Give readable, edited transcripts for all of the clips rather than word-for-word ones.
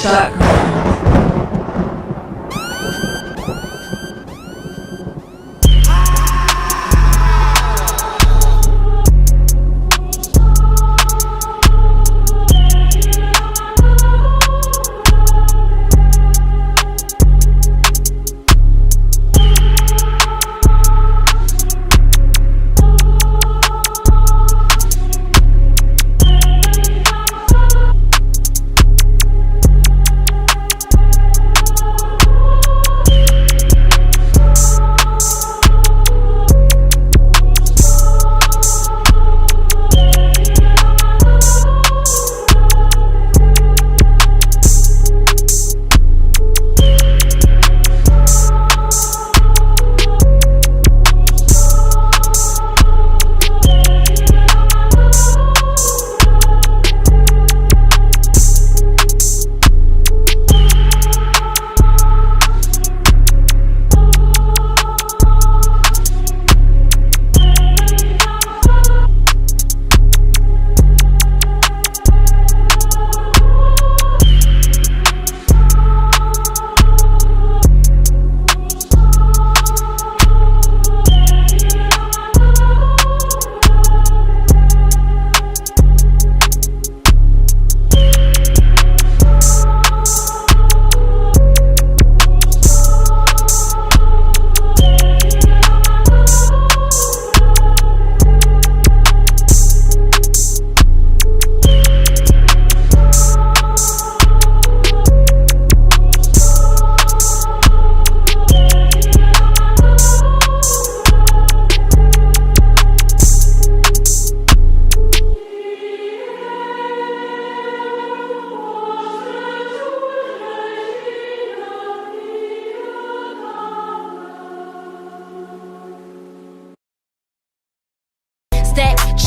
CRIMEZ.com.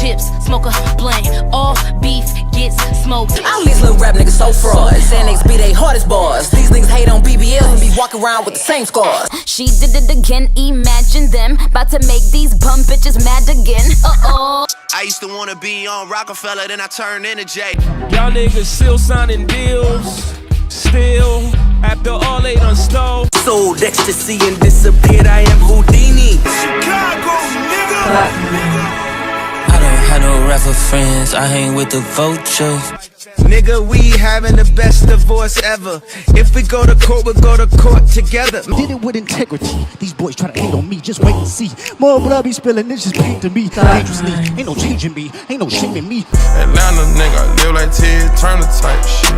Chips, smoke a blunt, all beef gets smoked. All these little rap niggas so frauds, saying niggas be they hardest bars. These niggas hate on BBLs and be walking around with the same scars. She did it again, imagine them about to make these bum bitches mad again. I used to wanna be on Rockefeller, then I turned into Jay. Y'all niggas still signing deals, still after all they done stole. Sold ecstasy and disappeared, I am Houdini. Chicago, nigga. I don't have no rapper friends, I hang with the vultures. Nigga, we having the best divorce ever. If we go to court, we'll go to court together. Did it with integrity. These boys try to hate on me, just wait and see. More blood be spilling, it's just pain to me. Dangerously, ain't no changing me, ain't no shaming me. Atlanta nigga, live like Ted Turner type shit.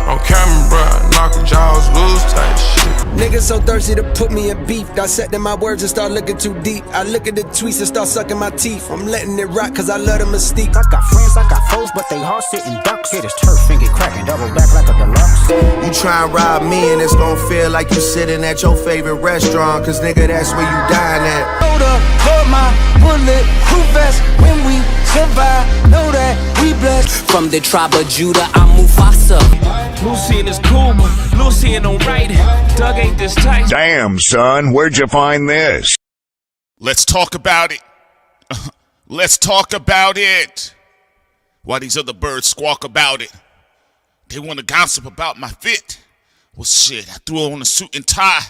On camera, bruh, knockin' jaws loose type shit. Niggas so thirsty to put me in beef. Dissecting my words and start looking too deep. I look at the tweets and start sucking my teeth. I'm letting it rock cause I love the mystique. I got friends, I got foes, but they all sitting ducks. Hit his turf and get cracking, double back like a deluxe. You try and rob me and it's gon' feel like you sitting at your favorite restaurant. Cause nigga, that's where you dine at. Hold up, hold my bulletproof vest. When we survive, know that we blessed. From the tribe of Judah, I'm Mufasa. Lucian is cool, but Lucian don't write it. Doug ain't this tight. Damn, son, where'd you find this? Let's talk about it. Let's talk about it. While these other birds squawk about it. They want to gossip about my fit. Well, shit, I threw on a suit and tie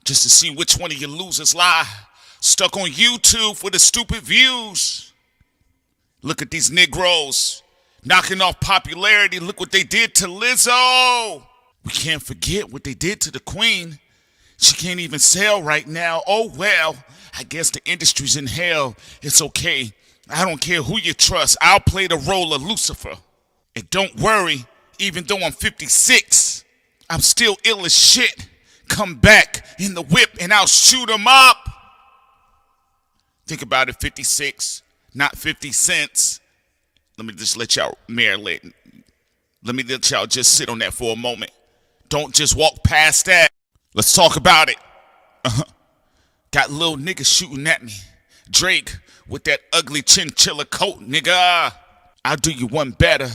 just to see which one of you losers lie. Stuck on YouTube for the stupid views. Look at these Negroes knocking off popularity. Look what they did to Lizzo. We can't forget what they did to the Queen. She can't even sell right now. Oh, well, I guess the industry's in hell. It's okay. I don't care who you trust. I'll play the role of Lucifer. And don't worry, even though I'm 56, I'm still ill as shit. Come back in the whip and I'll shoot 'em up. Think about it, 56, not 50 cents. Let me just let y'all marinate. Let me let y'all just sit on that for a moment. Don't just walk past that. Let's talk about it. Got little niggas shooting at me. Drake with that ugly chinchilla coat, nigga. I'll do you one better.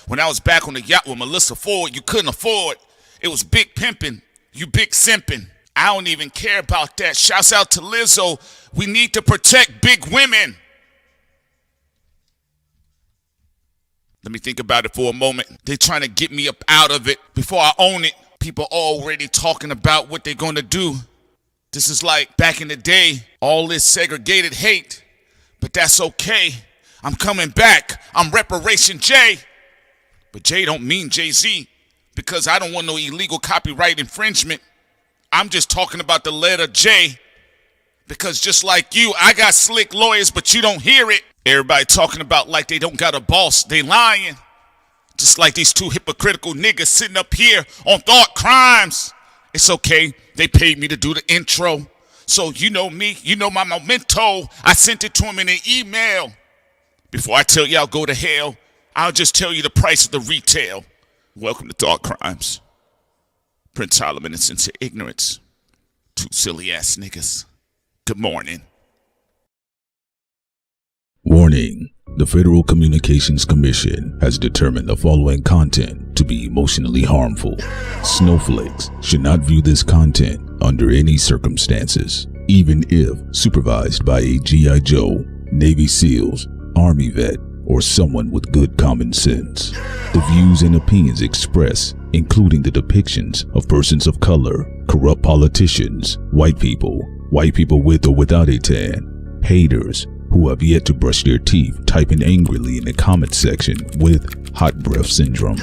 When I was back on the yacht with Melissa Ford, you couldn't afford. It was big pimping, you big simping. I don't even care about that. Shouts out to Lizzo. We need to protect big women. Let me think about it for a moment. They're trying to get me up out of it before I own it. People already talking about what they're going to do. This is like back in the day, all this segregated hate. But that's okay. I'm coming back. I'm Reparation J. But J don't mean Jay-Z, because I don't want no illegal copyright infringement. I'm just talking about the letter J. Because just like you, I got slick lawyers, but you don't hear it. Everybody talking about like they don't got a boss. They lying. Just like these two hypocritical niggas sitting up here on Thought Crimes. It's okay. They paid me to do the intro. So you know me. You know my memento. I sent it to him in an email. Before I tell y'all go to hell, I'll just tell you the price of the retail. Welcome to Thought Crimes. Prince Solomon and Sincere Ignorance. Two silly ass niggas. Good morning. Warning. The Federal Communications Commission has determined the following content to be emotionally harmful. Snowflakes should not view this content under any circumstances, even if supervised by a G.I. Joe, Navy SEALs, Army vet, or someone with good common sense. The views and opinions expressed, including the depictions of persons of color, corrupt politicians, white people with or without a tan, haters who have yet to brush their teeth typing angrily in the comment section with hot breath syndrome,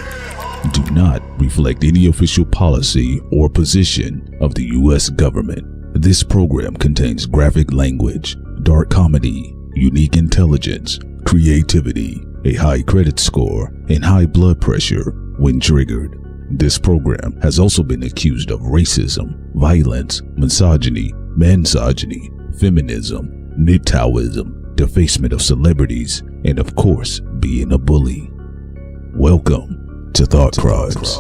do not reflect any official policy or position of the U.S. government. This program contains graphic language, dark comedy, unique intelligence, creativity, a high credit score, and high blood pressure when triggered. This program has also been accused of racism, violence, misogyny, mansogyny, feminism, MGTOWism, defacement of celebrities, and of course, being a bully. Welcome to Thought Crimes.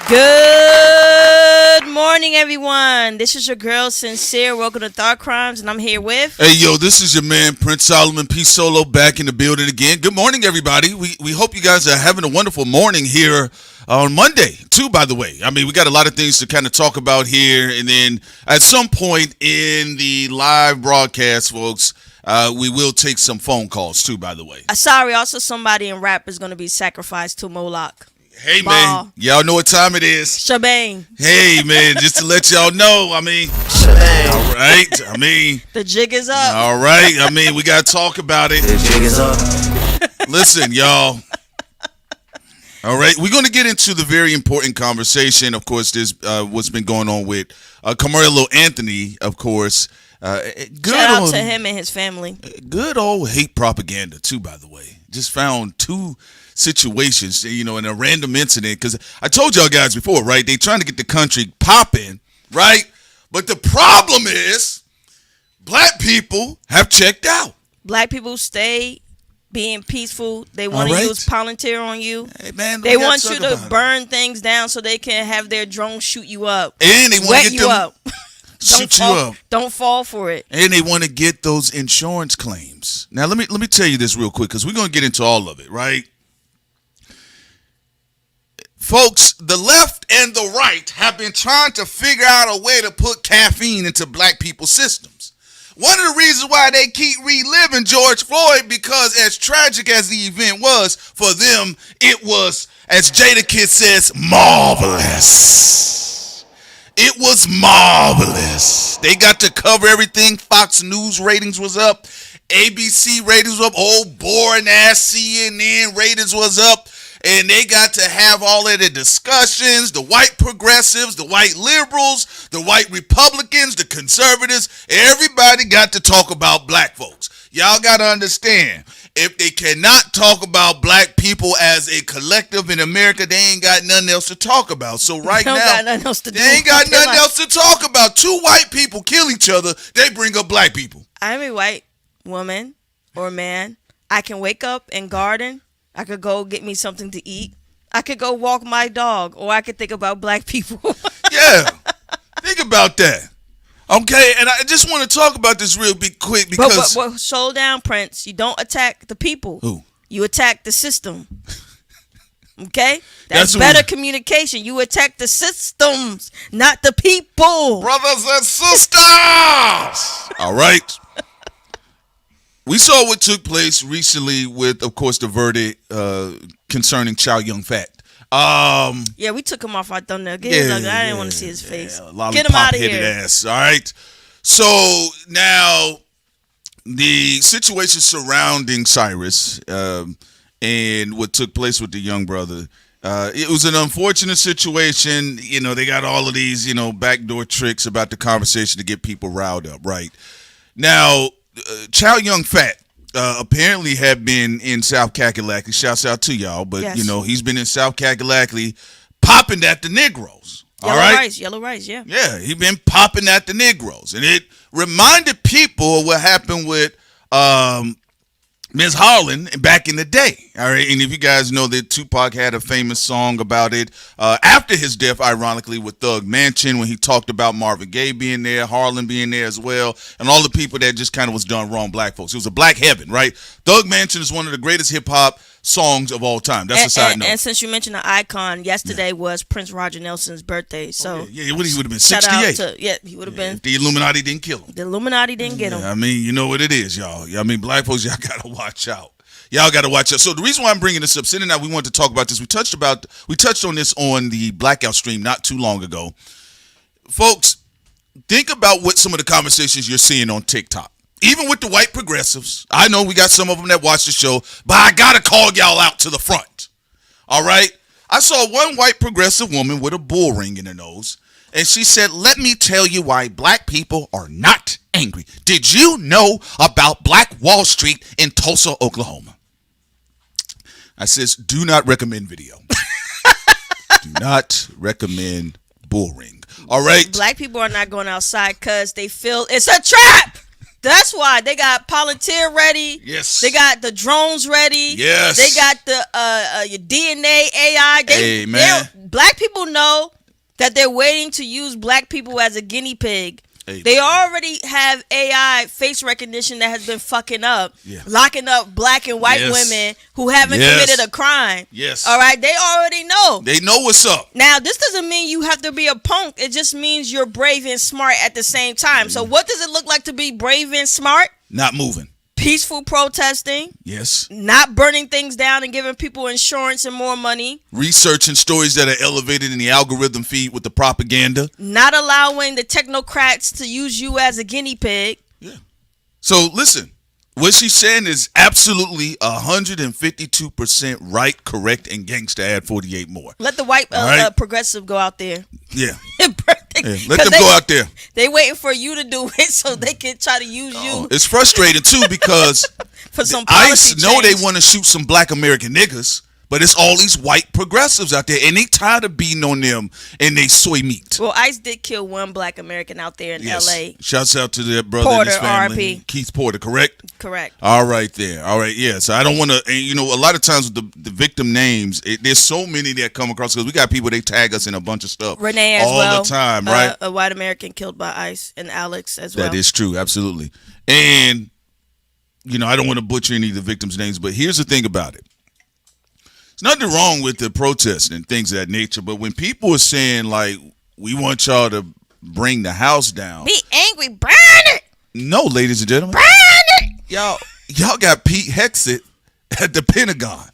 Good morning, everyone. This is your girl, Sincere. Welcome to Thought Crimes, and I'm here with... Hey, yo, this is your man, Prince Solomon P. Solo, back in the building again. Good morning, everybody. We hope you guys are having a wonderful morning here on Monday, too, by the way. I mean, we got a lot of things to kind of talk about here, and then at some point in the live broadcast, folks, we will take some phone calls, too, by the way. Sorry, also somebody in rap is going to be sacrificed to Moloch. Hey, man, y'all know what time it is. Shebang. Hey, man, just to let y'all know, I mean, shebang. All right, I mean. The jig is up. All right, I mean, we got to talk about it. The jig is up. Listen, y'all. All right, we're going to get into the very important conversation. Of course, there's what's been going on with Karmelo Anthony, of course. Shout out to him and his family. Good old hate propaganda, too, by the way. Just found two situations, you know, in a random incident, because I told y'all guys before, right? They trying to get the country popping, right? But the problem is black people have checked out. Black people stay being peaceful. They want to use volunteer on you. Hey, man, they want you to burn things down so they can have their drones shoot you up. And they want to get you them up. shoot you up. Don't fall for it. And they want to get those insurance claims. Now, let me tell you this real quick, because we're going to get into all of it, right? Folks, the left and the right have been trying to figure out a way to put caffeine into black people's systems. One of the reasons why they keep reliving George Floyd, because as tragic as the event was, for them, it was, as Jadakiss says, marvelous. It was marvelous. They got to cover everything. Fox News ratings was up. ABC ratings was up. Old boring ass CNN ratings was up. And they got to have all of the discussions, the white progressives, the white liberals, the white Republicans, the conservatives. Everybody got to talk about black folks. Y'all got to understand, if they cannot talk about black people as a collective in America, they ain't got nothing else to talk about. So right now, they ain't got nothing else to talk about. Two white people kill each other, they bring up black people. I'm a white woman or man. I can wake up and garden. I could go get me something to eat. I could go walk my dog, or I could think about black people. Yeah. Think about that. Okay, and I just want to talk about this real big quick because... But slow down, Prince. You don't attack the people. Who? You attack the system. Okay? That's better communication. You attack the systems, not the people. Brothers and sisters! All right. We saw what took place recently with, of course, the verdict concerning Chow Young Fat. Yeah, we took him off our thumbnail. I didn't want to see his face. Get him out of here. Ass, all right. So now the situation surrounding Cyrus and what took place with the young brother. It was an unfortunate situation. You know, they got all of these, backdoor tricks about the conversation to get people riled up, right? Now, Chow Young Fat apparently had been in South Kakalaki. Shouts out to y'all, but yes. He's been in South Kakalaki popping at the Negroes. Yellow rice, yeah. Yeah, he been popping at the Negroes, and it reminded people of what happened with Ms. Harlan back in the day. All right, and if you guys know that Tupac had a famous song about it after his death, ironically, with Thug Mansion, when he talked about Marvin Gaye being there, Harlan being there as well, and all the people that just kind of was done wrong, black folks. It was a black heaven, right? Thug Mansion is one of the greatest hip hop songs of all time. That's a side note. And since you mentioned the icon, yesterday was Prince Roger Nelson's birthday. So he would have been 68. He would have been. The Illuminati didn't kill him. The Illuminati didn't get him. I mean, you know what it is, y'all. I mean, black folks, y'all gotta watch out. Y'all got to watch out. So the reason why I'm bringing this up, Cindy and I, we wanted to talk about this. We touched on this on the Blackout stream not too long ago. Folks, think about what some of the conversations you're seeing on TikTok. Even with the white progressives, I know we got some of them that watch the show, but I got to call y'all out to the front. All right? I saw one white progressive woman with a bull ring in her nose, and she said, "Let me tell you why black people are not angry. Did you know about Black Wall Street in Tulsa, Oklahoma?" I says, do not recommend video. Do not recommend bull ring. All right? Black people are not going outside because they feel it's a trap. That's why they got Palantir ready. Yes. They got the drones ready. Yes. They got the your DNA AI. Black people know that they're waiting to use black people as a guinea pig. They already have AI face recognition that has been fucking up, locking up black and white women who haven't committed a crime. Yes. All right. They already know. They know what's up. Now, this doesn't mean you have to be a punk. It just means you're brave and smart at the same time. So what does it look like to be brave and smart? Not moving. Peaceful protesting. Yes. Not burning things down and giving people insurance and more money. Researching stories that are elevated in the algorithm feed with the propaganda. Not allowing the technocrats to use you as a guinea pig. Yeah. So listen, what she's saying is absolutely 152% right, correct, and gangsta. Add 48 more. Let the white progressive go out there. Yeah. Let them go out there. They waiting for you to do it so they can try to use you. It's frustrating too because for some ICE know they want to shoot some black American niggas, but it's all these white progressives out there, and they tired of beating on them and they soy meat. Well, ICE did kill one black American out there in L.A. Shouts out to their brother Porter, and his family. R.I.P. Keith Porter, correct? Correct. All right there. All right, yeah. So I don't want to, a lot of times with the victim names, there's so many that come across because we got people, they tag us in a bunch of stuff. Renee as all well. All the time, right? A white American killed by ICE, and Alex as well. That is true, absolutely. And, I don't want to butcher any of the victims' names, but here's the thing about it. There's nothing wrong with the protests and things of that nature, but when people are saying, like, we want y'all to bring the house down. Be angry, burn it! No, ladies and gentlemen. Burn it! Y'all got Pete Hegseth at the Pentagon,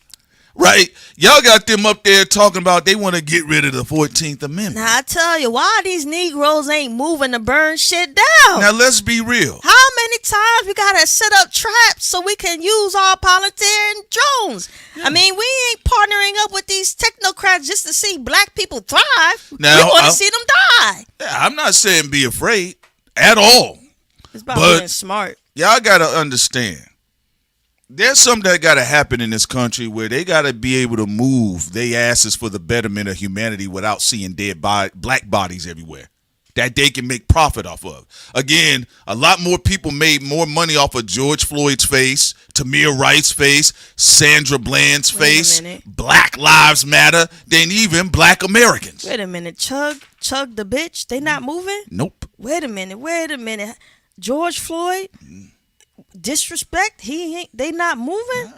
right? Y'all got them up there talking about they want to get rid of the 14th Amendment. Now, I tell you, why these Negroes ain't moving to burn shit down? Now, let's be real. How many times we got to set up traps so we can use our Palantir and drones? Yeah. I mean, we ain't partnering up with these technocrats just to see black people thrive. Now, we want to see them die. I'm not saying be afraid at all. It's about being smart. Y'all got to understand. There's something that got to happen in this country where they got to be able to move their asses for the betterment of humanity without seeing dead black bodies everywhere. that they can make profit off of. Again, a lot more people made more money off of George Floyd's face, Tamir Wright's face, Sandra Bland's face, Black Lives Matter than even Black Americans. Wait a minute. Chug the bitch? They not moving? Nope. Wait a minute. George Floyd? Disrespect? They not moving?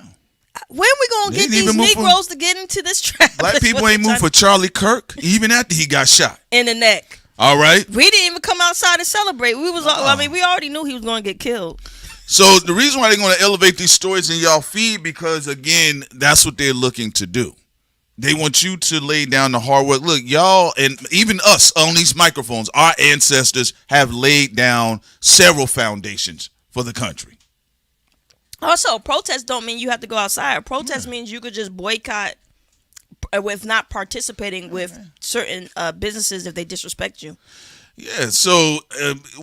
When we gonna get these Negroes to get into this trap? Black people ain't moved for Charlie Kirk even after he got shot in the neck. All right. We didn't even come outside and celebrate. We already knew he was going to get killed. So the reason why they're going to elevate these stories in y'all feed, because again, that's what they're looking to do. They want you to lay down the hard work. Look, y'all, and even us on these microphones, our ancestors have laid down several foundations for the country. Also, protest don't mean you have to go outside. Protest means you could just boycott with not participating with certain businesses if they disrespect you. Yeah, so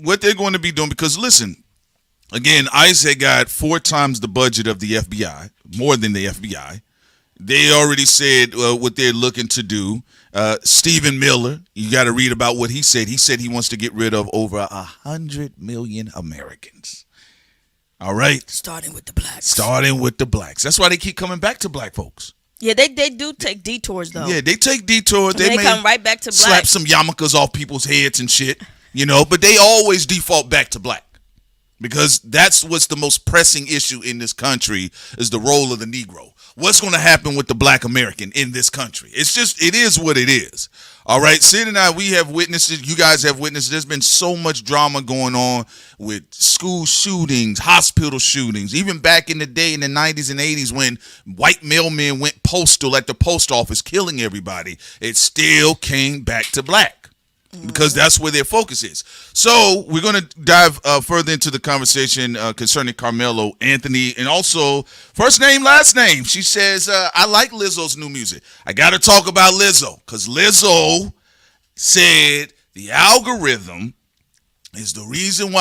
what they're going to be doing, because listen, again, ICE had got 4 times the budget of the FBI, more than the FBI. They already said what they're looking to do. Stephen Miller, you got to read about what he said. He said he wants to get rid of over 100 million Americans. All right. Starting with the blacks. That's why they keep coming back to black folks. Yeah, they do take detours though. Yeah, they take detours. They come right back to black. Slap some yarmulkes off people's heads and shit, but they always default back to black. Because that's what's the most pressing issue in this country is the role of the Negro. What's going to happen with the Black American in this country? It is what it is. All right, Sid and I, we have witnessed it. You guys have witnessed it. There's been so much drama going on with school shootings, hospital shootings, even back in the day in the 90s and 80s when white mailmen went postal at the post office killing everybody. It still came back to black. Because that's where their focus is. So we're going to dive further into the conversation concerning Karmelo Anthony, and also first name, last name. She says, I like Lizzo's new music. I got to talk about Lizzo because Lizzo said the algorithm is the reason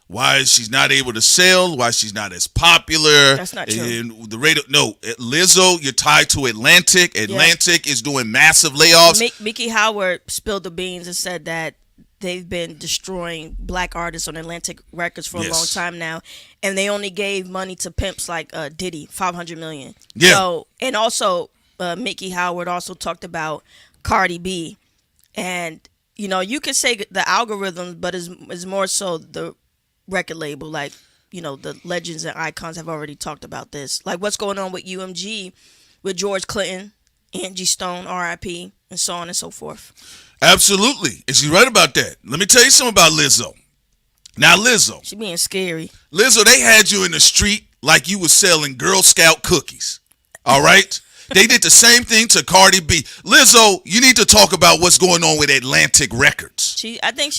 why she's not able to sell, why she's not as popular. That's not true. And Lizzo, you're tied to Atlantic. Atlantic is doing massive layoffs. Mickey Howard spilled the beans and said that they've been destroying black artists on Atlantic Records for a long time now, and they only gave money to pimps like Diddy, $500 million. Yeah. So, and also Mickey Howard also talked about Cardi B, and you could say the algorithms, but it's more so the record label, like the legends and icons have already talked about this, like what's going on with UMG with George Clinton, Angie Stone, R.I.P., and so on and so forth. Absolutely, and she's right about that. Let me tell you something about Lizzo. Now Lizzo, she being scary. Lizzo, they had you in the street like you was selling Girl Scout cookies. All right. They did the same thing to Cardi B. Lizzo, you need to talk about what's going on with Atlantic Records.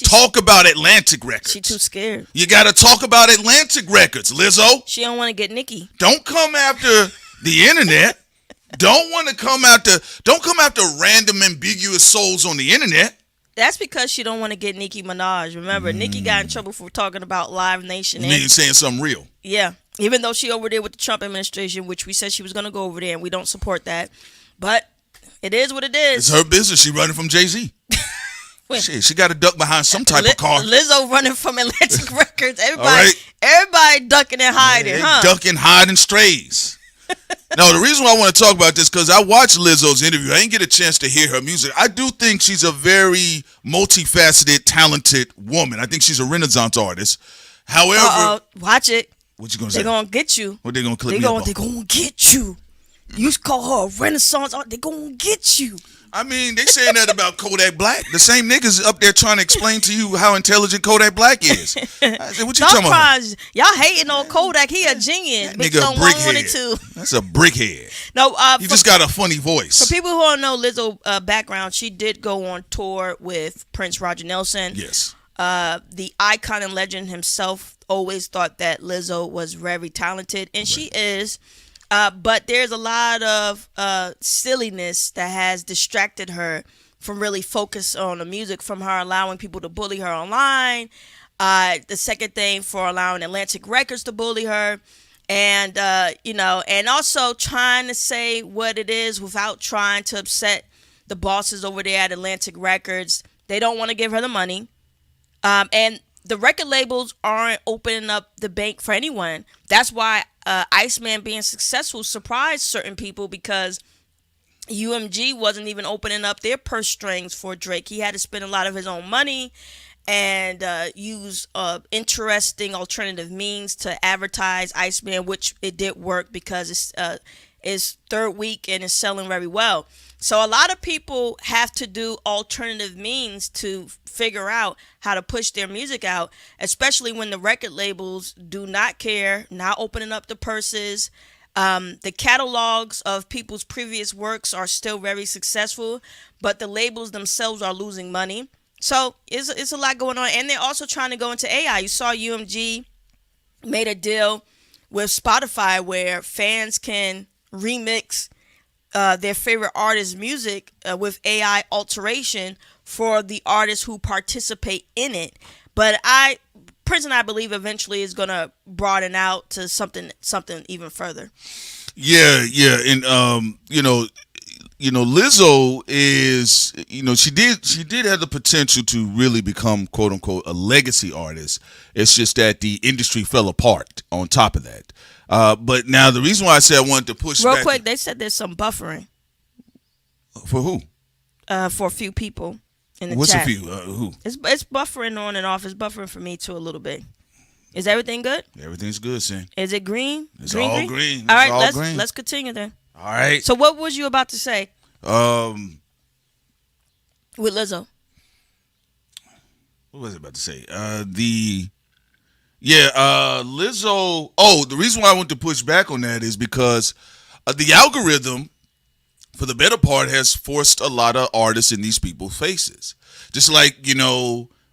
Talk about Atlantic Records. She too scared. You got to talk about Atlantic Records, Lizzo. She don't want to get Nicki. Don't come after the internet. Don't come after random ambiguous souls on the internet. That's because she don't want to get Nicki Minaj. Remember, Nicki got in trouble for talking about Live Nation. You mean saying something real? Yeah. Even though she over there with the Trump administration, which we said she was going to go over there, and we don't support that. But it is what it is. It's her business. She running from Jay-Z. She got to duck behind some type of car. Lizzo running from Atlantic Records. Everybody ducking and hiding, Ducking, hiding, strays. No, the reason why I want to talk about this because I watched Lizzo's interview. I didn't get a chance to hear her music. I do think she's a very multifaceted, talented woman. I think she's a Renaissance artist. However, watch it. What you gonna say? They're gonna get you. What they gonna clip me up on? They're gonna get you. You call her a Renaissance art. They're gonna get you. I mean, they saying that about Kodak Black. The same niggas up there trying to explain to you how intelligent Kodak Black is. I said, what you talking about? Y'all hating on Kodak. He a genius. That nigga a brickhead. That's a brickhead. No, you just got a funny voice. For people who don't know Lizzo background, she did go on tour with Prince Roger Nelson. Yes. The icon and legend himself always thought that Lizzo was very talented, and she is. But there's a lot of silliness that has distracted her from really focus on the music, from her allowing people to bully her online. The second thing, for allowing Atlantic Records to bully her. And, and also trying to say what it is without trying to upset the bosses over there at Atlantic Records. They don't want to give her the money. And the record labels aren't opening up the bank for anyone. That's why Iceman being successful surprised certain people, because UMG wasn't even opening up their purse strings for Drake. He had to spend a lot of his own money and use interesting alternative means to advertise Iceman, which it did work because it's third week and it's selling very well. So a lot of people have to do alternative means to figure out how to push their music out, especially when the record labels do not care, not opening up the purses. The catalogs of people's previous works are still very successful, but the labels themselves are losing money. So it's a lot going on. And they're also trying to go into AI. You saw UMG made a deal with Spotify where fans can remix their favorite artist's music with AI alteration for the artists who participate in it. But Prince and I believe eventually is going to broaden out to something even further. Yeah, and Lizzo is, she did have the potential to really become, quote unquote, a legacy artist. It's just that the industry fell apart on top of that. But now the reason why I said I wanted to push real back, quick, they said there's some buffering for who? For a few people in the What's chat. a few? Who? It's buffering on and off. It's buffering for me too a little bit. Is everything good? Everything's good, Sam. Is it green? It's all green. All right, let's let's continue then. All right. So what was you about to say? With Lizzo. What was I about to say? Lizzo. Oh, the reason why I want to push back on that is because the algorithm, for the better part, has forced a lot of artists in these people's faces. Just like,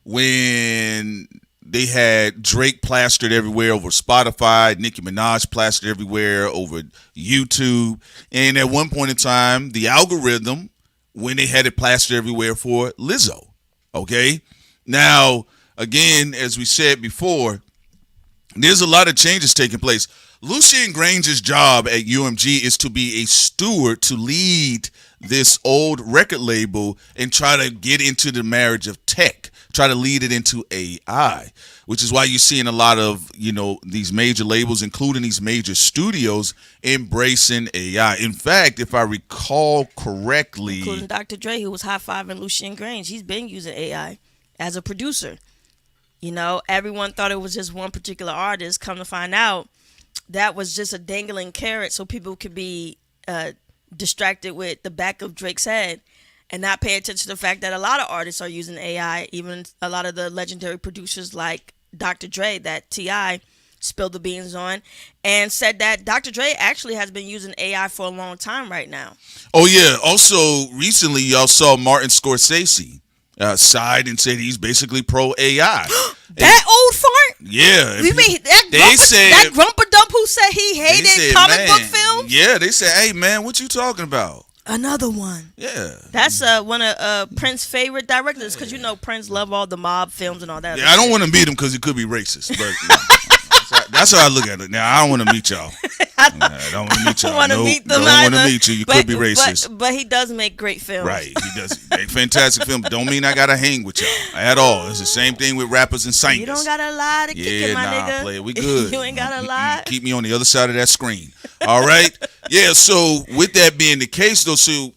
when they had Drake plastered everywhere over Spotify, Nicki Minaj plastered everywhere over YouTube. And at one point in time, the algorithm, when they had it plastered everywhere for Lizzo. Okay? Now, again, as we said before, there's a lot of changes taking place. Lucien Grange's job at UMG is to be a steward, to lead this old record label and try to get into the marriage of tech, try to lead it into AI, which is why you're seeing a lot of, these major labels, including these major studios, embracing AI. In fact, if I recall correctly, including Dr. Dre, who was high-fiving Lucien Grange, he's been using AI as a producer. Everyone thought it was just one particular artist. Come to find out, that was just a dangling carrot so people could be distracted with the back of Drake's head and not pay attention to the fact that a lot of artists are using AI, even a lot of the legendary producers like Dr. Dre that T.I. spilled the beans on, and said that Dr. Dre actually has been using AI for a long time right now. Oh, yeah. Also, recently, y'all saw Martin Scorsese side and said he's basically pro-AI. That old fart? Yeah. You mean that grumper dump who said he hated comic book films? Yeah, they said, hey, man, what you talking about? Another one. Yeah. That's one of Prince's favorite directors, because Prince love all the mob films and all that. Yeah, I don't want to meet him because he could be racist, but that's how I look at it. Now, I don't want to meet y'all. I don't want to meet y'all. I don't want to meet you. You could be racist. But he does make great films. Right. He does make fantastic films. Don't mean I got to hang with y'all at all. It's the same thing with rappers and singers. You don't got to lie to kick it, my nigga. Play it. We good. You ain't got to lie. Keep me on the other side of that screen. All right? Yeah, so with that being the case, though, so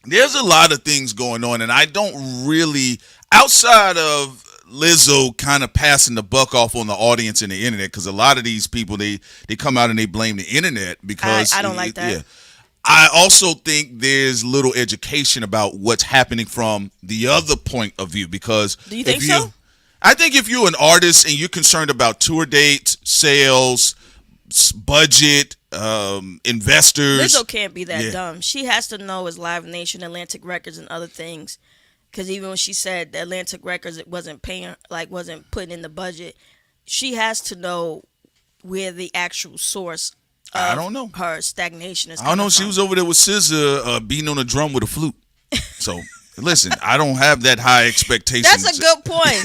there's a lot of things going on, and I don't really, outside of Lizzo kind of passing the buck off on the audience and the internet, because a lot of these people, they come out and they blame the internet because I don't like that. Yeah. I also think there's little education about what's happening from the other point of view, because do you think so? I think if you're an artist and you're concerned about tour dates, sales, budget, investors, Lizzo can't be that dumb. She has to know it's Live Nation, Atlantic Records, and other things. Because even when she said the Atlantic Records, it wasn't paying, wasn't putting in the budget, she has to know where the actual source of I don't know. her stagnation is. I don't know. From. She was over there with SZA beating on a drum with a flute. So Listen, I don't have that high expectations. That's a good point.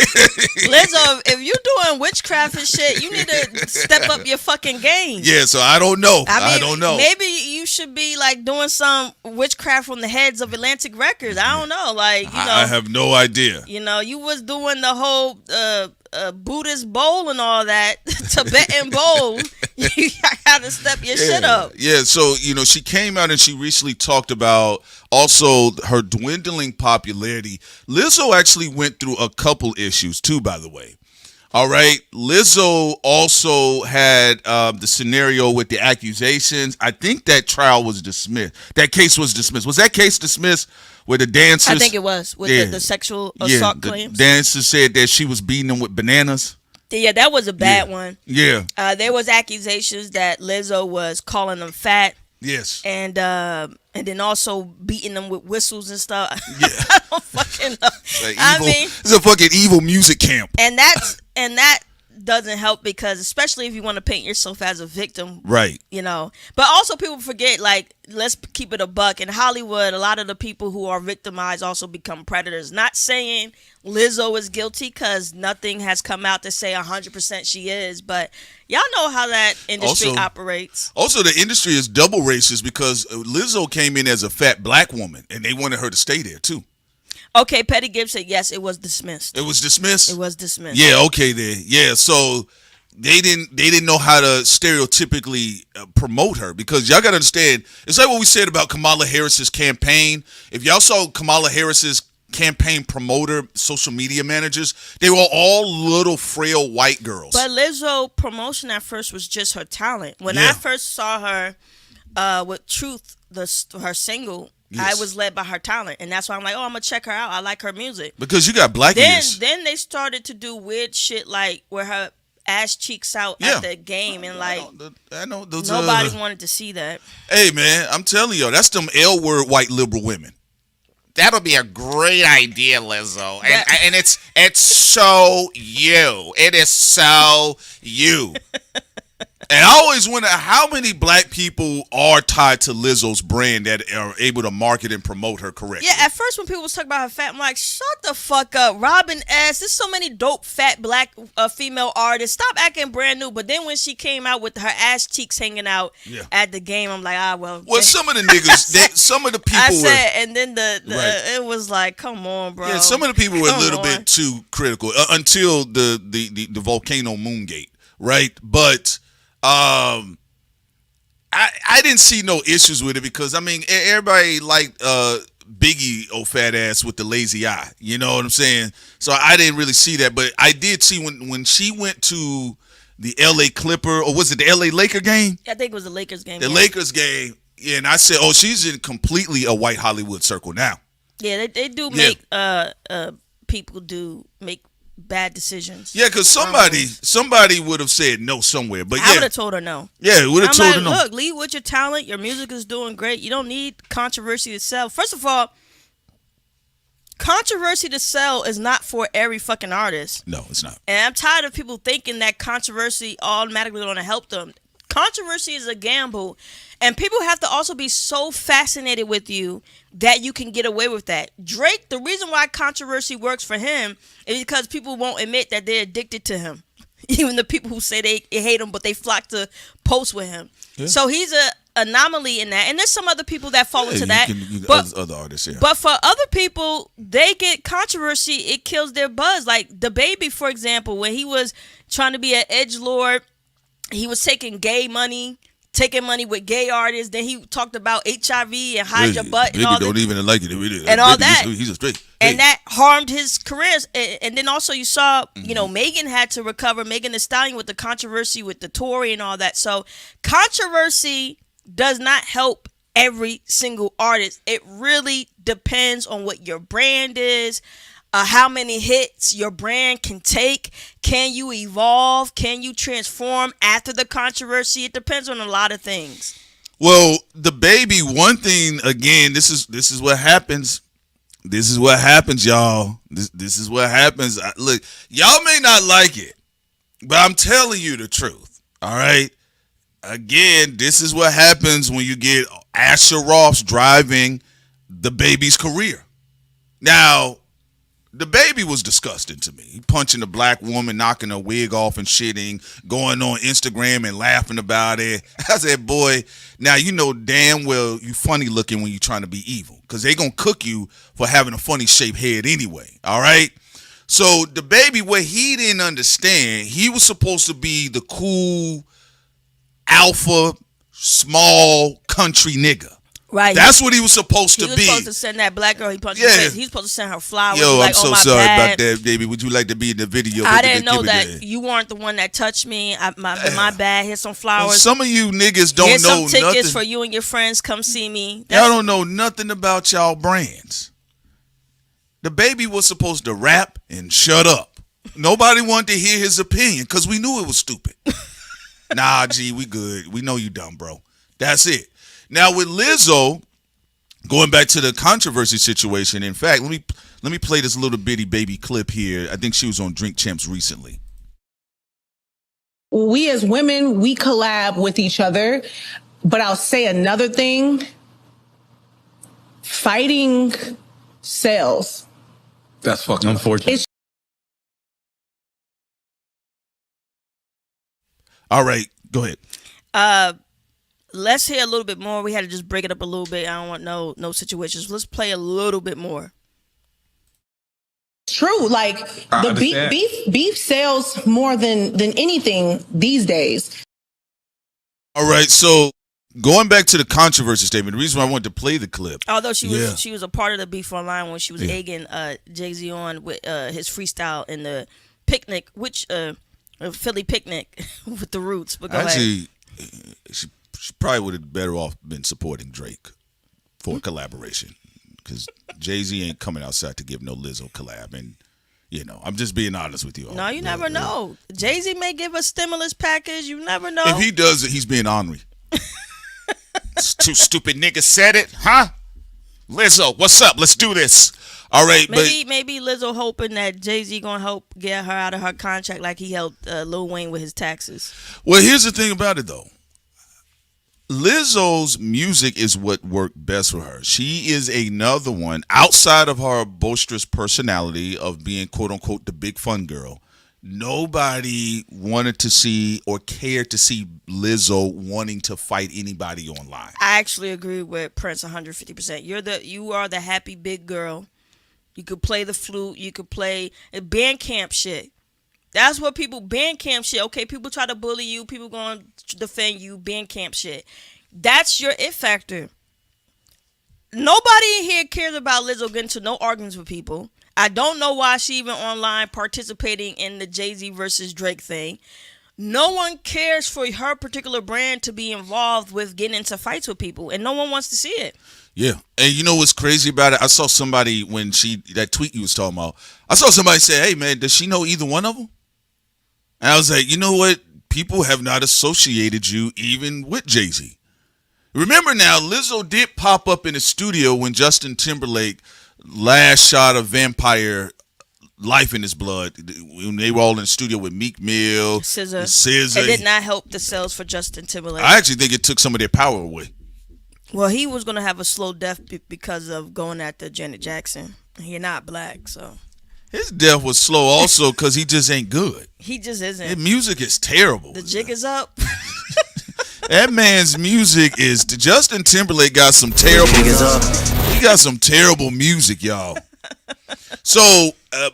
Lizzo, if you're doing witchcraft and shit, you need to step up your fucking game. Yeah, so I don't know. I don't know. Maybe you should be like doing some witchcraft from the heads of Atlantic Records. I don't know. Like, I have no idea. You was doing the whole Buddhist bowl and all that, Tibetan bowl. You gotta step your shit up. Yeah, so she came out and she recently talked about also her dwindling popularity. Lizzo actually went through a couple issues too, by the way. All right, Lizzo also had the scenario with the accusations. I think that trial was dismissed. That case was dismissed. Was that case dismissed? Where the dancers, I think it was with the sexual assault claims. Dancers said that she was beating them with bananas. Yeah, that was a bad one. Yeah. There was accusations that Lizzo was calling them fat. Yes. And then also beating them with whistles and stuff. Yeah. I don't fucking know. It's a fucking evil music camp. And that doesn't help because especially if you want to paint yourself as a victim, right? But also people forget, like, let's keep it a buck. In Hollywood, a lot of the people who are victimized also become predators. Not saying Lizzo is guilty because nothing has come out to say 100% she is, but y'all know how that industry operates. Also, the industry is double racist because Lizzo came in as a fat black woman and they wanted her to stay there too. Okay, Petty Gibbs said yes, it was dismissed. It was dismissed? It was dismissed. Yeah, okay then. Yeah, so they didn't know how to stereotypically promote her because y'all got to understand, it's like what we said about Kamala Harris's campaign. If y'all saw Kamala Harris's campaign promoter, social media managers, they were all little frail white girls. But Lizzo promotion at first was just her talent. When I first saw her with Truth, her single, I was led by her talent, and that's why I'm like, I'm gonna check her out. I like her music because you got black ears. Then they started to do weird shit like where her ass cheeks out at the game, and like I know those, nobody wanted to see that. Hey man, I'm telling you, that's them L-word white liberal women. That'll be a great idea, Lizzo, and it's so you. It is so you. And I always wonder how many black people are tied to Lizzo's brand that are able to market and promote her correctly. Yeah, at first when people was talking about her fat, I'm like, shut the fuck up. Robin S. There's so many dope fat black female artists. Stop acting brand new. But then when she came out with her ass cheeks hanging out at the game, I'm like, well. Well, some of the niggas, some of the people and then it was like, come on, bro. Yeah, some of the people were a little bit too critical until the Volcano Moongate, right? But I didn't see no issues with it because everybody liked Biggie old fat ass with the lazy eye. You know what I'm saying? So I didn't really see that, but I did see when she went to the LA Clipper, or was it the LA Laker game? I think it was the Lakers game. The Lakers game, and I said, she's in completely a white Hollywood circle now. Yeah, they do make people make bad decisions. Yeah, because somebody would have said no somewhere. But I would have told her no. Yeah, would have told her no. Look, lead with your talent. Your music is doing great. You don't need controversy to sell. First of all, controversy to sell is not for every fucking artist. No, it's not. And I'm tired of people thinking that controversy automatically going to help them. Controversy is a gamble, and people have to also be so fascinated with you that you can get away with that. Drake, the reason why controversy works for him is because people won't admit that they're addicted to him. Even the people who say they hate him, but they flock to post with him. Yeah. So he's a anomaly in that, and there's some other people that fall into that. But other artists, yeah. But for other people, they get controversy. It kills their buzz. Like DaBaby, for example, when he was trying to be an edgelord, he was taking money with gay artists. Then he talked about HIV and hide your butt and all that. Don't even like it. And all that. He's a straight. And that harmed his career. And then also you saw, Megan had to recover. Megan Thee Stallion with the controversy with the Tory and all that. So controversy does not help every single artist. It really depends on what your brand is. How many hits your brand can take. Can you evolve? Can you transform after the controversy? It depends on a lot of things. Well, DaBaby, one thing, again, this is what happens. This is what happens, y'all. This is what happens. Look, y'all may not like it, but I'm telling you the truth. All right? Again, this is what happens when you get Asher Ross driving DaBaby's career. Now, the baby was disgusting to me. He punching a black woman, knocking her wig off and shitting, going on Instagram and laughing about it. I said, boy, now you know damn well you funny looking when you're trying to be evil, because they going to cook you for having a funny shaped head anyway, all right? So the baby, what he didn't understand, he was supposed to be the cool, alpha, small country nigga. Right. That's what he was supposed to be. He was supposed to send that black girl he punched in the face. He was supposed to send her flowers. Yo, like, I'm so sorry about that, baby. Would you like to be in the video? I didn't know that you weren't the one that touched me. My bad. Here's some flowers. Well, some of you niggas don't Here's know some tickets nothing. for you and your friends. Come see me. Y'all don't know nothing about y'all brands. The baby was supposed to rap and shut up. Nobody wanted to hear his opinion because we knew it was stupid. Nah, G, we good. We know you dumb, bro. That's it. Now with Lizzo, going back to the controversy situation. In fact, let me play this little bitty baby clip here. I think she was on Drink Champs recently. We as women, we collab with each other, but I'll say another thing. Fighting sells. That's fucking unfortunate. All right, go ahead. Let's hear a little bit more. We had to just break it up a little bit. I don't want no situations. Let's play a little bit more. True, like the beef sells more than anything these days. All right, so going back to the controversy statement, the reason why I wanted to play the clip. Although she was a part of the beef online when she was egging Jay-Z on with his freestyle in the picnic, which Philly picnic with the Roots. But go ahead. She probably would have better off been supporting Drake for a collaboration, because Jay-Z ain't coming outside to give no Lizzo collab. And, you know, I'm just being honest with you all. No, you never know. Jay-Z may give a stimulus package. You never know. If he does it, he's being ornery. Two stupid niggas said it, huh? Lizzo, what's up? Let's do this. All right, maybe Lizzo hoping that Jay-Z gonna help get her out of her contract like he helped Lil Wayne with his taxes. Well, here's the thing about it, though. Lizzo's music is what worked best for her. She is another one outside of her boisterous personality of being quote unquote the big fun girl. Nobody wanted to see or cared to see Lizzo wanting to fight anybody online. I actually agree with Prince 150%. You are the happy big girl. You could play the flute. You could play band camp shit. That's what band camp shit. Okay, people try to bully you. People going to defend you. Band camp shit. That's your it factor. Nobody in here cares about Lizzo getting to no arguments with people. I don't know why she even online participating in the Jay-Z versus Drake thing. No one cares for her particular brand to be involved with getting into fights with people, and no one wants to see it. Yeah, and you know what's crazy about it? I saw somebody that tweet you was talking about. I saw somebody say, "Hey man, does she know either one of them?" And I was like, you know what? People have not associated you even with Jay-Z. Remember now, Lizzo did pop up in the studio when Justin Timberlake last shot of Vampire Life in His Blood. When they were all in the studio with Meek Mill, SZA. It did not help the sales for Justin Timberlake. I actually think it took some of their power away. Well, he was going to have a slow death because of going after Janet Jackson. He's not black, so... His death was slow also because he just ain't good. He just isn't. His music is terrible. The jig is up. That man's music is... Justin Timberlake got some terrible... He got some terrible music, y'all. So,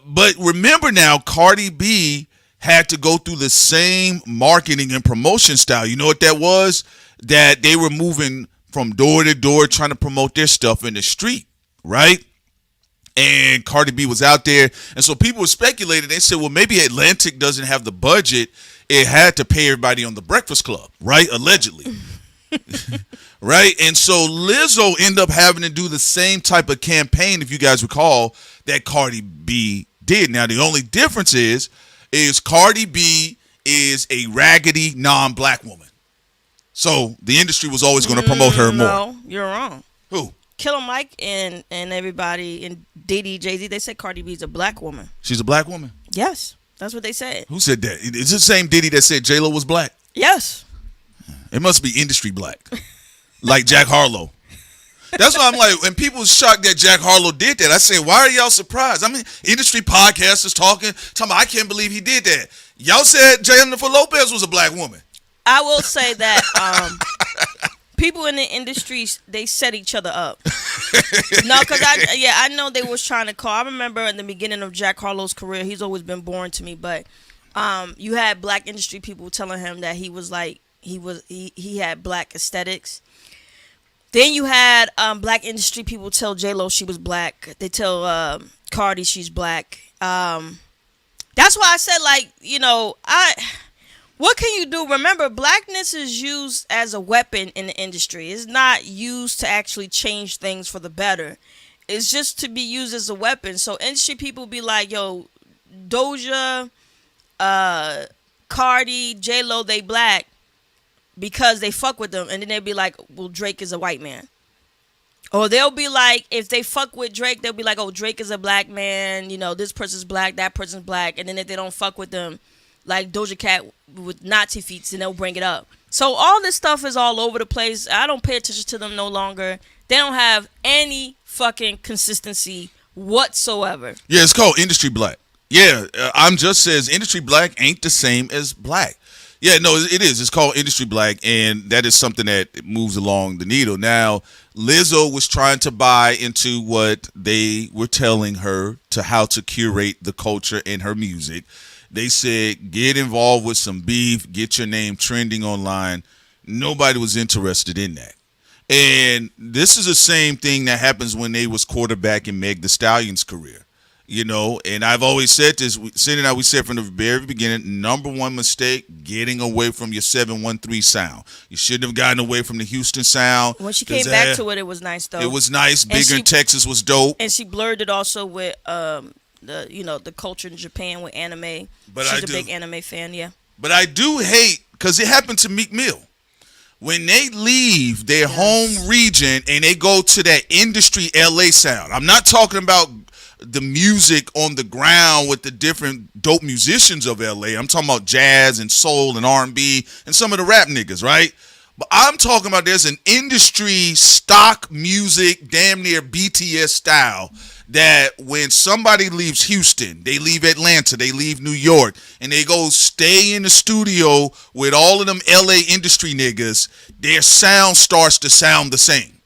but remember now, Cardi B had to go through the same marketing and promotion style. You know what that was? That they were moving from door to door trying to promote their stuff in the street, right? And Cardi B was out there. And so people were speculating. They said, well, maybe Atlantic doesn't have the budget. It had to pay everybody on the Breakfast Club, right? Allegedly. Right? And so Lizzo ended up having to do the same type of campaign, if you guys recall, that Cardi B did. Now, the only difference is Cardi B is a raggedy non-black woman. So the industry was always going to promote her more. No, you're wrong. Who? Killer Mike and everybody and Diddy, Jay-Z, they said Cardi B's a black woman. She's a black woman? Yes, that's what they said. Who said that? It's the same Diddy that said J-Lo was black? Yes. It must be industry black. Like Jack Harlow. That's why I'm like, when people was shocked that Jack Harlow did that, I say, why are y'all surprised? I mean, industry podcasters talking about, I can't believe he did that. Y'all said Jennifer Lopez was a black woman. I will say that people in the industry, they set each other up. No, because I know they was trying to call. I remember in the beginning of Jack Harlow's career, he's always been boring to me, but you had black industry people telling him that he was like, he had black aesthetics. Then you had black industry people tell J-Lo she was black. They tell Cardi she's black. That's why I said, like, you know, what can you do? Remember, blackness is used as a weapon in the industry. It's not used to actually change things for the better. It's just to be used as a weapon. So industry people be like, yo, Doja, Cardi, J-Lo, they black because they fuck with them. And then they'll be like, well, Drake is a white man. Or they'll be like, if they fuck with Drake, they'll be like, oh, Drake is a black man. You know, this person's black, that person's black. And then if they don't fuck with them, like Doja Cat with Nazi feet, then they'll bring it up. So all this stuff is all over the place. I don't pay attention to them no longer. They don't have any fucking consistency whatsoever. Yeah, it's called industry black. Yeah, I'm just says industry black ain't the same as black. Yeah, no, it is. It's called industry black, and that is something that moves along the needle. Now, Lizzo was trying to buy into what they were telling her to how to curate the culture in her music. They said, get involved with some beef, get your name trending online. Nobody was interested in that. And this is the same thing that happens when they was quarterbacking Meg Thee Stallion's career. You know, and I've always said this, Cindy and I, we said from the very beginning, number one mistake, getting away from your 713 sound. You shouldn't have gotten away from the Houston sound. When she came back to it was nice, though. It was nice. Bigger in Texas was dope. And she blurred it also with the culture in Japan with anime. But she's a big anime fan, yeah. But I do hate, because it happened to Meek Mill. When they leave their home region and they go to that industry LA sound. I'm not talking about the music on the ground with the different dope musicians of LA. I'm talking about jazz and soul and R&B and some of the rap niggas, right? But I'm talking about there's an industry stock music, damn near BTS style, that when somebody leaves Houston, they leave Atlanta, they leave New York, and they go stay in the studio with all of them LA industry niggas, their sound starts to sound the same.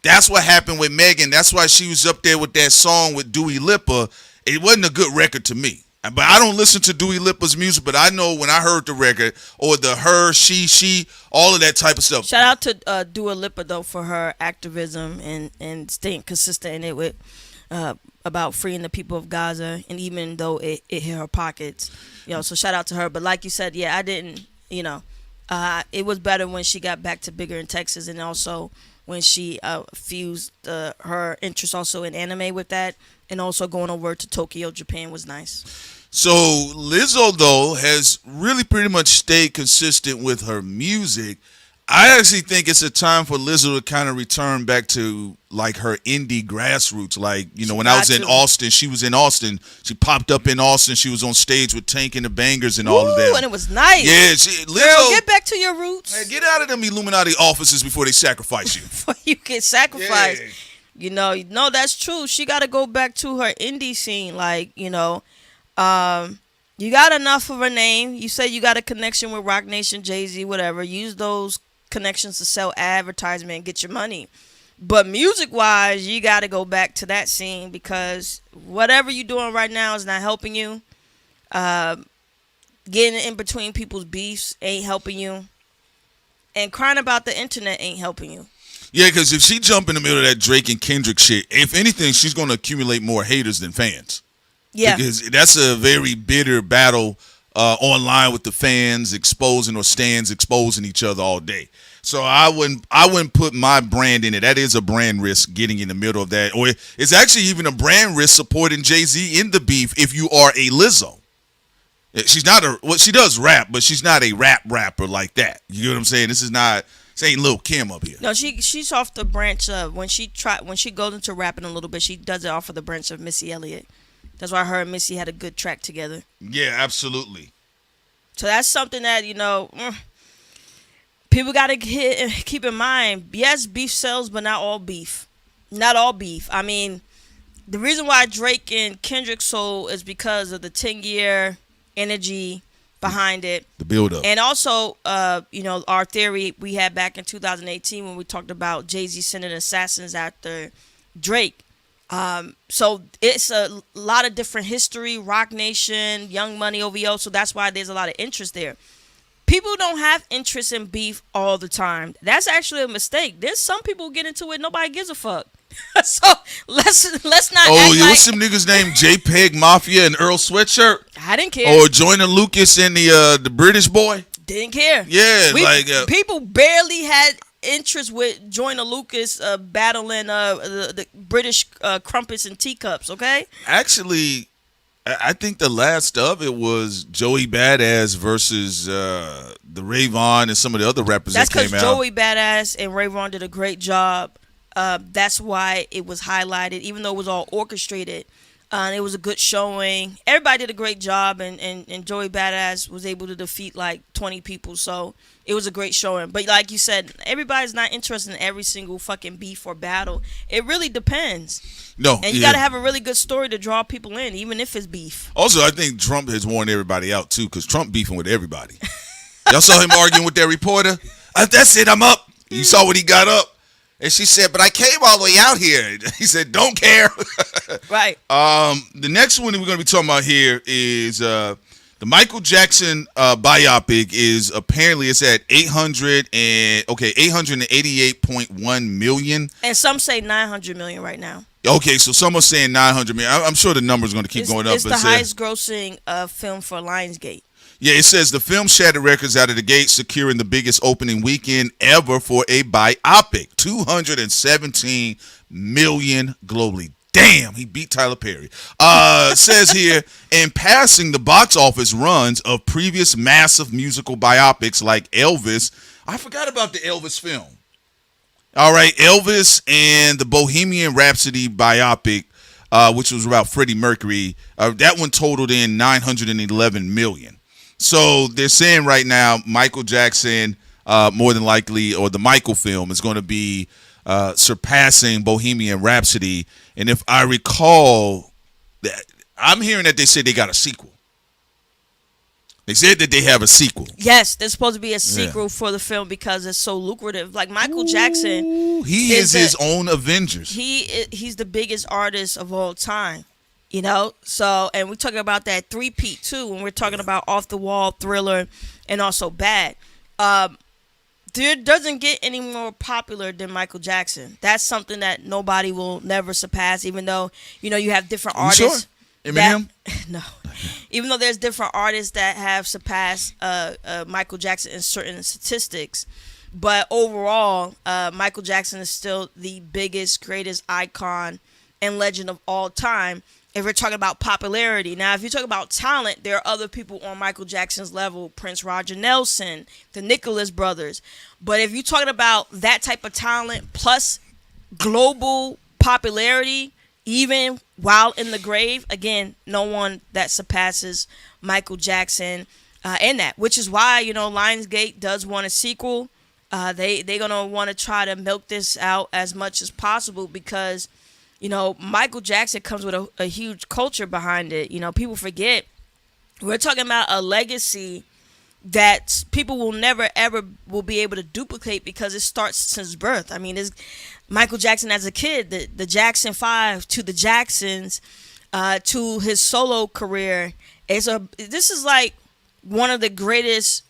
That's what happened with Megan. That's why she was up there with that song with Dua Lipa. It wasn't a good record to me. But I don't listen to Dua Lipa's music, but I know when I heard the record, or the her, she, all of that type of stuff. Shout out to Dua Lipa, though, for her activism and staying consistent in it with about freeing the people of Gaza, and even though it hit her pockets. You know, so shout out to her. But like you said, yeah, I didn't, it was better when she got back to Bigger in Texas, and also when she fused her interest also in anime with that, and also going over to Tokyo, Japan was nice. So Lizzo, though, has really pretty much stayed consistent with her music. I actually think it's a time for Lizzo to kind of return back to like her indie grassroots. Like, when I was in Austin, she was in Austin. She popped up in Austin. She was on stage with Tank and the Bangers and all of that. And it was nice. Yeah, Lizzo, girl, get back to your roots. Man, get out of them Illuminati offices before they sacrifice you. Before you get sacrificed. Yeah. No, that's true. She got to go back to her indie scene. Like, you got enough of a name. You say you got a connection with Rock Nation, Jay-Z, whatever. Use those connections to sell advertisement and get your money. But music-wise, you got to go back to that scene, because whatever you're doing right now is not helping you. Getting in between people's beefs ain't helping you. And crying about the internet ain't helping you. Yeah, because if she jump in the middle of that Drake and Kendrick shit, if anything, she's going to accumulate more haters than fans. Yeah. Because that's a very bitter battle online with the fans exposing each other all day. So I wouldn't put my brand in it. That is a brand risk, getting in the middle of that. Or it's actually even a brand risk supporting Jay-Z in the beef if you are a Lizzo. She's not she does rap, but she's not a rapper like that. You know what I'm saying? This ain't Lil' Kim up here. No, she's off the branch of when she goes into rapping a little bit, she does it off of the branch of Missy Elliott. That's why her and Missy had a good track together. Yeah, absolutely. So that's something that, people got to keep in mind, yes, beef sells, but not all beef. Not all beef. I mean, the reason why Drake and Kendrick sold is because of the 10-year energy behind it. The build-up. And also, our theory we had back in 2018 when we talked about Jay-Z sending assassins after Drake. So it's a lot of different history, Rock Nation, Young Money, OVO, so that's why there's a lot of interest there. People don't have interest in beef all the time. That's actually a mistake. There's some people who get into it, nobody gives a fuck. So let's not. Oh, yeah, what's some niggas named JPEG Mafia and Earl Sweatshirt? I didn't care. Or Joyner Lucas and the British boy? Didn't care. Yeah, people barely had interest with Joyner Lucas battling the British crumpets and teacups. Okay. Actually, I think the last of it was Joey Badass versus the Rayvon and some of the other rappers that came out. That's because Joey Badass and Rayvon did a great job. That's why it was highlighted, even though it was all orchestrated. It was a good showing. Everybody did a great job, and Joey Badass was able to defeat like 20 people. So it was a great showing. But like you said, everybody's not interested in every single fucking beef or battle. It really depends. No, and you got to have a really good story to draw people in, even if it's beef. Also, I think Trump has worn everybody out too, because Trump beefing with everybody. Y'all saw him arguing with that reporter. That's it. I'm up. You saw what he got up. And she said, but I came all the way out here. He said, don't care. Right. The next one that we're going to be talking about here is the Michael Jackson biopic is apparently it's at 888.1 million. And some say 900 million right now. Okay, so some are saying 900 million. I'm sure the number's going to keep going up. It's the highest grossing film for Lionsgate. Yeah, it says the film shattered records out of the gate, securing the biggest opening weekend ever for a biopic. 217 million globally. Damn, he beat Tyler Perry. Says here, in passing the box office runs of previous massive musical biopics like Elvis. I forgot about the Elvis film. All right, Elvis and the Bohemian Rhapsody biopic, which was about Freddie Mercury. That one totaled in 911 million. So they're saying right now Michael Jackson, more than likely, or the Michael film is going to be surpassing Bohemian Rhapsody. And if I recall, I'm hearing that they said they got a sequel. They said that they have a sequel. Yes, there's supposed to be a sequel for the film because it's so lucrative. Like Michael Jackson, he is his own Avengers. He's the biggest artist of all time. You know, so, and we're talking about that three-peat too, when we're talking about Off the Wall, Thriller, and also Bad. There doesn't get any more popular than Michael Jackson. That's something that nobody will never surpass, even though, you have different artists. Sure? Eminem? No. Even though there's different artists that have surpassed Michael Jackson in certain statistics. But overall, Michael Jackson is still the biggest, greatest icon and legend of all time. If we're talking about popularity. Now, if you talk about talent, there are other people on Michael Jackson's level, Prince Roger Nelson, the Nicholas brothers. But if you're talking about that type of talent plus global popularity, even while in the grave, again, no one that surpasses Michael Jackson in that, which is why, Lionsgate does want a sequel. They're going to want to try to milk this out as much as possible because Michael Jackson comes with a huge culture behind it. People forget. We're talking about a legacy that people will never, ever will be able to duplicate because it starts since birth. I mean, it's Michael Jackson as a kid, the Jackson 5 to the Jacksons, to his solo career. This is like one of the greatest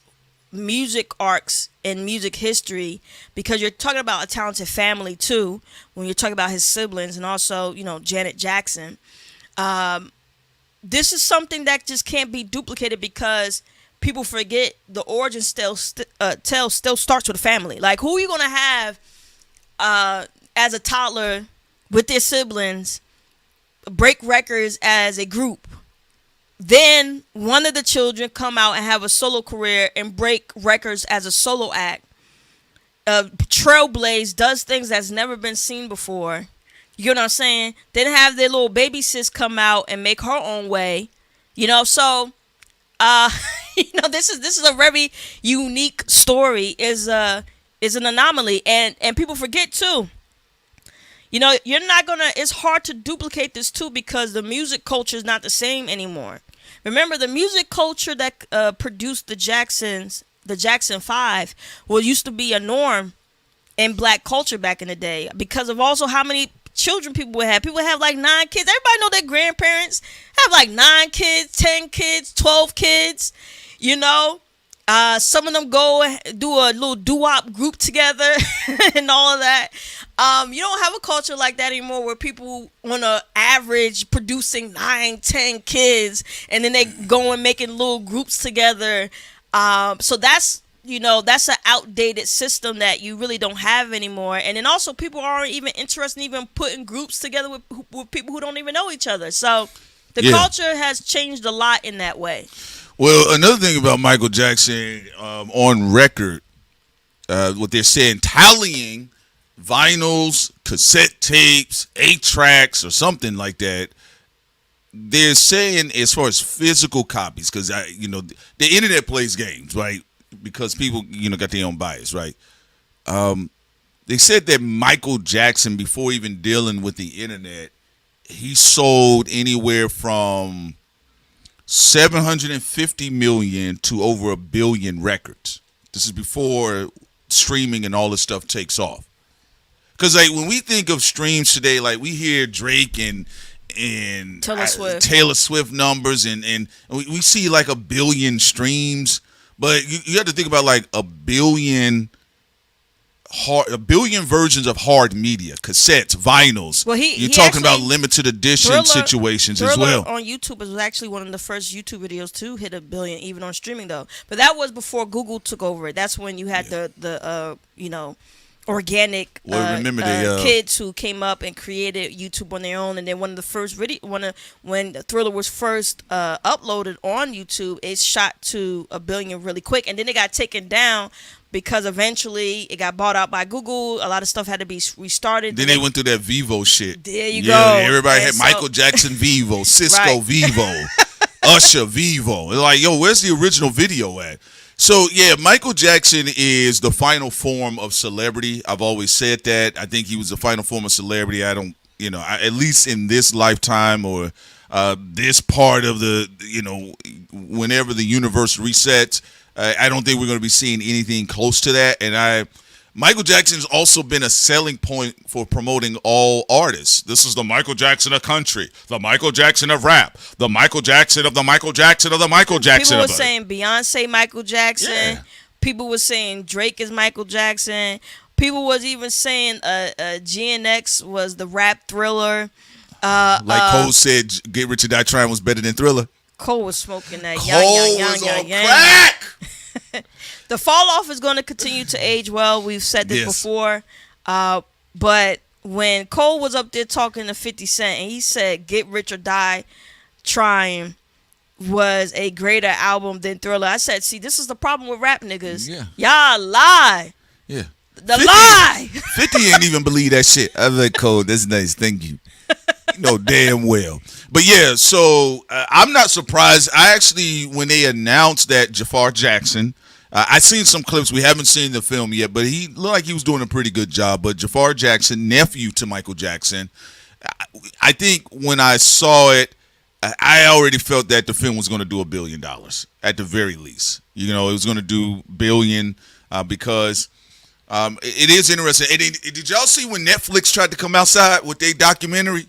music arcs in music history because you're talking about a talented family too when you're talking about his siblings and also Janet Jackson. This is something that just can't be duplicated because people forget the origin still starts with a family. Like, who are you gonna have as a toddler with their siblings break records as a group? Then one of the children come out and have a solo career and break records as a solo act. Trailblaze does things that's never been seen before. You know what I'm saying? Then have their little baby sis come out and make her own way. So, This is a very unique story. Is an anomaly, and people forget too. You're not gonna. It's hard to duplicate this too because the music culture is not the same anymore. Remember, the music culture that produced the Jackson 5, used to be a norm in black culture back in the day because of also how many children people would have. People would have like 9 kids. Everybody know their grandparents have like 9 kids, 10 kids, 12 kids. Some of them go do a little doo-wop group together and all of that. You don't have a culture like that anymore where people on an average producing 9, 10 kids and then they go and making little groups together. So that's an outdated system that you really don't have anymore. And then also people aren't even interested in even putting groups together with people who don't even know each other. So the culture has changed a lot in that way. Well, another thing about Michael Jackson, on record, what they're saying, tallying vinyls, cassette tapes, 8-tracks, or something like that, they're saying as far as physical copies, because the internet plays games, right? Because people, got their own bias, right? They said that Michael Jackson, before even dealing with the internet, he sold anywhere from 750 million to over 1 billion records. This is before streaming and all this stuff takes off. Because when we think of streams today, we hear Drake and Taylor Swift numbers and we see 1 billion streams, but you have to think about 1 billion versions of hard media, cassettes, vinyls. Well, you're talking about limited edition situations as well. On YouTube was actually one of the first YouTube videos to hit 1 billion, even on streaming though. But that was before Google took over it. That's when you had the organic kids who came up and created YouTube on their own. And then one of the first when Thriller was first uploaded on YouTube, it shot to 1 billion really quick, and then it got taken down because eventually it got bought out by Google. A lot of stuff had to be restarted. Then they went through that Vivo shit. There you go. Everybody had Michael Jackson Vivo, Cisco Vivo, Usher Vivo. They're yo, where's the original video at? So, Michael Jackson is the final form of celebrity. I've always said that. I think he was the final form of celebrity. I don't, at least in this lifetime or this part of the, whenever the universe resets, I don't think we're going to be seeing anything close to that. And Michael Jackson's also been a selling point for promoting all artists. This is the Michael Jackson of country, the Michael Jackson of rap, the Michael Jackson of the Michael Jackson of the Michael Jackson. People were saying Beyonce Michael Jackson. Yeah. People were saying Drake is Michael Jackson. People was even saying GNX was the rap Thriller. Cole said Get Rich or Die Trying was better than Thriller. Cole was smoking that. Cole was on crack. The fall off is going to continue to age well. We've said this before. But when Cole was up there talking to 50 Cent and he said Get Rich or Die Trying was a greater album than Thriller, I said, see, this is the problem with rap niggas. Yeah. Y'all lie. Yeah. The 50, lie. 50 ain't even believe that shit. I was like, Cole, that's nice. Thank you. You know damn well. But so I'm not surprised. I actually, when they announced that Jaafar Jackson, I seen some clips. We haven't seen the film yet, but he looked like he was doing a pretty good job. But Jaafar Jackson, nephew to Michael Jackson, I think when I saw it, I already felt that the film was going to do $1 billion at the very least. It was going to do $1 billion because it is interesting. Did y'all see when Netflix tried to come outside with their documentary?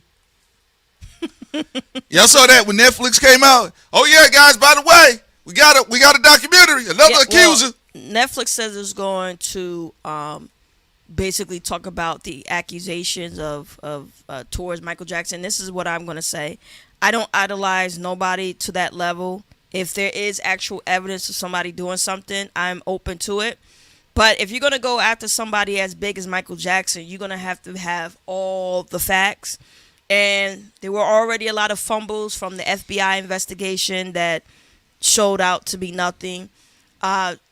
Y'all saw that when Netflix came out? Oh yeah, guys. By the way, we got a documentary. Another accuser. Netflix says it's going to basically talk about the accusations of towards Michael Jackson. This is what I'm going to say. I don't idolize nobody to that level. If there is actual evidence of somebody doing something, I'm open to it. But if you're going to go after somebody as big as Michael Jackson, you're going to have all the facts. And there were already a lot of fumbles from the FBI investigation that showed out to be nothing.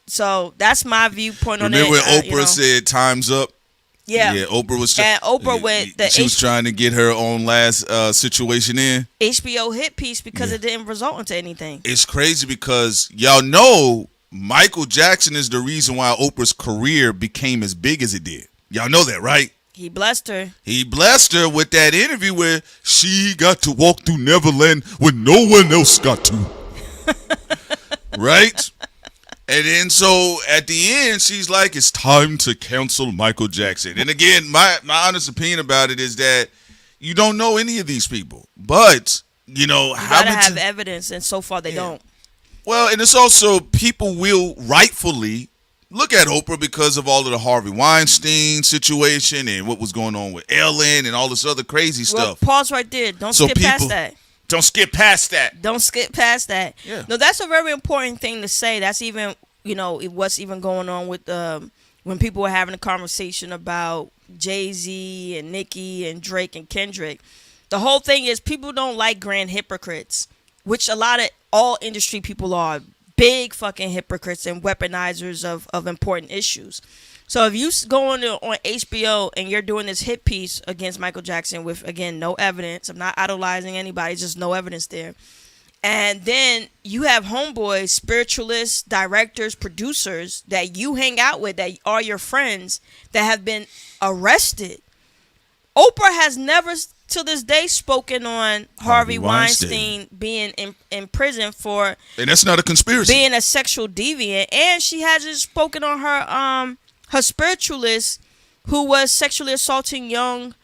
So that's my viewpoint on it. Remember when Oprah said time's up? Yeah. Yeah, Oprah was and Oprah went she was trying to get her own last situation in. HBO hit piece because it didn't result into anything. It's crazy because y'all know Michael Jackson is the reason why Oprah's career became as big as it did. Y'all know that, right? He blessed her. He blessed her with that interview where she got to walk through Neverland when no one else got to. Right? And then so at the end, she's like, it's time to cancel Michael Jackson. And again, my honest opinion about it is that you don't know any of these people. But, you know, you gotta have evidence, and so far they don't. Well, and it's also people will rightfully look at Oprah because of all of the Harvey Weinstein situation and what was going on with Ellen and all this other crazy stuff. Pause right there. Don't skip past that. Don't skip past that. Don't skip past that. Yeah. No, that's a very important thing to say. That's even, you know, what's even going on with when people were having a conversation about Jay-Z and Nicki and Drake and Kendrick. The whole thing is people don't like grand hypocrites, which a lot of all industry people are. Big fucking hypocrites and weaponizers of important issues. So if you go on HBO and you're doing this hit piece against Michael Jackson with, again, no evidence. I'm not idolizing anybody, just no evidence there. And then you have homeboys, spiritualists, directors, producers that you hang out with that are your friends that have been arrested. Oprah has never to this day spoken on Harvey Weinstein being in prison for, and that's not a conspiracy, being a sexual deviant, and she hasn't spoken on her spiritualist who was sexually assaulting young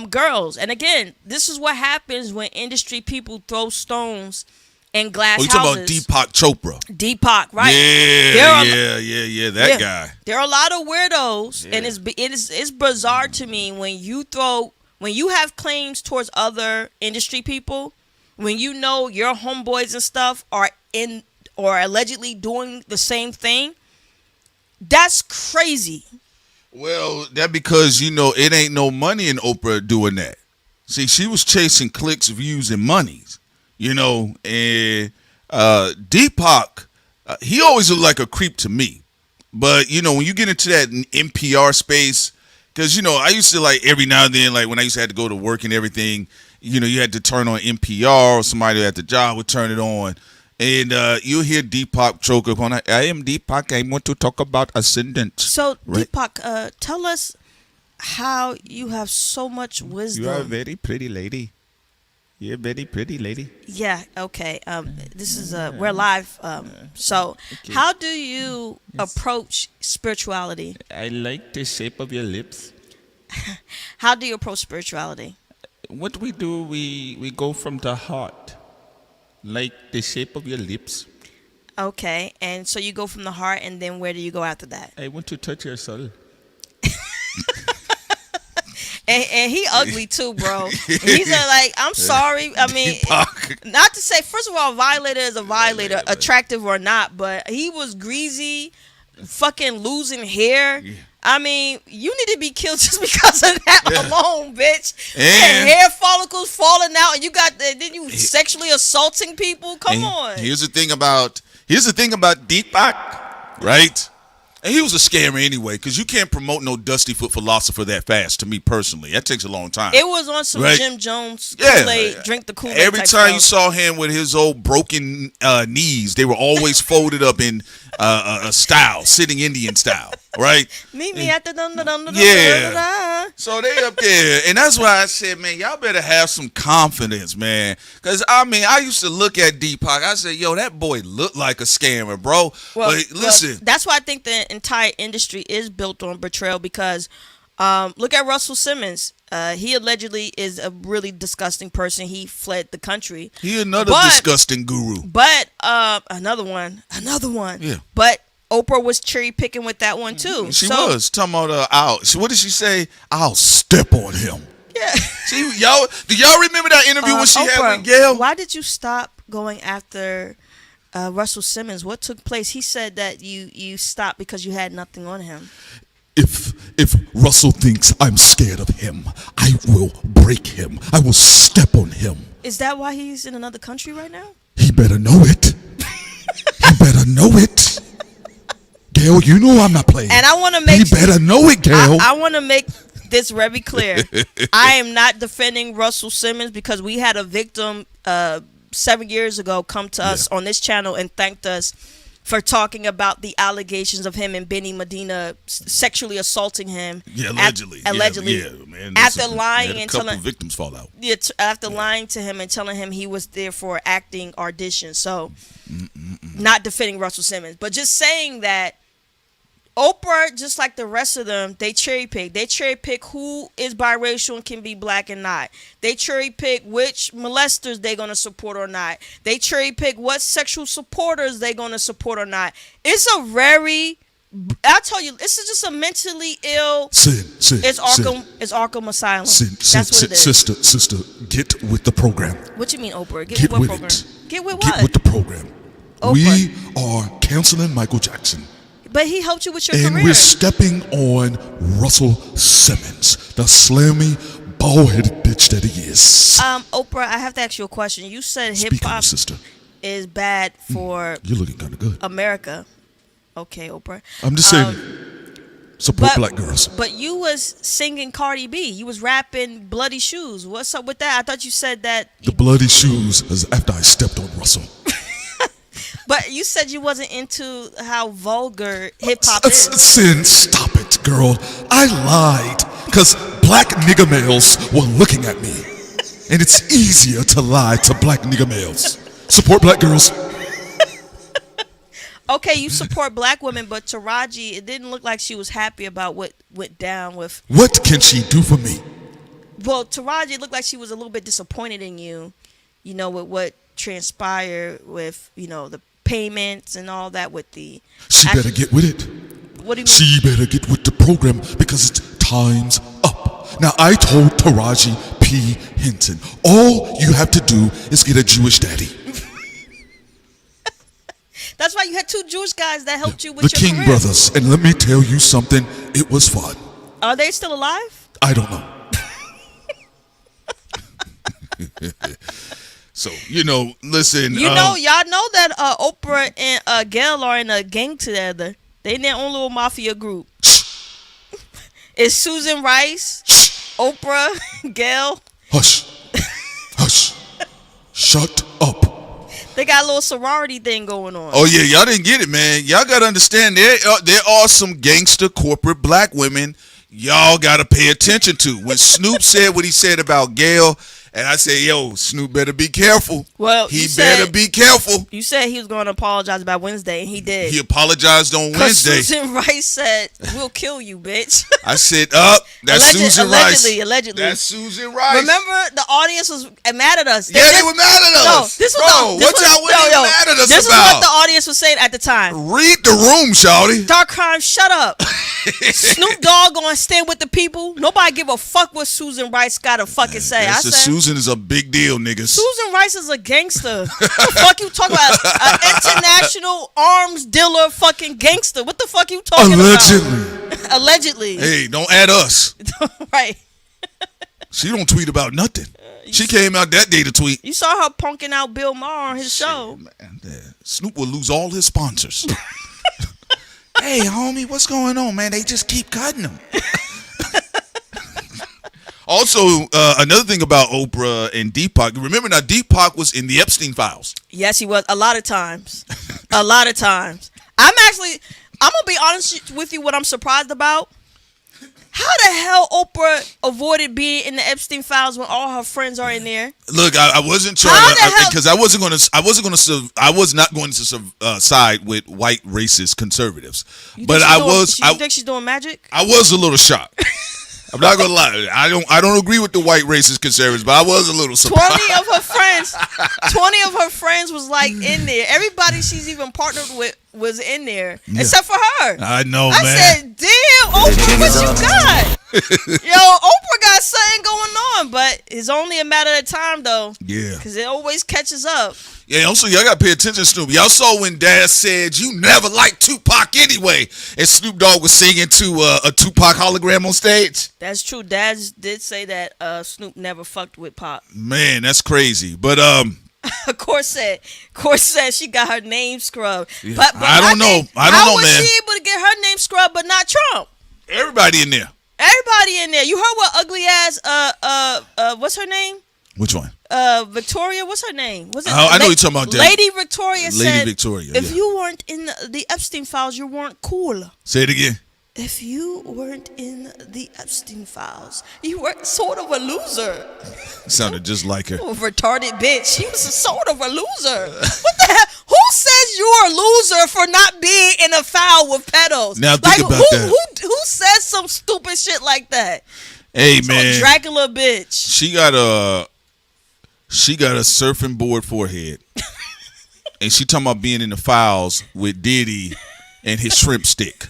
girls. And again, this is what happens when industry people throw stones in glass houses. Talking about Deepak Chopra. Deepak, right? Yeah, that guy. There are a lot of weirdos, and it's bizarre to me when you have claims towards other industry people, when you know your homeboys and stuff are in or allegedly doing the same thing. That's crazy. Well, that because, you know, it ain't no money in Oprah doing that. See, she was chasing clicks, views, and monies, you know, and Deepak, he always looked like a creep to me. But, you know, when you get into that NPR space, because, you know, I used to, like, every now and then, like, when I used to have to go to work and everything, you know, you had to turn on NPR or somebody at the job would turn it on. And you'll hear Deepak choke up on, I am Deepak, I want to talk about ascendant. So, right? Deepak, tell us how you have so much wisdom. You are a very pretty lady. You're a very pretty lady. Yeah, okay. This is, we're live. So, how do you approach spirituality? I like the shape of your lips. How do you approach spirituality? What we do, we go from the heart. Like the shape of your lips. Okay, and so you go from the heart, and then where do you go after that? I want to touch your soul. and he ugly too, bro. He's like, I'm sorry. I mean, not to say, first of all, violator is a violator, attractive or not, but he was greasy, fucking losing hair. Yeah. I mean, you need to be killed just because of that alone, bitch. And hair follicles falling out, and then you sexually assaulting people. Come on. Here's the thing about Deepak, right? And he was a scammer anyway, because you can't promote no dusty foot philosopher that fast. To me personally, that takes a long time. It was on some Jim Jones Kool-Aid, drink the Kool-Aid. Every time you saw him with his old broken knees, they were always folded up in a style, sitting Indian style, right? Meet me at the So they up there, and that's why I said, man, y'all better have some confidence, man. Because I mean, I used to look at Deepak. I said, yo, that boy looked like a scammer, bro. Well, but listen, that's why I think the entire industry is built on betrayal. Because look at Russell Simmons. He allegedly is a really disgusting person. He fled the country. He another disgusting guru. But another one. Yeah. But Oprah was cherry picking with that one too. She was talking about what did she say? I'll step on him. Yeah. See, y'all, do y'all remember that interview when she Oprah, had with Gail? Why did you stop going after Russell Simmons? What took place? He said that you stopped because you had nothing on him. If Russell thinks I'm scared of him, I will break him. I will step on him. Is that why he's in another country right now? He better know it. He better know it. Gail Gail, you know I'm not playing. And I want to make. You better know it, Gail. I want to make this very clear. I am not defending Russell Simmons because we had a victim 7 years ago come to us on this channel and thanked us for talking about the allegations of him and Benny Medina sexually assaulting him. Yeah, allegedly. Allegedly. Yeah, man. After lying and telling victims fall out. Yeah, after lying to him and telling him he was there for acting audition. So, not defending Russell Simmons, but just saying that Oprah, just like the rest of them, they cherry pick. They cherry pick who is biracial and can be black and not. They cherry pick which molesters they're going to support or not. They cherry pick what sexual supporters they're going to support or not. It's a very, I tell you, this is just a mentally ill. It's Arkham Asylum. That's what it is. Sister, get with the program. What you mean, Oprah? Get with what program? Get with what? Get with the program. Oprah. We are canceling Michael Jackson. But he helped you with your career. And we're stepping on Russell Simmons, the slammy, bald-headed bitch that he is. Oprah, I have to ask you a question. You said hip-hop is bad for You're looking kind of good. America. Okay, Oprah. I'm just saying, support black girls. But you was singing Cardi B. You was rapping Bloody Shoes. What's up with that? I thought you said that. The Bloody Shoes is after I stepped on Russell. But you said you wasn't into how vulgar hip-hop is. Sin, stop it, girl. I lied because black nigga males were looking at me. And it's easier to lie to black nigga males. Support black girls. Okay, you support black women, but Taraji, it didn't look like she was happy about what went down with... What can she do for me? Well, Taraji looked like she was a little bit disappointed in you, with what transpired with, the payments and all that with the... She better get with it. What do you mean? She better get with the program because it's time's up. Now, I told Taraji P. Henson, all you have to do is get a Jewish daddy. That's why you had two Jewish guys that helped you with the your King career. brothers. And let me tell you something, it was fun. Are they still alive? I don't know. So, listen. Y'all know that Oprah and Gail are in a gang together. They in their own little mafia group. It's Susan Rice, Oprah, Gail. Hush. Hush. Shut up. They got a little sorority thing going on. Oh, yeah. Y'all didn't get it, man. Y'all got to understand there are some gangster corporate black women y'all got to pay attention to. When Snoop said what he said about Gail, and I said, yo, Snoop better be careful. Well, he better be careful. You said he was going to apologize by Wednesday, and he did. He apologized on Wednesday. Susan Rice said, we'll kill you, bitch. I said, that's Susan Rice. Allegedly. That's Susan Rice. Remember, the audience was mad at us. They were mad at us. No, this was what y'all were mad at us This about? is what the audience was saying at the time. Read the room, shawty. Dark Crime, shut up. Snoop Dogg going to stand with the people. Nobody give a fuck what Susan Rice got to fucking say. I said, Susan is a big deal, niggas. Susan Rice is a gangster. What the fuck you talking about? An international arms dealer fucking gangster. What the fuck you talking about? Allegedly. Hey, don't add us. Right. She don't tweet about nothing. She came out that day to tweet. You saw her punking out Bill Maher on his show. Man, Snoop will lose all his sponsors. Hey, homie, what's going on, man? They just keep cutting them. Also, another thing about Oprah and Deepak. Remember now, Deepak was in the Epstein files. Yes, he was. A lot of times. A lot of times. I'm going to be honest with you what I'm surprised about. How the hell Oprah avoided being in the Epstein files when all her friends are in there? Look, I wasn't trying because I was not going to side with white racist conservatives. You think she's doing magic? I was a little shocked. I'm not gonna lie. I don't agree with the white racist conservatives, but I was a little surprised. 20 of her friends was like in there. Everybody she's even partnered with was in there, except for her. I know, man. I said, "Damn, Oprah, what you got?" Yo, Oprah got something going on, but it's only a matter of time, though. Yeah, because it always catches up. Yeah, also, y'all got to pay attention, Snoop. Y'all saw when Dad said, you never liked Tupac anyway, and Snoop Dogg was singing to a Tupac hologram on stage. That's true. Dad did say that Snoop never fucked with Pop. Man, that's crazy. But Corset she got her name scrubbed. Yeah. But I don't know, how was man. she able to get her name scrubbed but not Trump? Everybody in there. You heard what ugly ass what's her name? Which one? Victoria, what's her name? Was it? I know you're talking about that. Lady Victoria said. Lady Victoria. If you weren't in the Epstein files, you weren't cool. Say it again. If you weren't in the Epstein files, you were sort of a loser. Sounded just like her. Oh, retarded bitch. She was sort of a loser. What the hell? Who says you're a loser for not being in a file with pedos? Now think about that. Who says some stupid shit like that? Hey, man. Dracula bitch. She got a surfing board forehead. And she talking about being in the files with Diddy and his shrimp stick.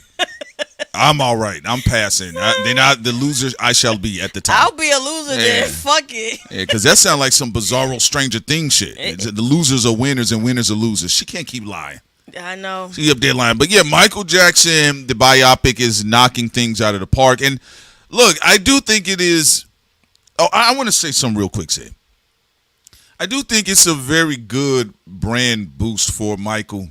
I'm all right. I'm passing. The loser I shall be at the time. I'll be a loser then. Fuck it. Yeah, because that sounds like some bizarro Stranger Things shit. The losers are winners and winners are losers. She can't keep lying. I know. She up there lying. But yeah, Michael Jackson, the biopic, is knocking things out of the park. And look, I do think it is. Oh, I want to say something real quick, Sid. I do think it's a very good brand boost for Michael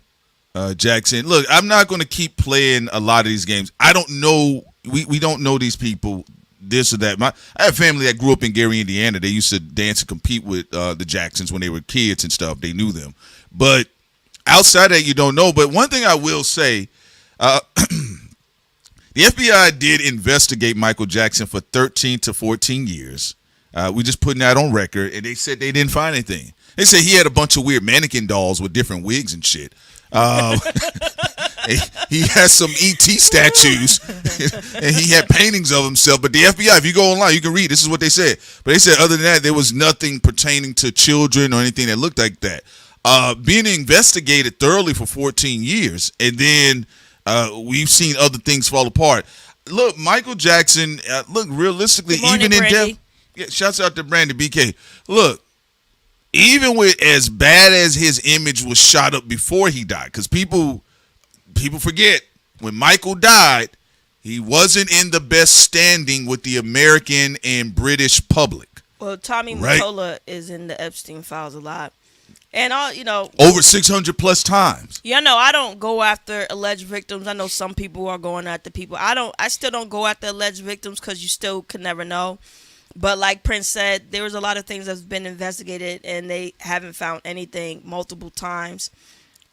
Jackson. Look, I'm not going to keep playing a lot of these games. I don't know. We don't know these people, this or that. I have family that grew up in Gary, Indiana. They used to dance and compete with the Jacksons when they were kids and stuff. They knew them. But outside that, you don't know. But one thing I will say, the FBI did investigate Michael Jackson for 13 to 14 years. We just putting that on record, and they said they didn't find anything. They said he had a bunch of weird mannequin dolls with different wigs and shit. He has some ET statues, and he had paintings of himself. But the FBI, if you go online, you can read. This is what they said. But they said other than that, there was nothing pertaining to children or anything that looked like that. Being investigated thoroughly for 14 years, and then we've seen other things fall apart. Look, Michael Jackson, look, realistically, even in death. Yeah, shouts out to Brandy BK. Look, even with as bad as his image was shot up before he died, because people forget when Michael died, he wasn't in the best standing with the American and British public. Well, Tommy Mottola is in the Epstein files a lot. And over 600 plus times. Yeah, no, I don't go after alleged victims. I know some people are going after people. I still don't go after alleged victims because you still can never know. But like Prince said, there was a lot of things that's been investigated, and they haven't found anything multiple times.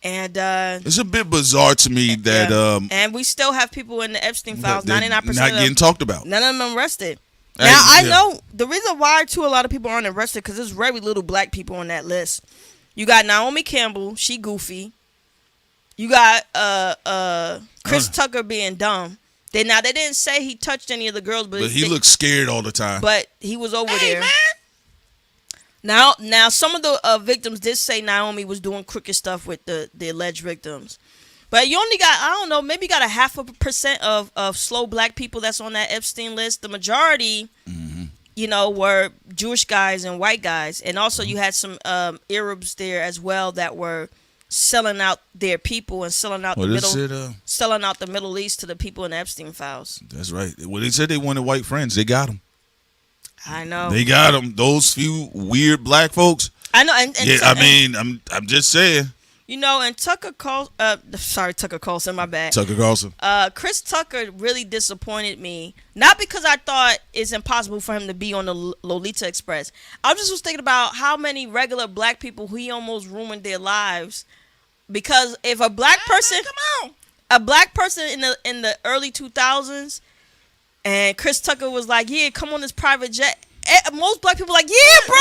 And it's a bit bizarre to me that and we still have people in the Epstein files. 99% not getting talked about. None of them arrested. Now I know the reason why too a lot of people aren't arrested because there's very little black people on that list. You got Naomi Campbell, she goofy. You got Chris Tucker being dumb. They didn't say he touched any of the girls, but he looked scared all the time. But he was over there. Man. Now some of the victims did say Naomi was doing crooked stuff with the alleged victims. But you only got, I don't know, maybe got 0.5% of slow black people that's on that Epstein list. The majority, were Jewish guys and white guys. And also you had some Arabs there as well that were selling out their people and selling out the Middle East to the people in the Epstein files. That's right. Well, they said they wanted white friends. They got them. I know. They got them. Those few weird black folks. I know. And I'm just saying. And Tucker Carlson, my bad. Tucker Carlson. Chris Tucker really disappointed me. Not because I thought it's impossible for him to be on the Lolita Express. I just was thinking about how many regular black people he almost ruined their lives. Because if a black person in the early 2000s, and Chris Tucker was like, "Yeah, come on this private jet." Most black people are like, "Yeah, bro,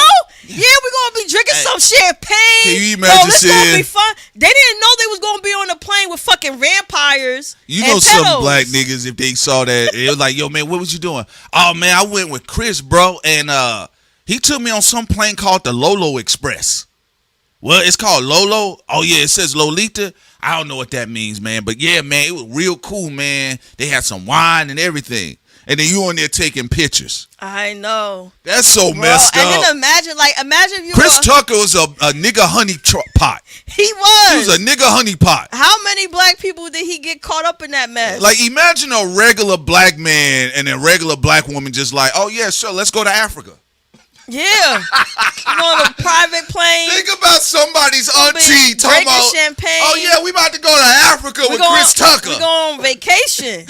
yeah, we're gonna be drinking some champagne. Can you imagine this gonna be fun." They didn't know they was gonna be on a plane with fucking vampires. Some black niggas, if they saw that, it was like, "Yo, man, what was you doing?" "Oh man, I went with Chris, bro, and he took me on some plane called the Lolo Express." "Well, it's called Lolo?" "Oh yeah, it says Lolita." "I don't know what that means, man, but yeah, man, it was real cool, man. They had some wine and everything." And then you on there taking pictures. I know. That's so messed up. And then imagine if you Chris Tucker was a nigga honey pot. He was. He was a nigga honey pot. How many black people did he get caught up in that mess? Like, imagine a regular black man and a regular black woman just like, "Oh yeah, sure, let's go to Africa." Yeah. You on a private plane. Think about somebody's auntie talking about champagne. Oh yeah, we about to go to Africa with Chris Tucker. We go on vacation.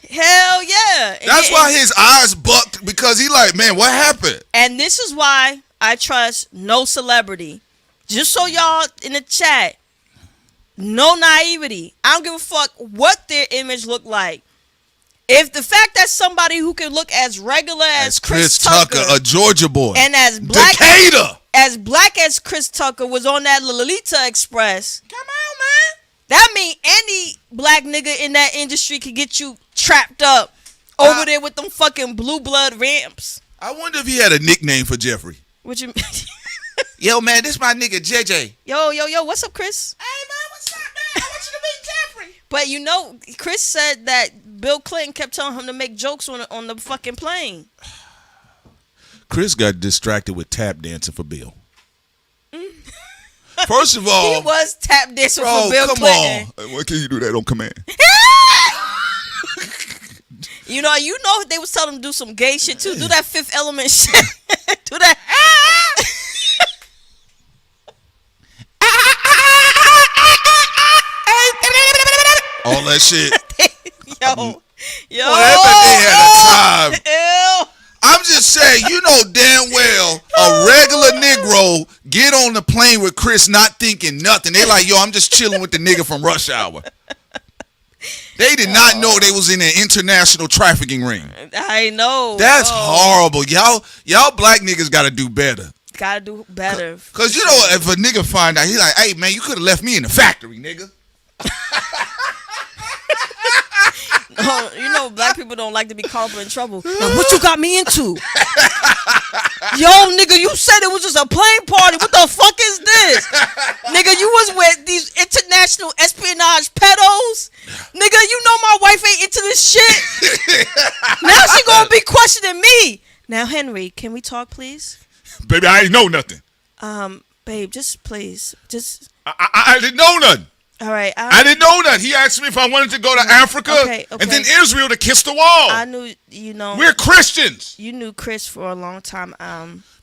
Hell yeah. That's why his eyes bucked, because he like, man, what happened? And this is why I trust no celebrity. Just so y'all in the chat, no naivety. I don't give a fuck what their image look like. If the fact that somebody who can look as regular as Chris Tucker, a Georgia boy, and as black Decatur, as Chris Tucker was on that Lolita Express, come on, man. That mean any black nigga in that industry could get you trapped up over there with them fucking blue blood ramps. I wonder if he had a nickname for Jeffrey. What you? Yo, man, this my nigga JJ. Yo, what's up, Chris? Hey, man, what's up, man? I want you to meet Jeffrey. But you know, Chris said that Bill Clinton kept telling him to make jokes on the fucking plane. Chris got distracted with tap dancing for Bill. First of all, he was tap dancing for Bill Clinton. Come on. Why can't you do that on command? You know they was telling him to do some gay shit too. Do that Fifth Element shit. Do that. All that shit. Yo. Boy, they had a time. Ew. I'm just saying, you know damn well a regular Negro get on the plane with Chris not thinking nothing. They like, yo, I'm just chilling with the nigga from Rush Hour. They did not know they was in an international trafficking ring. I know. That's horrible. Y'all black niggas gotta do better. Gotta do better. Cause you know, if a nigga find out, he like, hey man, you could have left me in the factory, nigga. You know, black people don't like to be called up in trouble. Now, what you got me into? Yo, nigga, you said it was just a plane party. What the fuck is this? Nigga, you was with these international espionage pedos? Nigga, you know my wife ain't into this shit. Now she gonna be questioning me. Now, Henry, can we talk, please? Baby, I ain't know nothing. Babe, just please. Just. I didn't know nothing. All right. I didn't know that. He asked me if I wanted to go to Africa and then Israel to kiss the wall. I knew, you know. We're Christians. You knew Chris for a long time.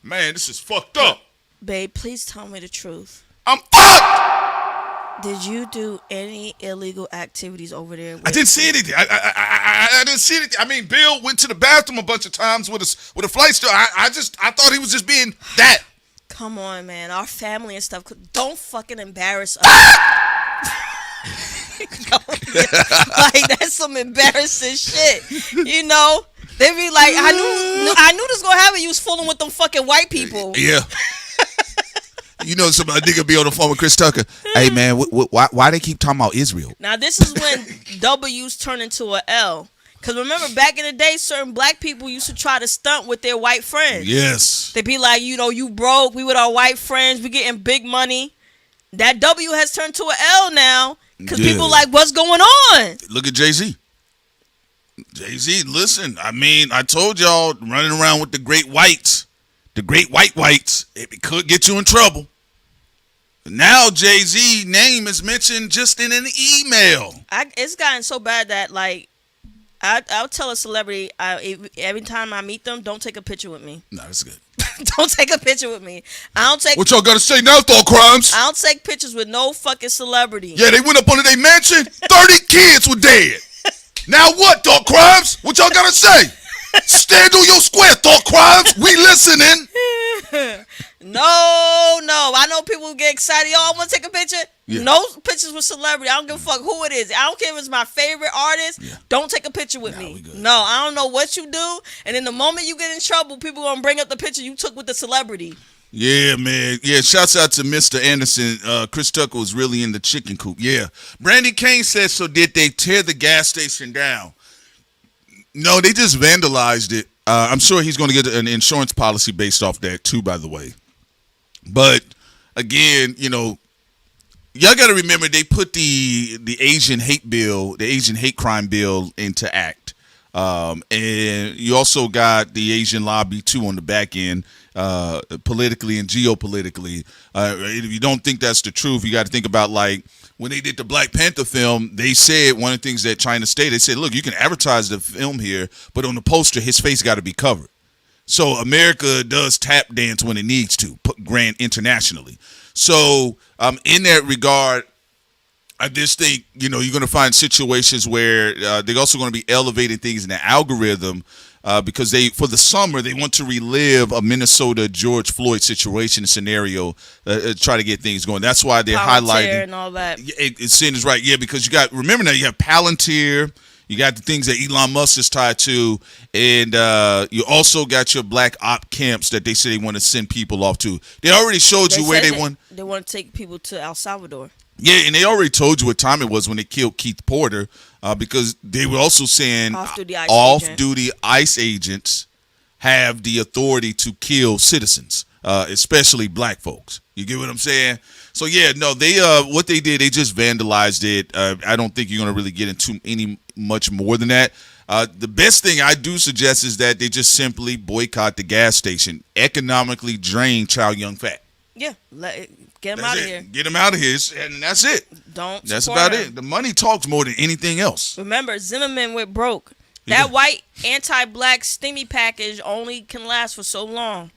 Man, this is fucked up. Babe, please tell me the truth. I'm fucked. Did you do any illegal activities over there? I didn't see anything. I didn't see anything. I mean, Bill went to the bathroom a bunch of times with a flight store. I thought he was just being that. Come on, man. Our family and stuff. Don't fucking embarrass us. Like, that's some embarrassing shit. You know? They be like, I knew this gonna happen. You was fooling with them fucking white people. Yeah. You know, some nigga be on the phone with Chris Tucker. Hey man, why they keep talking about Israel? Now this is when W's turn into a L. Cause remember back in the day, certain black people used to try to stunt with their white friends. Yes. They be like, you know, you broke. We with our white friends. We getting big money. That W has turned to an L now. Cause people like, what's going on? Look at Jay-Z. Jay-Z, listen. I mean, I told y'all, running around with the great whites, the great whites, it could get you in trouble. Now Jay-Z name is mentioned just in an email. It's gotten so bad that like I'll tell a celebrity every time I meet them, don't take a picture with me. No, that's good. Don't take a picture with me. I don't take. What y'all gotta say now, Thought Crimes? I don't take pictures with no fucking celebrity. Yeah, they went up under their mansion. 30 kids were dead. Now what, Thought Crimes? What y'all gotta say? Stand on your square, Thought Crimes. We listening. No. I know people get excited. Yo, I want to take a picture. Yeah. No pictures with celebrity. I don't give a fuck who it is. I don't care if it's my favorite artist. Yeah. Don't take a picture with me. No, I don't know what you do. And in the moment you get in trouble, people gonna bring up the picture you took with the celebrity. Yeah, man. Yeah, shouts out to Mr. Anderson. Chris Tucker was really in the chicken coop. Yeah. Brandy Kane says, so did they tear the gas station down? No, they just vandalized it. I'm sure he's going to get an insurance policy based off that too, by the way. But again, you know, y'all got to remember they put the Asian hate bill, the Asian hate crime bill into act. And you also got the Asian lobby too on the back end, politically and geopolitically. If you don't think that's the truth, you got to think about like when they did the Black Panther film, they said one of the things that China stated, they said, look, you can advertise the film here, but on the poster, his face got to be covered. So America does tap dance when it needs to, put grand internationally. So in that regard, I just think, you're going to find situations where they're also going to be elevating things in the algorithm because for the summer, they want to relive a Minnesota George Floyd situation scenario, try to get things going. That's why they're highlighting. And all that. Sin is right. Yeah, because remember now, you have Palantir. You got the things that Elon Musk is tied to, and you also got your black op camps that they say they want to send people off to. They already showed you where they want. They want to take people to El Salvador. Yeah, and they already told you what time it was when they killed Keith Porter, because they were also saying off-duty ICE agents have the authority to kill citizens, especially black folks. You get what I'm saying? So yeah, no, they what they did, they just vandalized it. I don't think you're gonna really get into much more than that. The best thing I do suggest is that they just simply boycott the gas station, economically drain Chow Young Fat. Yeah, get him out of here. Get him out of here, and that's it. That's about it. The money talks more than anything else. Remember, Zimmerman went broke. That white anti-black stimmy package only can last for so long.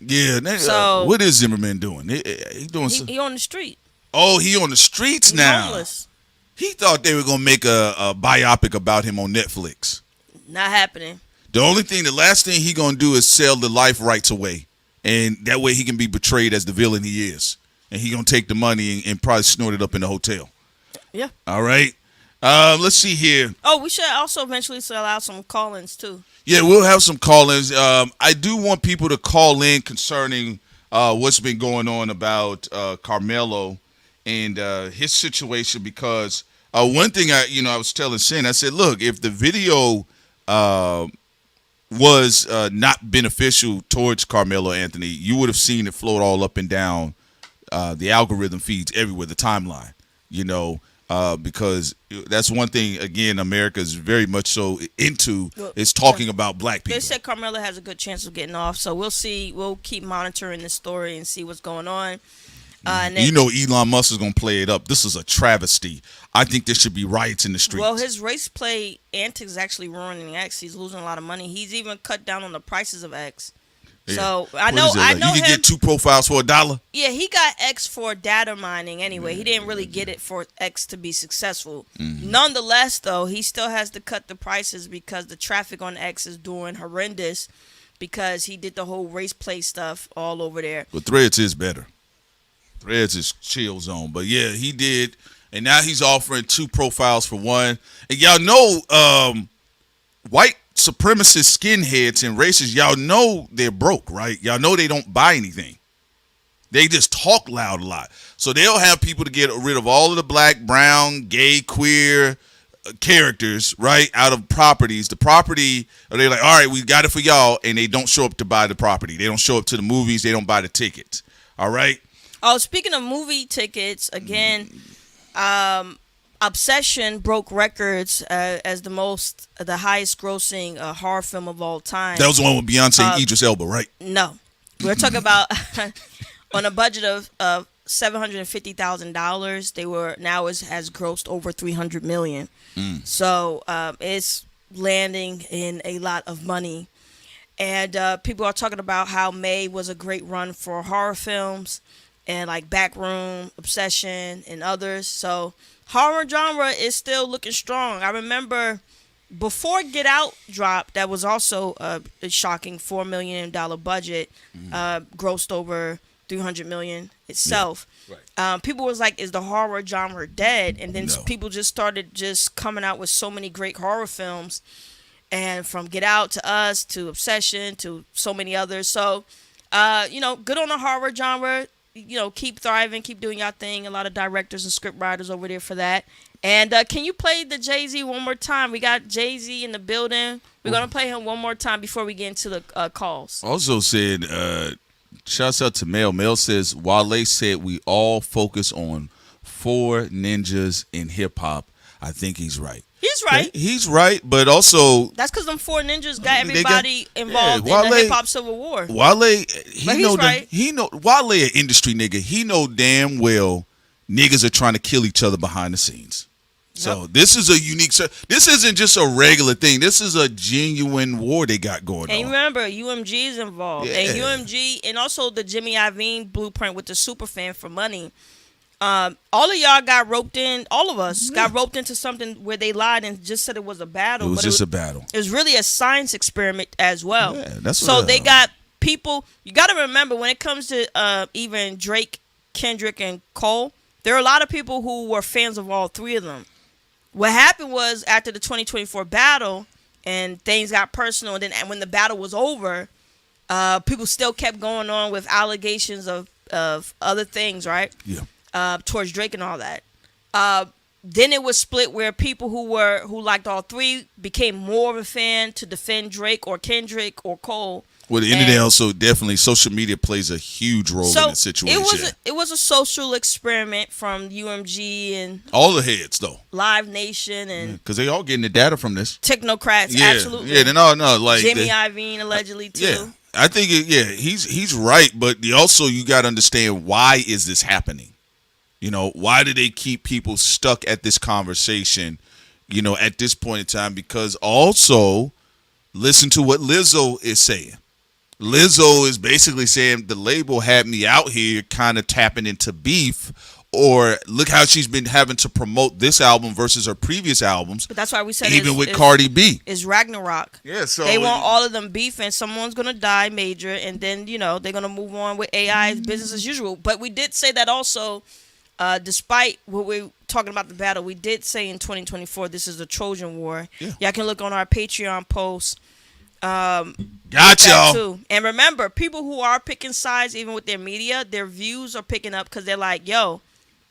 Yeah. So what is Zimmerman doing? He doing. He on the street. Oh, he on the streets now. Homeless. He thought they were gonna make a biopic about him on Netflix. Not happening. The last thing he gonna do is sell the life rights away, and that way he can be portrayed as the villain he is, and he gonna take the money and probably snort it up in the hotel. Yeah. All right. Let's see here. Oh, we should also eventually sell out some call-ins too. Yeah, we'll have some call-ins. I do want people to call in concerning what's been going on about Karmelo and his situation, because one thing I was telling Sin, I said, look, if the video was not beneficial towards Karmelo Anthony, you would have seen it float all up and down the algorithm feeds everywhere, the timeline, because that's one thing, again, America is very much so into is talking about black people. They said Karmelo has a good chance of getting off, so we'll see. We'll keep monitoring this story and see what's going on. And then, Elon Musk is going to play it up. This is a travesty. I think there should be riots in the streets. Well, his race play antics is actually ruining X. He's losing a lot of money. He's even cut down on the prices of X. Yeah. So I know you can get 2 profiles for $1. Yeah, he got X for data mining anyway. He didn't really get it for X to be successful. Mm-hmm. Nonetheless, though, he still has to cut the prices because the traffic on X is doing horrendous because he did the whole race play stuff all over there. But Threads is better. Threads is chill zone. But yeah, he did. And now he's offering 2 profiles for 1. And y'all know white supremacist skinheads and racists, y'all know they're broke, right? Y'all know they don't buy anything. They just talk loud a lot. So they'll have people to get rid of all of the black, brown, gay, queer characters, right, out of properties. The property, they're like, all right, we got it for y'all, and they don't show up to buy the property. They don't show up to the movies. They don't buy the tickets. All right? Oh, speaking of movie tickets, again, Obsession broke records as the highest grossing horror film of all time. That was the one with Beyonce and Idris Elba, right? No. We're talking about on a budget of $750,000, they were now has grossed over $300 million. So it's landing in a lot of money. And people are talking about how May was a great run for horror films, and like Backroom, Obsession, and others. So horror genre is still looking strong. I remember before Get Out dropped, that was also a shocking $4 million budget, grossed over $300 million itself. Yeah, right. People was like, is the horror genre dead? And then people just started just coming out with so many great horror films, and from Get Out to Us to Obsession to so many others. So, good on the horror genre. Keep thriving, keep doing your thing. A lot of directors and script writers over there for that. And can you play the Jay-Z one more time? We got Jay-Z in the building. We're going to play him one more time before we get into the calls. Also said, shouts out to Mel. Mel says, Wale said we all focus on 4 ninjas in hip-hop. I think he's right. He's right. He's right, but also that's because them 4 ninjas got everybody involved in the hip hop civil war. Wale, Wale, an industry nigga. He know damn well niggas are trying to kill each other behind the scenes. So this is a unique. This isn't just a regular thing. This is a genuine war they got going And on. remember, UMG is involved, and UMG, and also the Jimmy Iovine blueprint with the Superfan for Money. All of y'all got roped in. All of us got roped into something where they lied and just said it was a battle. It was just a battle. It was really a science experiment as well. Yeah, that's so what, they got people. You got to remember when it comes to even Drake, Kendrick, and Cole, there are a lot of people who were fans of all three of them. What happened was after the 2024 battle and things got personal, and then when the battle was over, people still kept going on with allegations of other things, right? Yeah. Towards Drake and all that. Then it was split where people who liked all three became more of a fan to defend Drake or Kendrick or Cole. Well, the internet also definitely social media plays a huge role in the situation. It was a social experiment from UMG and all the heads though, Live Nation and because they all getting the data from this. Technocrats, absolutely. Yeah, no, like Jimmy Iovine allegedly too. Yeah, I think he's right, but you got to understand why is this happening. You know, why do they keep people stuck at this conversation? You know, at this point in time, because also listen to what Lizzo is saying. Lizzo is basically saying the label had me out here kind of tapping into beef, or look how she's been having to promote this album versus her previous albums. But that's why we said even with Cardi B. It's Ragnarok. Yeah, so they want all of them beef and someone's going to die major, and then, they're going to move on with AI business as usual. But we did say that also, despite what we're talking about the battle, we did say in 2024 this is a Trojan War. Yeah. Y'all can look on our Patreon post. Got y'all. Too. And remember, people who are picking sides, even with their media, their views are picking up because they're like, yo,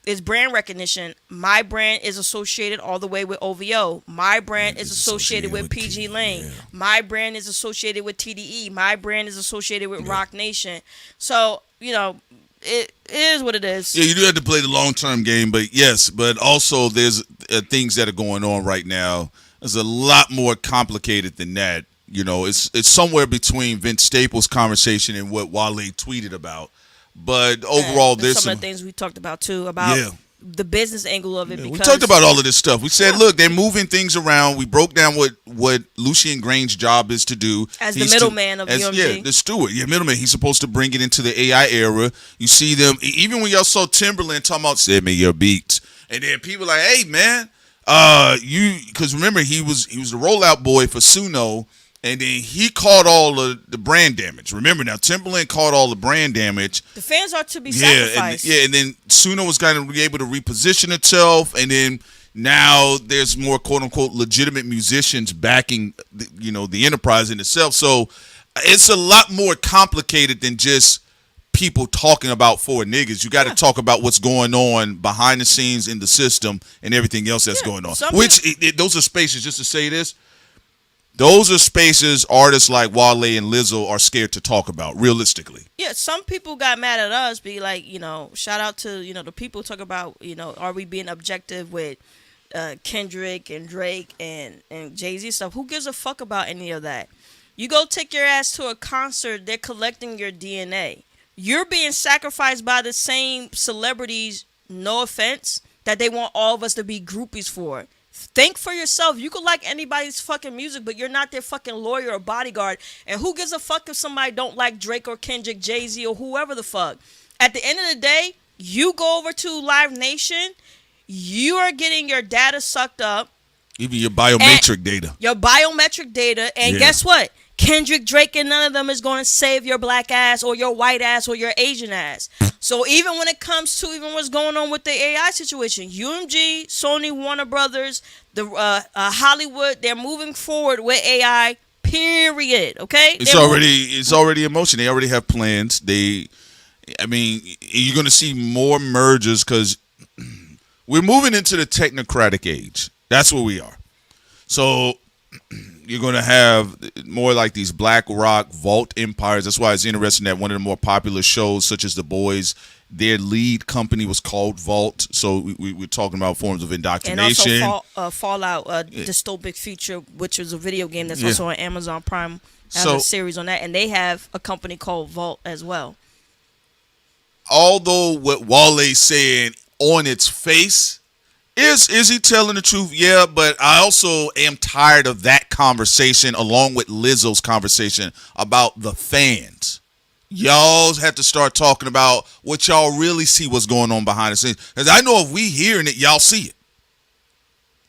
it's brand recognition. My brand is associated all the way with OVO. My brand is associated with PG Lane. Yeah. My brand is associated with TDE. My brand is associated with Rock Nation. So, it is what it is. Yeah, you do have to play the long-term game, but also there's things that are going on right now. It's a lot more complicated than that. It's somewhere between Vince Staples' conversation and what Wale tweeted about. But overall, there's some of the things we talked about too, about the business angle of it. Yeah, we talked about all of this stuff. We said, look, they're moving things around. We broke down what Lucien Grain's job is to do. As the middleman of UMG. Yeah, the steward. Yeah, middleman. He's supposed to bring it into the AI era. You see them, even when y'all saw Timberland talking about, send me your beats. And then people like, hey, man, because remember, he was the rollout boy for Suno. And then he caught all of the brand damage. Remember now, Timberland caught all the brand damage. The fans are to be sacrificed. And then Suno was going to be able to reposition itself. And then now there's more quote-unquote legitimate musicians backing, the enterprise in itself. So it's a lot more complicated than just people talking about four niggas. You got to talk about what's going on behind the scenes in the system and everything else that's going on. Those are spaces, just to say this, those are spaces artists like Wale and Lizzo are scared to talk about, realistically. Yeah, some people got mad at us, be like, shout out to, the people talk about, are we being objective with Kendrick and Drake and Jay-Z stuff? Who gives a fuck about any of that? You go take your ass to a concert, they're collecting your DNA. You're being sacrificed by the same celebrities, no offense, that they want all of us to be groupies for. Think for yourself. You could like anybody's fucking music, but you're not their fucking lawyer or bodyguard. And who gives a fuck if somebody don't like Drake or Kendrick, Jay-Z, or whoever the fuck? At the end of the day, you go over to Live Nation, you are getting your data sucked up. Even your biometric data. Your biometric data. And guess what? Kendrick, Drake, and none of them is going to save your black ass or your white ass or your Asian ass. So even when it comes to even what's going on with the AI situation, UMG, Sony, Warner Brothers, the Hollywood, they're moving forward with AI, period. Okay? It's already in motion. They already have plans. You're going to see more mergers because we're moving into the technocratic age. That's where we are. So you're going to have more like these Black Rock vault empires. That's why it's interesting that one of the more popular shows, such as The Boys, their lead company was called Vault. So we're talking about forms of indoctrination. And also Fallout, dystopic future, which was a video game that's also on Amazon Prime. Has a series on that. And they have a company called Vault as well. Although what Wale's saying on its face Is he telling the truth? Yeah, but I also am tired of that conversation along with Lizzo's conversation about the fans. Y'all have to start talking about what y'all really see what's going on behind the scenes. Because I know if we hearing it, y'all see it.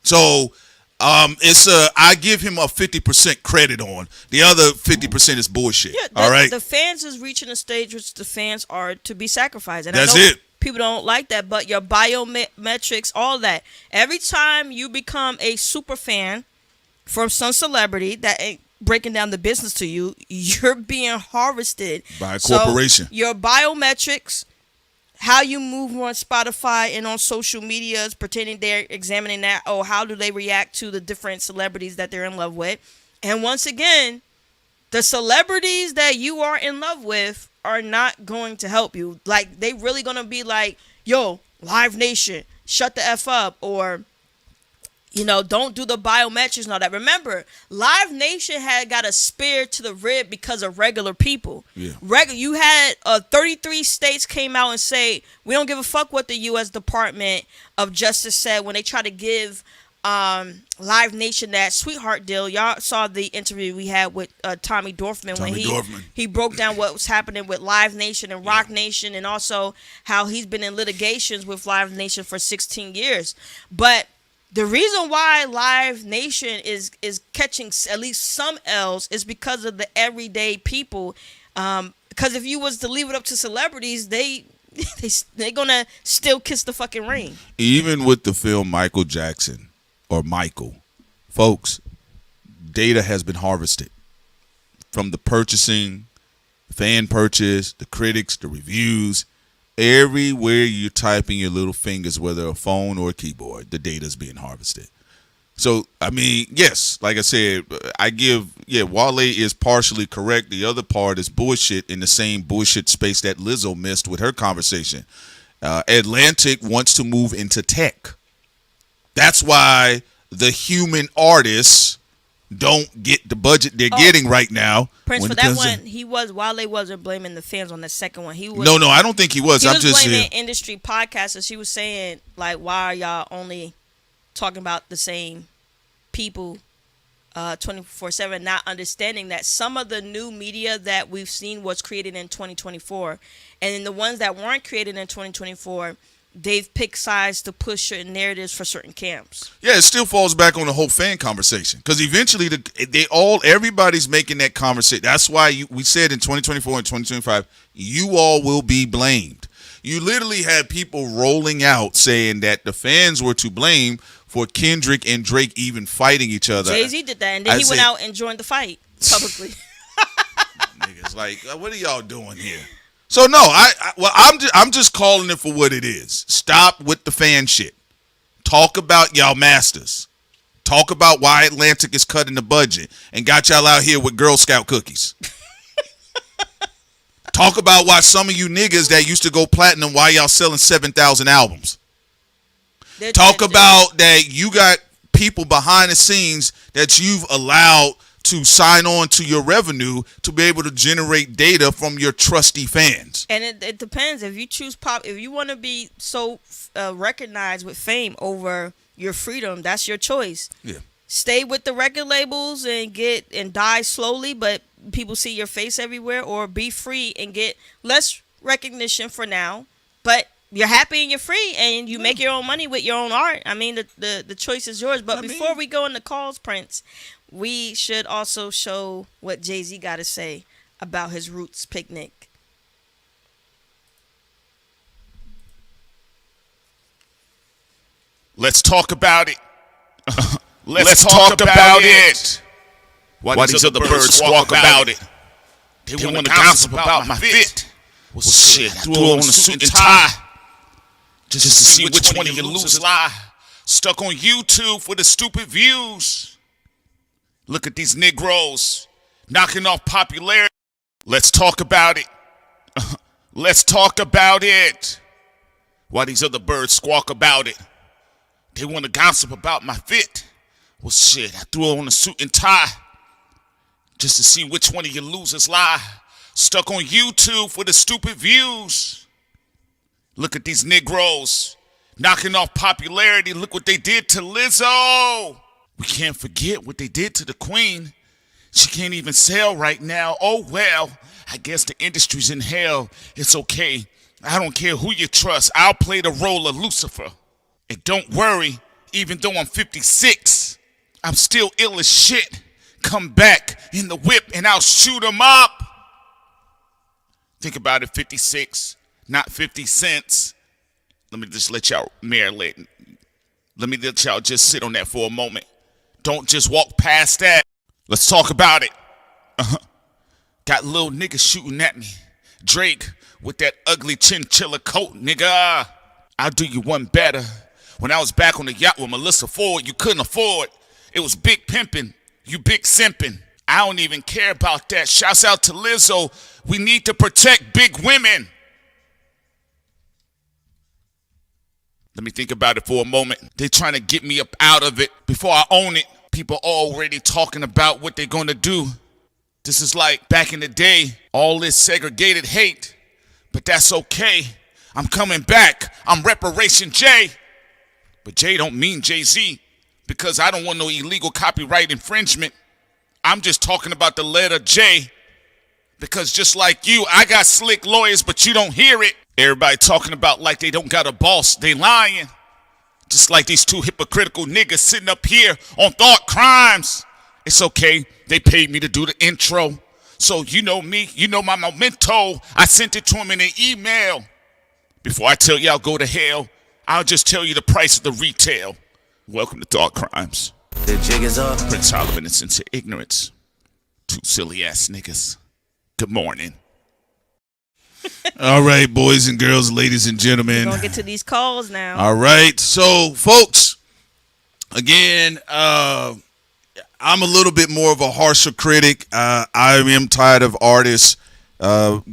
So I give him a 50% credit on. The other 50% is bullshit. Yeah, all right. The fans is reaching a stage which the fans are to be sacrificed. And that's I know it. People don't like that, but your biometrics, all that. Every time you become a super fan from some celebrity that ain't breaking down the business to you, you're being harvested by a corporation. So your biometrics, how you move on Spotify and on social medias, pretending they're examining that. Oh, how do they react to the different celebrities that they're in love with? And once again, the celebrities that you are in love with are not going to help you. Like, they really going to be like, yo, Live Nation, shut the F up, or, you know, don't do the biometrics and all that. Remember, Live Nation had got a spear to the rib because of regular people. Yeah. You had 33 states came out and say, we don't give a fuck what the U.S. Department of Justice said when they try to give Live Nation that sweetheart deal. Y'all saw the interview we had with Tommy Dorfman when he broke down what was happening with Live Nation and Rock Nation, and also how he's been in litigations with Live Nation for 16 years. But the reason why Live Nation is catching at least some L's is because of the everyday people. Because if you was to leave it up to celebrities, they're gonna still kiss the fucking ring. Even with the film Michael Jackson or Michael, folks, data has been harvested from the purchasing, fan purchase, the critics, the reviews. Everywhere you're typing your little fingers, whether a phone or a keyboard, the data is being harvested. So, I mean, yes, like I said, Wale is partially correct. The other part is bullshit, in the same bullshit space that Lizzo missed with her conversation. Atlantic wants to move into tech. That's why the human artists don't get the budget they're getting right now. Prince, for that one, Wale wasn't blaming the fans on the second one. No, I don't think he was. He was blaming industry podcasters. He was saying, like, why are y'all only talking about the same people 24/7, not understanding that some of the new media that we've seen was created in 2024, and in the ones that weren't created in 2024, they've picked sides to push certain narratives for certain camps. Yeah, it still falls back on the whole fan conversation, because eventually everybody's making that conversation. That's why we said in 2024 and 2025, you all will be blamed. You literally had people rolling out saying that the fans were to blame for Kendrick and Drake even fighting each other. Jay-Z did that, and then he went out and joined the fight publicly. Niggas, like, what are y'all doing here? So no, I'm just calling it for what it is. Stop with the fan shit. Talk about y'all masters. Talk about why Atlantic is cutting the budget and got y'all out here with Girl Scout cookies. Talk about why some of you niggas that used to go platinum, why y'all selling 7,000 albums. Talk about that you got people behind the scenes that you've allowed to sign on to your revenue to be able to generate data from your trusty fans. And it depends. If you choose pop, if you want to be so recognized with fame over your freedom, that's your choice. Yeah. Stay with the record labels and die slowly, but people see your face everywhere, or be free and get less recognition for now, but you're happy and you're free and you make your own money with your own art. I mean, the choice is yours. But before we go into calls, Prince, we should also show what Jay-Z got to say about his Roots picnic. Let's talk about it. Let's talk about it. Why these other birds squawk about it? They want to gossip about my fit. Well, shit, I threw on a suit and tie just to see which one of you losers lie. Stuck on YouTube for the stupid views. Look at these Negroes knocking off popularity. Let's talk about it. Let's talk about it. Why these other birds squawk about it? They want to gossip about my fit. Well, shit, I threw on a suit and tie just to see which one of you losers lie. Stuck on YouTube for the stupid views. Look at these Negroes knocking off popularity. Look what they did to Lizzo. We can't forget what they did to the queen. She can't even sell right now. Oh, well, I guess the industry's in hell. It's okay. I don't care who you trust. I'll play the role of Lucifer. And don't worry, even though I'm 56, I'm still ill as shit. Come back in the whip and I'll shoot 'em up. Think about it, 56, not 50 cents. Let me just let y'all marinate. Let me let y'all just sit on that for a moment. Don't just walk past that. Let's talk about it. Got little niggas shooting at me. Drake with that ugly chinchilla coat, nigga. I'll do you one better. When I was back on the yacht with Melissa Ford, you couldn't afford. It was big pimping, you big simping. I don't even care about that. Shouts out to Lizzo. We need to protect big women. Let me think about it for a moment. They trying to get me up out of it before I own it. People already talking about what they're going to do. This is like back in the day, all this segregated hate. But that's okay. I'm coming back. I'm Reparation J. But J don't mean Jay-Z, because I don't want no illegal copyright infringement. I'm just talking about the letter J. Because just like you, I got slick lawyers, but you don't hear it. Everybody talking about like they don't got a boss. They lying. Just like these two hypocritical niggas sitting up here on Thought Crimes. It's okay. They paid me to do the intro. So you know me. You know my memento. I sent it to him in an email. Before I tell y'all go to hell, I'll just tell you the price of the retail. Welcome to Thought Crimes. The jig is up. Prince Solomon is into ignorance. Two silly ass niggas. Good morning. All right, boys and girls, ladies and gentlemen. We're going to get to these calls now. All right. So, folks, again, I'm a little bit more of a harsher critic. I am tired of artists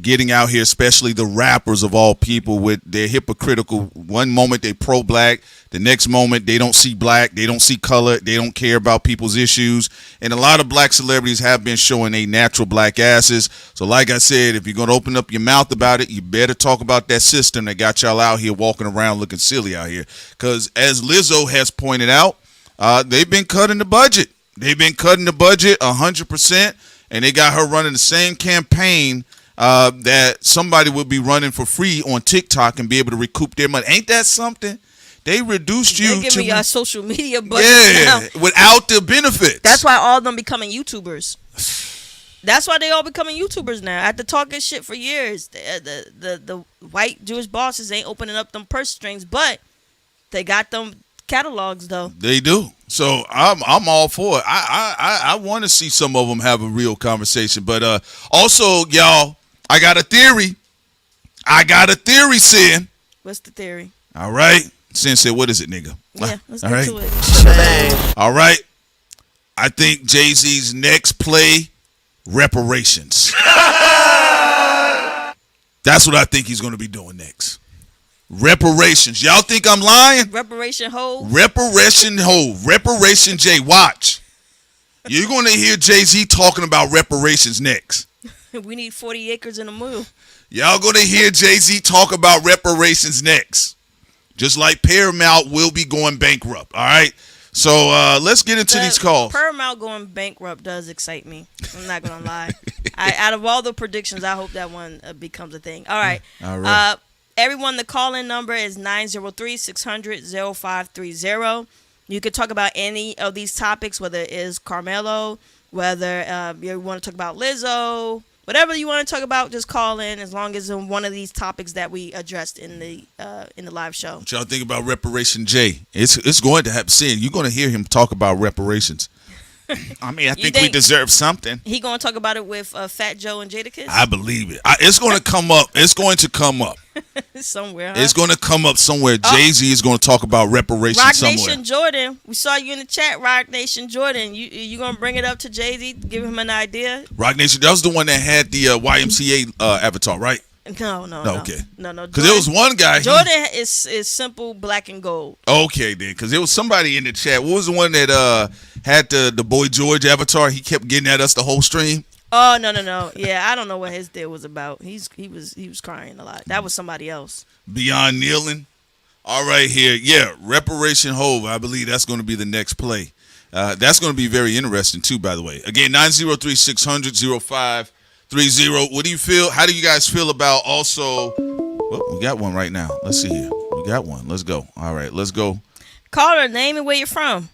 getting out here, especially the rappers of all people, with their hypocritical. One moment they pro-black, the next moment they don't see black, they don't see color, they don't care about people's issues. And a lot of black celebrities have been showing a natural black asses. So like I said, if you're going to open up your mouth about it, you better talk about that system that got y'all out here walking around looking silly out here. Because as Lizzo has pointed out, they've been cutting the budget. They've been cutting the budget 100%, and they got her running the same campaign that somebody would be running for free on TikTok and be able to recoup their money. Ain't that something? They reduced you They're giving y'all social media budget now. Without the benefits. That's why all of them becoming YouTubers. That's why they all becoming YouTubers now. After talking shit for years, the white Jewish bosses ain't opening up them purse strings, but they got them catalogs though. They do. So I'm all for it. I want to see some of them have a real conversation. But also, y'all, I got a theory. Sin. What's the theory? All right. Sin said, what is it, nigga? Yeah, let's all get right. to it. All right. I think Jay-Z's next play, reparations. That's what I think he's going to be doing next. Reparations. Y'all think I'm lying? Reparation Ho. Reparation J. Watch. You're going to hear Jay-Z talking about reparations next. We need 40 acres and a mule. Y'all going to hear Jay-Z talk about reparations next. Just like Paramount will be going bankrupt. All right. So let's get into these calls. Paramount going bankrupt does excite me. I'm not going to lie. Out of all the predictions, I hope that one becomes a thing. All right. All right. Everyone, the call-in number is 903-600-0530. You could talk about any of these topics, whether it is Karmelo, whether you want to talk about Lizzo, whatever you want to talk about, just call in as long as it's one of these topics that we addressed in the live show. What y'all think about Reparation J? It's going to happen. You're going to hear him talk about reparations. I mean, I think we deserve something. He going to talk about it with Fat Joe and Jadakiss? I believe it. It's going to come up. It's going to come up. Somewhere, huh? It's going to come up somewhere. Jay-Z is going to talk about reparations Rock somewhere. Nation Jordan. We saw you in the chat, Rock Nation Jordan. You going to bring it up to Jay-Z, give him an idea? Rock Nation, that was the one that had the YMCA avatar, right? No. Okay. No. Because there was one guy. Jordan is simple black and gold. Okay, then. Because there was somebody in the chat. What was the one that had the Boy George avatar? He kept getting at us the whole stream. Oh, no. Yeah, I don't know what his deal was about. He was crying a lot. That was somebody else. Beyond kneeling. All right, here. Yeah, Reparation Hove. I believe that's going to be the next play. That's going to be very interesting, too, by the way. Again, 903-600-0530. What do you feel? How do you guys feel about also? Well, we got one right now. Let's see here. We got one. Let's go. All right, let's go. Caller, name and where you're from.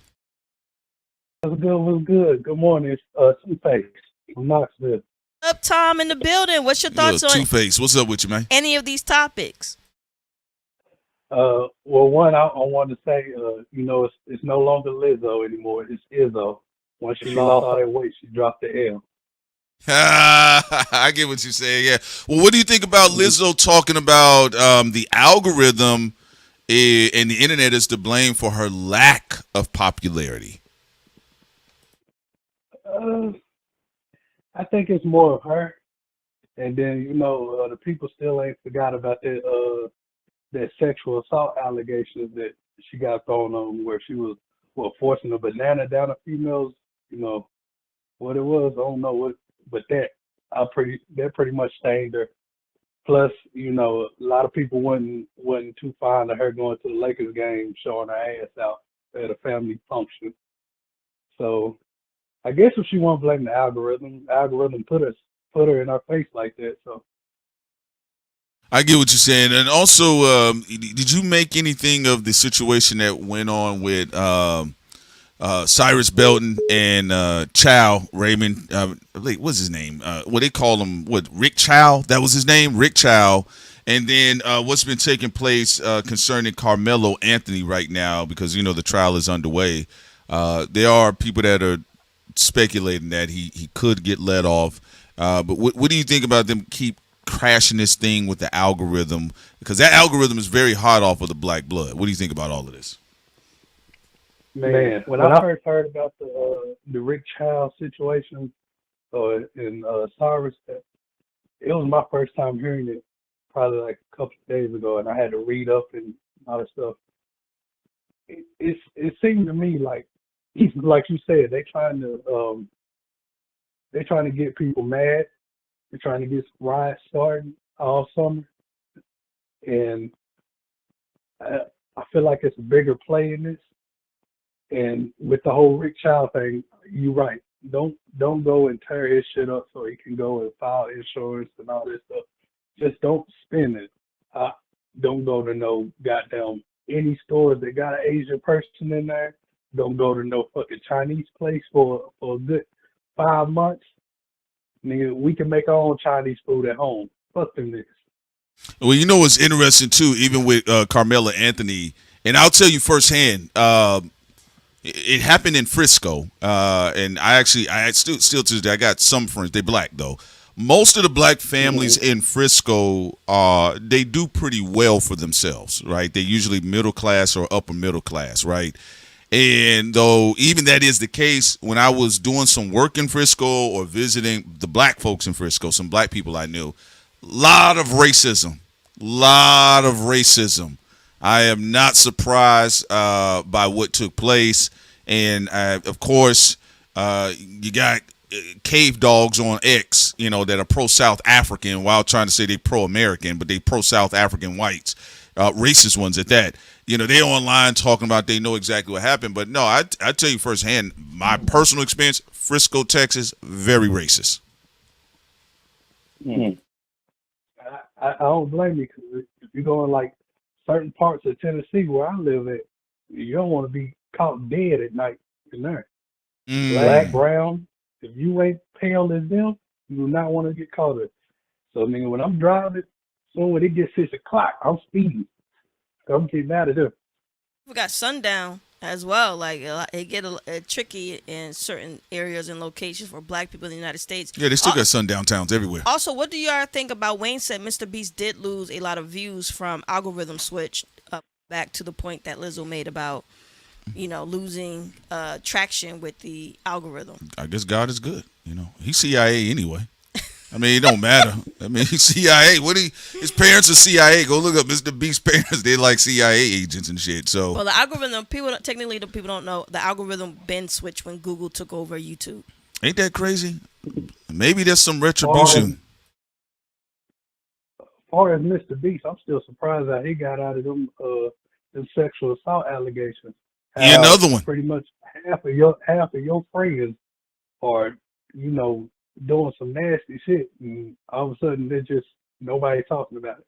What's good? What's good? Good morning. It's Two-Face from Knoxville. Up, Tom, in the building. What's your thoughts on Two-Face? What's up with you, man? any of these topics? Well, one, I want to say, it's no longer Lizzo anymore. It's Izzo. Once she lost all that weight, she dropped the L. I get what you're saying. Yeah. Well, what do you think about Lizzo talking about the algorithm and the internet is to blame for her lack of popularity? I think it's more of her, and then the people still ain't forgot about that sexual assault allegations that she got thrown on, where she was forcing a banana down a female's. What it was, I don't know what, but that pretty much stained her. Plus, a lot of people wasn't too fond of her going to the Lakers game, showing her ass out at a family function. So, I guess if she want to blame the algorithm put her in our face like that. So, I get what you're saying. And also, did you make anything of the situation that went on with Cyrus Belton and Chow Raymond? What's his name? What they call him? What, Rick Chow? That was his name, Rick Chow. And then what's been taking place concerning Karmelo Anthony right now, because the trial is underway. There are people that are speculating that he could get let off. But what do you think about them keep crashing this thing with the algorithm? Because that algorithm is very hot off of the black blood. What do you think about all of this? Man, when I first heard about the Rick Chow situation in Cyrus, it was my first time hearing it, probably like a couple of days ago, and I had to read up and all that stuff. It seemed to me like you said, they're trying to get people mad. They're trying to get riots started all summer, and I feel like it's a bigger play in this. And with the whole Rick Chow thing, you're right. Don't go and tear his shit up so he can go and file insurance and all this stuff. Just don't spend it. Don't go to no goddamn any stores that got an Asian person in there. Don't go to no fucking Chinese place for a good 5 months. Nigga, we can make our own Chinese food at home. Fuck them niggas. Well, what's interesting too, even with Karmelo Anthony, and I'll tell you firsthand, it happened in Frisco, and I still to this day, I got some friends. They black though. Most of the black families in Frisco, they do pretty well for themselves, right? They're usually middle class or upper middle class, right? And though even that is the case, when I was doing some work in Frisco or visiting the black folks in Frisco, some black people I knew, lot of racism. I am not surprised by what took place. And, of course, you got cave dogs on X, that are pro-South African while trying to say they pro-American, but they pro-South African whites, racist ones at that. They online talking about they know exactly what happened. But, no, I tell you firsthand, my personal experience, Frisco, Texas, very racist. Mm-hmm. I don't blame you, because if you go in, like, certain parts of Tennessee where I live at, you don't want to be caught dead at night in there. Black, brown, if you ain't pale as them, you do not want to get caught up. So, when I'm driving, soon when it gets 6 o'clock, I'm speeding. I'm getting out of there. We got sundown as well. Like, it get tricky in certain areas and locations for black people in the United States. Yeah, they still got sundown towns everywhere. Also, what do y'all think about Wayne said Mr. Beast did lose a lot of views from algorithm switch back to the point that Lizzo made about, losing traction with the algorithm. I guess God is good. He's CIA anyway. It don't matter. He's CIA. His parents are CIA. Go look up Mr. Beast's parents. They're like CIA agents and shit. So, well, the algorithm, people don't know, the algorithm been switched when Google took over YouTube. Ain't that crazy? Maybe there's some retribution. As far as Mr. Beast, I'm still surprised that he got out of them the sexual assault allegations. Another one. Pretty much half of your friends are, doing some nasty shit, and all of a sudden they're just nobody talking about it.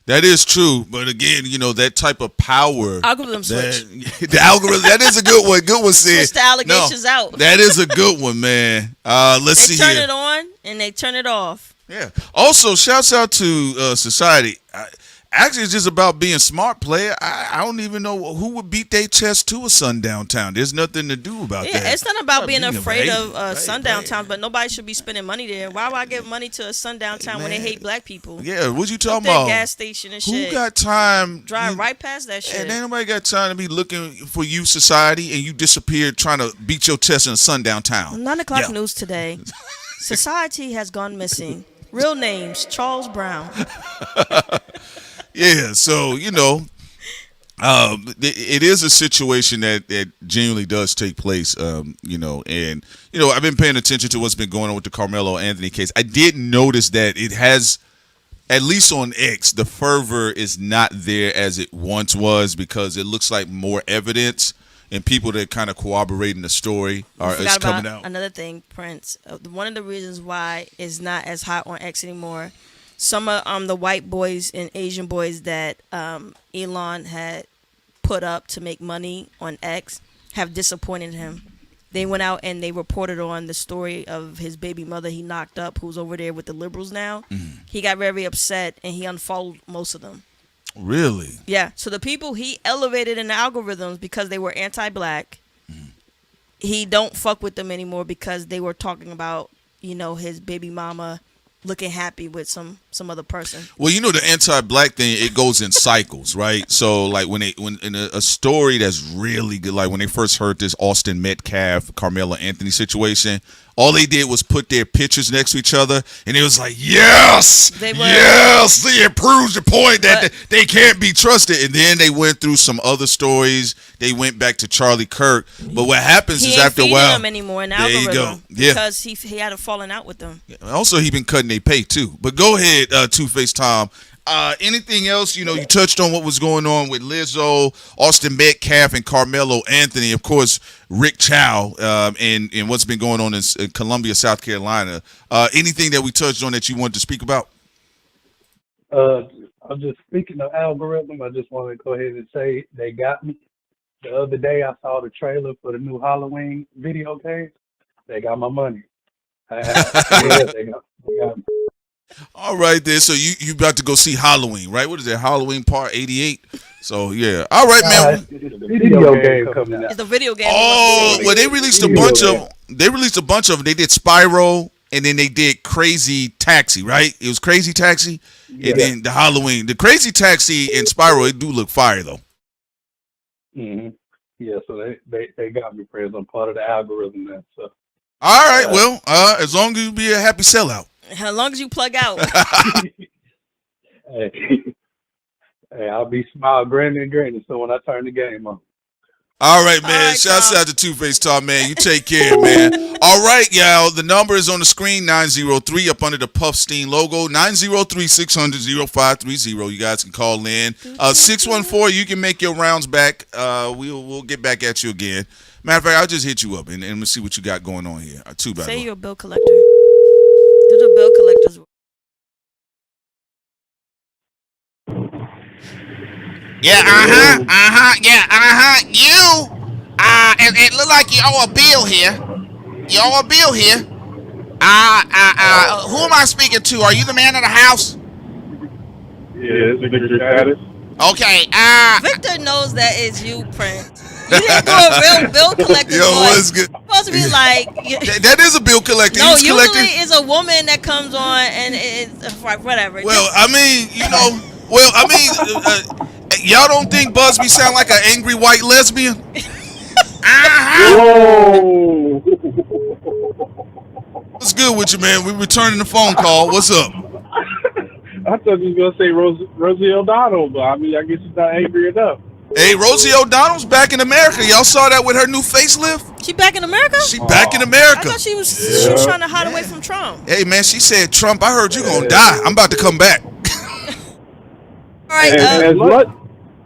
That is true, but again, that type of power. Algorithm switch. The algorithm. That is a good one. Good one, Sid. Switch the allegations out. That is a good one, man. Let's see here. They turn it on and they turn it off. Yeah. Also, shouts out to Society. Actually, it's just about being smart, player. I don't even know who would beat their chest to a sundown town. There's nothing to do about that. Yeah, it's not about being afraid of sundown towns, but nobody should be spending money there. Why would I give money to a sundown town when they hate black people? Yeah, what you talking about? Gas station and shit. Who got time? Drive right past that shit. And ain't nobody got time to be looking for you, Society, and you disappeared trying to beat your chest in a sundown town. 9 o'clock news today. Society has gone missing. Real names, Charles Brown. Yeah, so it is a situation that genuinely does take place, and I've been paying attention to what's been going on with the Karmelo Anthony case. I did notice that it has, at least on X, the fervor is not there as it once was because it looks like more evidence and people that kind of corroborating the story is coming out. Another thing, Prince, one of the reasons why it's not as hot on X anymore. Some of the white boys and Asian boys that Elon had put up to make money on X have disappointed him. They went out and they reported on the story of his baby mother he knocked up, who's over there with the liberals now. Mm-hmm. He got very upset and he unfollowed most of them. Really? Yeah. So the people he elevated in the algorithms because they were anti-black, he don't fuck with them anymore because they were talking about, his baby mama looking happy with some other person. Well, the anti-black thing, it goes in cycles, right? So like when in a story that's really good, like when they first heard this Austin Metcalf, Karmelo Anthony situation, all they did was put their pictures next to each other, and it was like, yes, see, it proves the point that they can't be trusted. And then they went through some other stories. They went back to Charlie Kirk. But what happens is after a while, them anymore in algorithm, there you go. Yeah, because he had a falling out with them. Yeah. Also, he been cutting their pay too. But go ahead, Two-Face Tom. Anything else? You touched on what was going on with Lizzo, Austin Metcalf, and Karmelo Anthony. Of course, Rick Chow, and what's been going on in Columbia, South Carolina. Anything that we touched on that you wanted to speak about? I'm just speaking of algorithm. I just want to go ahead and say they got me. The other day, I saw the trailer for the new Halloween video game. They got my money. They got me. All right, then. So you about to go see Halloween, right? What is that? Halloween Part 88. So yeah. All right, man. It's the video game coming out. It's the video game. Oh, well, they released a bunch of. They released a bunch of them. They did Spyro, and then they did Crazy Taxi, right? It was Crazy Taxi, and then the Halloween. The Crazy Taxi and Spyro, they do look fire though. Mm-hmm. Yeah, so they got me, friends. I'm part of the algorithm now. So. All right, well, as long as you be a happy sellout. As long as you plug out. Hey, I'll be smile, grinning and grinning. So when I turn the game on. All right, man. Shouts out to Two-Face Tom, man. You take care, man. All right, y'all. The number is on the screen, 903, up under the Puffstein logo, 903-600-0530. You guys can call in. 614, you can make your rounds back. We'll get back at you again. Matter of fact, I'll just hit you up, and we'll see what you got going on here. Say you're a bill collector. Do the bill collectors. Yeah, you, it look like you owe a bill here. You owe a bill here. Who am I speaking to? Are you the man of the house? Yeah, it's Victor Status. Okay, Victor knows that it's you, Prince. You didn't do a real bill collector. Yo, what's good? Supposed to be like that is a bill collector. No, usually it's a woman that comes on and it's whatever. Well, I mean, y'all don't think Busby sound like an angry white lesbian? Whoa. What's good with you, man? We returning the phone call. What's up? I thought you was gonna say Rosie O'Donnell, but I mean, I guess she's not angry enough. Hey, Rosie O'Donnell's back in America. Y'all saw that with her new facelift? She back in America? She back in America. I thought she was trying to hide away from Trump. Hey, man, she said, Trump, I heard you gonna die. I'm about to come back. All right.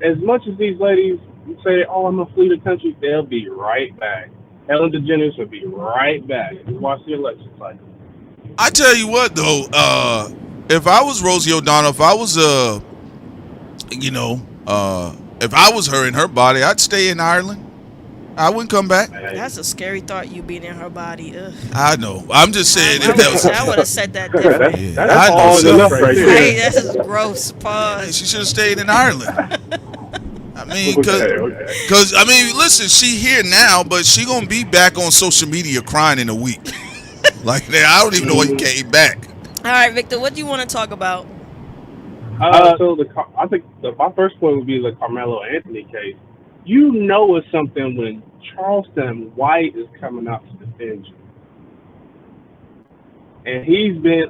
as much as these ladies say, "Oh, I'm gonna flee the country," they'll be right back. Ellen DeGeneres will be right back. Just watch the election cycle. I tell you what, though, if I was Rosie O'Donnell, if I was if I was her in her body, I'd stay in Ireland. I wouldn't come back. That's a scary thought, you being in her body. Ugh. I know. I'm just saying. I would have said that different. That's all enough right there. Hey, this is gross. Pause. Hey, she should have stayed in Ireland. I mean, because I mean, listen, she here now, but she gonna be back on social media crying in a week. Like, I don't even know why you came back. All right, Victor, what do you want to talk about? I think my first point would be the Karmelo Anthony case. You know it's something when Charleston White is coming out to defend you. And he's been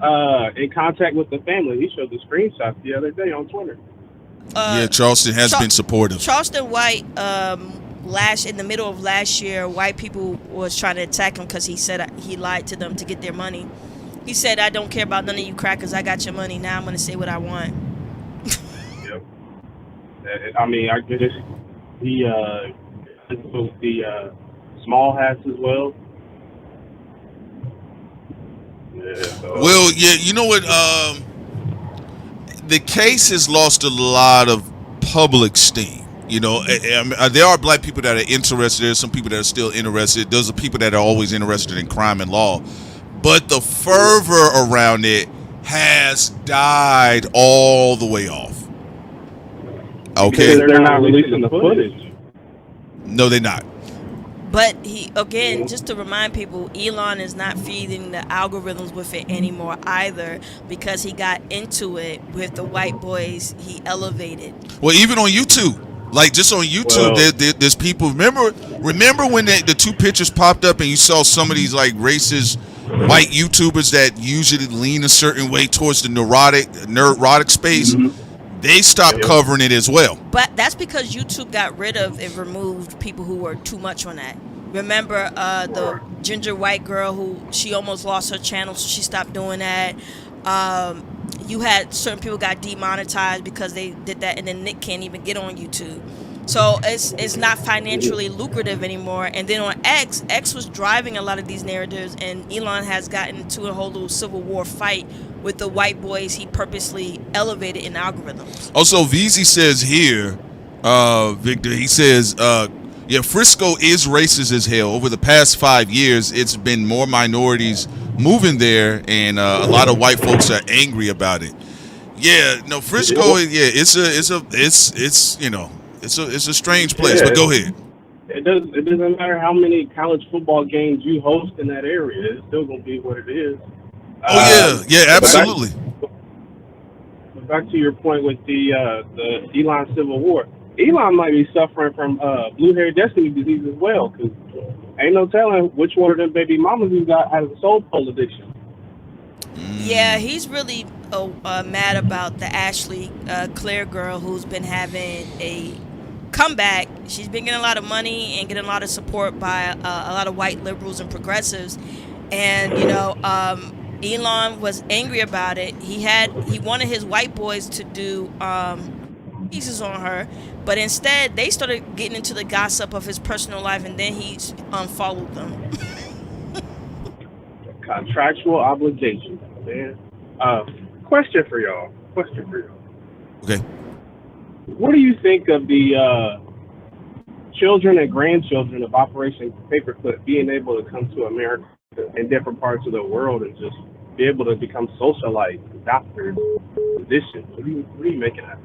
in contact with the family. He showed the screenshots the other day on Twitter. Yeah, Charleston has been supportive. Charleston White, in the middle of last year, white people was trying to attack him because he said he lied to them to get their money. He said, "I don't care about none of you crackers. I got your money. Now I'm going to say what I want." Yep. I mean, I guess he the small hats as well. Yeah. So. Well, yeah, you know what? The case has lost a lot of public steam. You know, there are black people that are interested. There's some people that are still interested. Those are people that are always interested in crime and law. But the fervor around it has died all the way off. Okay. Because they're not releasing the footage. No, they're not. But just to remind people, Elon is not feeding the algorithms with it anymore either, because he got into it with the white boys he elevated. Well, even on YouTube, like just on YouTube, there's people. Remember when the two pictures popped up and you saw some of these like racist white YouTubers that usually lean a certain way towards the neurotic space? Mm-hmm. They stopped covering it as well. But that's because YouTube got rid of and removed people who were too much on that. Remember the ginger white girl who she almost lost her channel, so she stopped doing that. You had certain people got demonetized because they did that, and then Nick can't even get on YouTube. So it's not financially lucrative anymore. And then on X was driving a lot of these narratives, and Elon has gotten into a whole little civil war fight with the white boys he purposely elevated in algorithms. Also, VZ says here, Victor, he says, Frisco is racist as hell. Over the past 5 years, it's been more minorities moving there, and a lot of white folks are angry about it. Yeah, no, Frisco, it's a strange place. But go ahead. It doesn't matter how many college football games you host in that area. It's still gonna be what it is. Absolutely. Back to your point with the Elon civil war. Elon might be suffering from blue-haired destiny disease as well, because ain't no telling which one of them baby mamas he got has a soul pole addiction. Yeah, he's really mad about the Ashley Claire girl who's been having a comeback. She's been getting a lot of money and getting a lot of support by a lot of white liberals and progressives. And, Elon was angry about it. He wanted his white boys to do pieces on her, but instead they started getting into the gossip of his personal life, and then he unfollowed them. Contractual obligation, man. Question for y'all. Okay. What do you think of the children and grandchildren of Operation Paperclip being able to come to America in different parts of the world and just be able to become socialites, doctors, physicians? What are you making of it?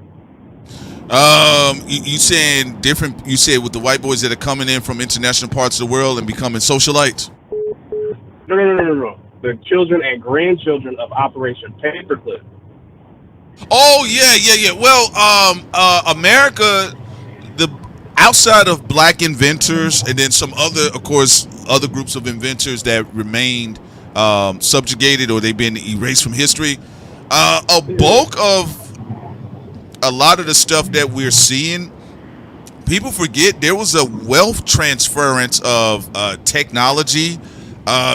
You saying different? You said with the white boys that are coming in from international parts of the world and becoming socialites? No. The children and grandchildren of Operation Paperclip. Oh yeah. Well, America, outside of black inventors and then some other groups of inventors that remained subjugated or they've been erased from history, a bulk of a lot of the stuff that we're seeing, people forget there was a wealth transference of technology,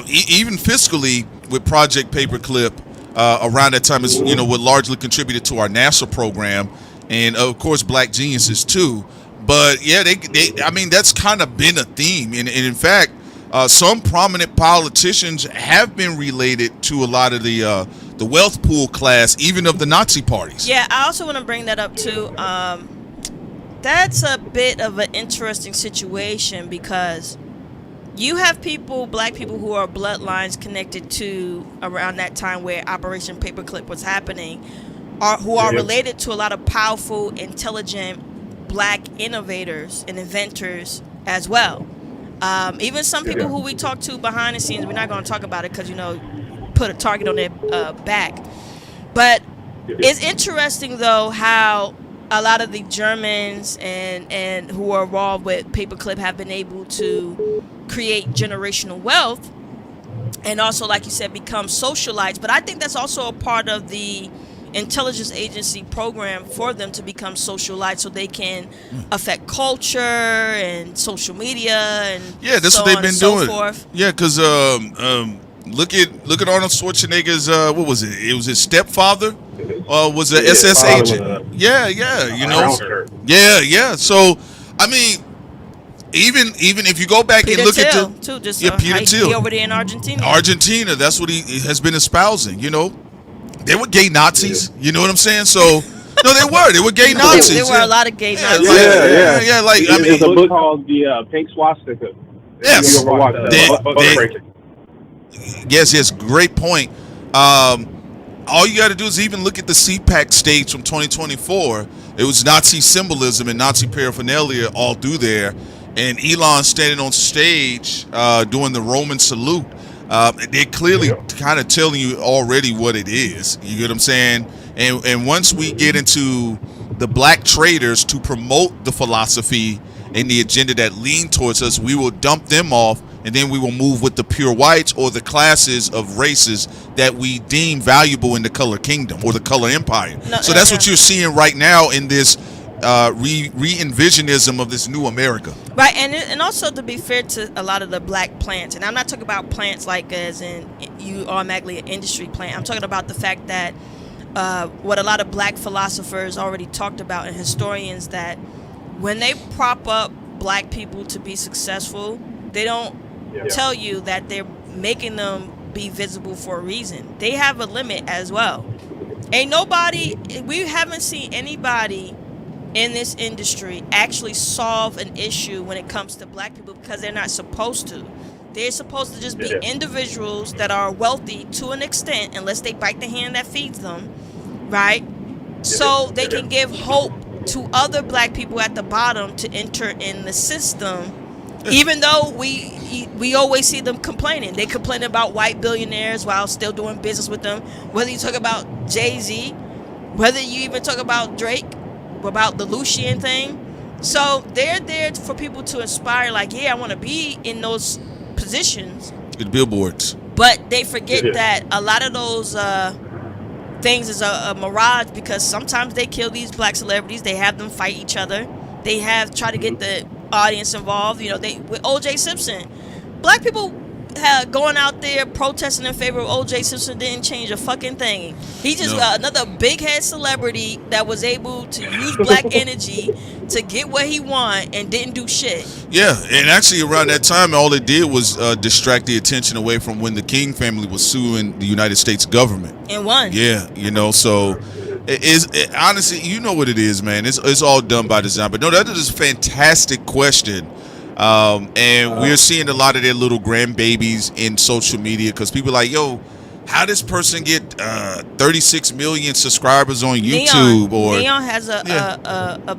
even fiscally with Project Paperclip around that time, is would largely contributed to our NASA program. and of course black geniuses too. But yeah, I mean, that's kind of been a theme, and in fact, some prominent politicians have been related to a lot of the wealth pool class, even of the Nazi parties. Yeah, I also want to bring that up too. That's a bit of an interesting situation because you have black people who are bloodlines connected to around that time where Operation Paperclip was happening, who are related to a lot of powerful, intelligent black innovators and inventors as well. Even some people who we talk to behind the scenes, we're not going to talk about it because, put a target on their back. But it's interesting, though, how a lot of the Germans and who are involved with Paperclip have been able to create generational wealth and also, like you said, become socialites. But I think that's also a part of the intelligence agency program for them to become socialites so they can affect culture and social media and that's so what they've on been and so doing. Forth. Yeah, because look at Arnold Schwarzenegger's what was it? It was his stepfather. Was an SS agent. Yeah, yeah. So I mean, even if you go back Peter and look Thiel, at too, just Peter Thiel, he over there in Argentina. Argentina, that's what he has been espousing. They were gay Nazis. You know what I'm saying? So no, they were gay Nazis. There were a lot of gay Nazis. Yeah. Like I mean, there's a book called The Pink Swastika. Yes. Yes. Great point. All you got to do is even look at the CPAC stage from 2024. It was Nazi symbolism and Nazi paraphernalia all through there. And Elon standing on stage doing the Roman salute. They're clearly kind of telling you already what it is. You get what I'm saying? And once we get into the black traders to promote the philosophy and the agenda that lean towards us, we will dump them off, and then we will move with the pure whites or the classes of races that we deem valuable in the color kingdom or the color empire. So that's what you're seeing right now in this re-envisionism of this new America. Right, and also to be fair to a lot of the black plants, and I'm not talking about plants like as in you automatically an industry plant. I'm talking about the fact that what a lot of black philosophers already talked about and historians, that when they prop up black people to be successful, they don't tell you that they're making them be visible for a reason. They have a limit as well. We haven't seen anybody in this industry actually solve an issue when it comes to black people because they're not supposed to. They're supposed to just be individuals that are wealthy to an extent, unless they bite the hand that feeds them, right? So they can give hope to other black people at the bottom to enter in the system, even though we always see them complaining. They complain about white billionaires while still doing business with them, whether you talk about Jay-Z, whether you even talk about Drake, about the Lucian thing. So they're there for people to inspire, like, I want to be in those positions. It's billboards. But they forget that a lot of those things is a mirage, because sometimes they kill these black celebrities. They have them fight each other. They have try to get the audience involved. With O.J. Simpson, black people going out there protesting in favor of O.J. Simpson didn't change a fucking thing. He just got another big head celebrity that was able to use black energy to get what he want and didn't do shit. Yeah, and actually around that time, all it did was distract the attention away from when the King family was suing the United States government. And won. Yeah, so honestly, you know what it is, man. It's all done by design. But no, that is a fantastic question. And we're seeing a lot of their little grandbabies in social media, because people are like, yo, how does person get 36 million subscribers on YouTube? Leon has a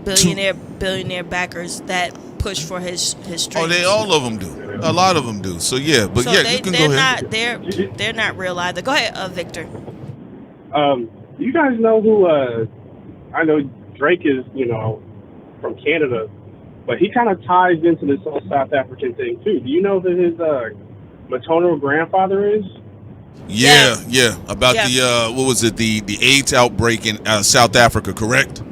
billionaire backers that push for his streams. Oh, all of them do. A lot of them do. So yeah, but so you can go ahead. They're not real either. Go ahead, Victor. You guys know who? I know Drake is, from Canada, but he kind of ties into this whole South African thing too. Do you know who his maternal grandfather is? Yeah. About the what was it? The AIDS outbreak in South Africa, correct?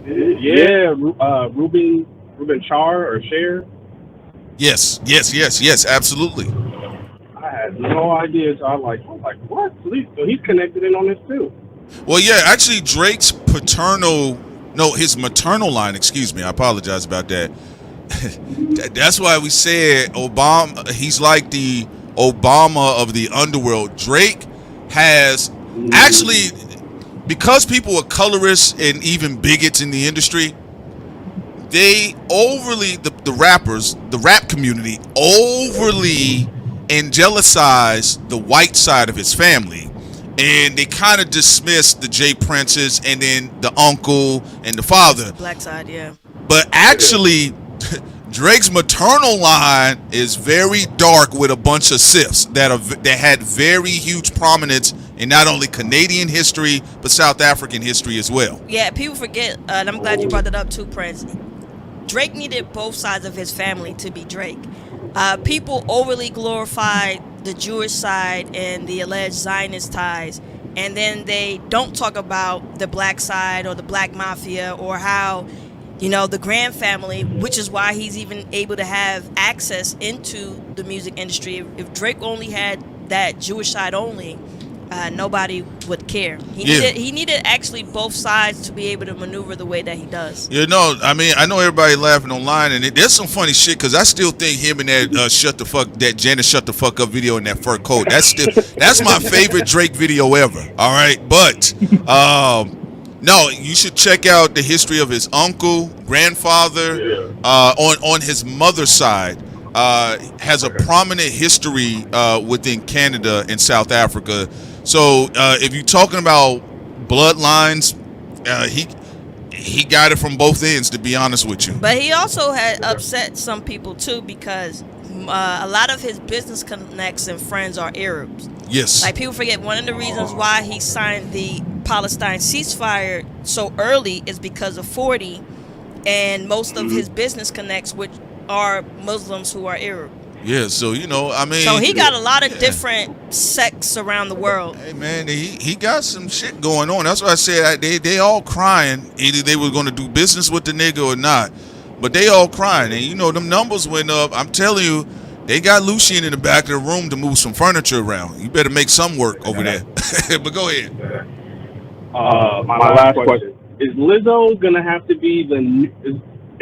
Yeah, Ruben Char or Cher. Yes, absolutely. I had no idea. So I'm like, what? So he's connected in on this too. Well, yeah, actually, Drake's paternal No, his maternal line. Excuse me. I apologize about that. That's why we said Obama. He's like the Obama of the underworld. Drake has actually, because people are colorists and even bigots in the industry, they overly the rappers, the rap community overly angelicize the white side of his family, and they kind of dismiss the J Princes and then the uncle and the father. Black side, yeah. But actually, Drake's maternal line is very dark with a bunch of Sifs that had very huge prominence in not only Canadian history but South African history as well. Yeah, people forget, and I'm glad you brought that up too, Prince. Drake needed both sides of his family to be Drake. People overly glorified the Jewish side and the alleged Zionist ties, and then they don't talk about the black side or the black mafia or how, you know, the Grand family, which is why he's even able to have access into the music industry. If Drake only had that Jewish side only, nobody would care. He needed actually both sides to be able to maneuver the way that he does. You know, I mean, I know everybody laughing online, and there's some funny shit because I still think him and that that Janet shut the fuck up video in that fur coat. That's my favorite Drake video ever. All right, but no, you should check out the history of his uncle, grandfather, on his mother's side. Has a prominent history within Canada and South Africa. So if you're talking about bloodlines, he got it from both ends, to be honest with you. But he also had upset some people too, because a lot of his business connects and friends are Arabs. Yes. Like, people forget one of the reasons why he signed the Palestine ceasefire so early is because of 40, and most of his business connects, which are Muslims who are Arab. Yeah, so, you know, I mean, so he got a lot of different sects around the world. Hey man, he got some shit going on. That's why I said they all crying. Either they were going to do business with the nigga or not, but they all crying. And you know, them numbers went up. I'm telling you, they got Lucien in the back of the room to move some furniture around. You better make some work over there. But go ahead. My last question is: Lizzo gonna have to be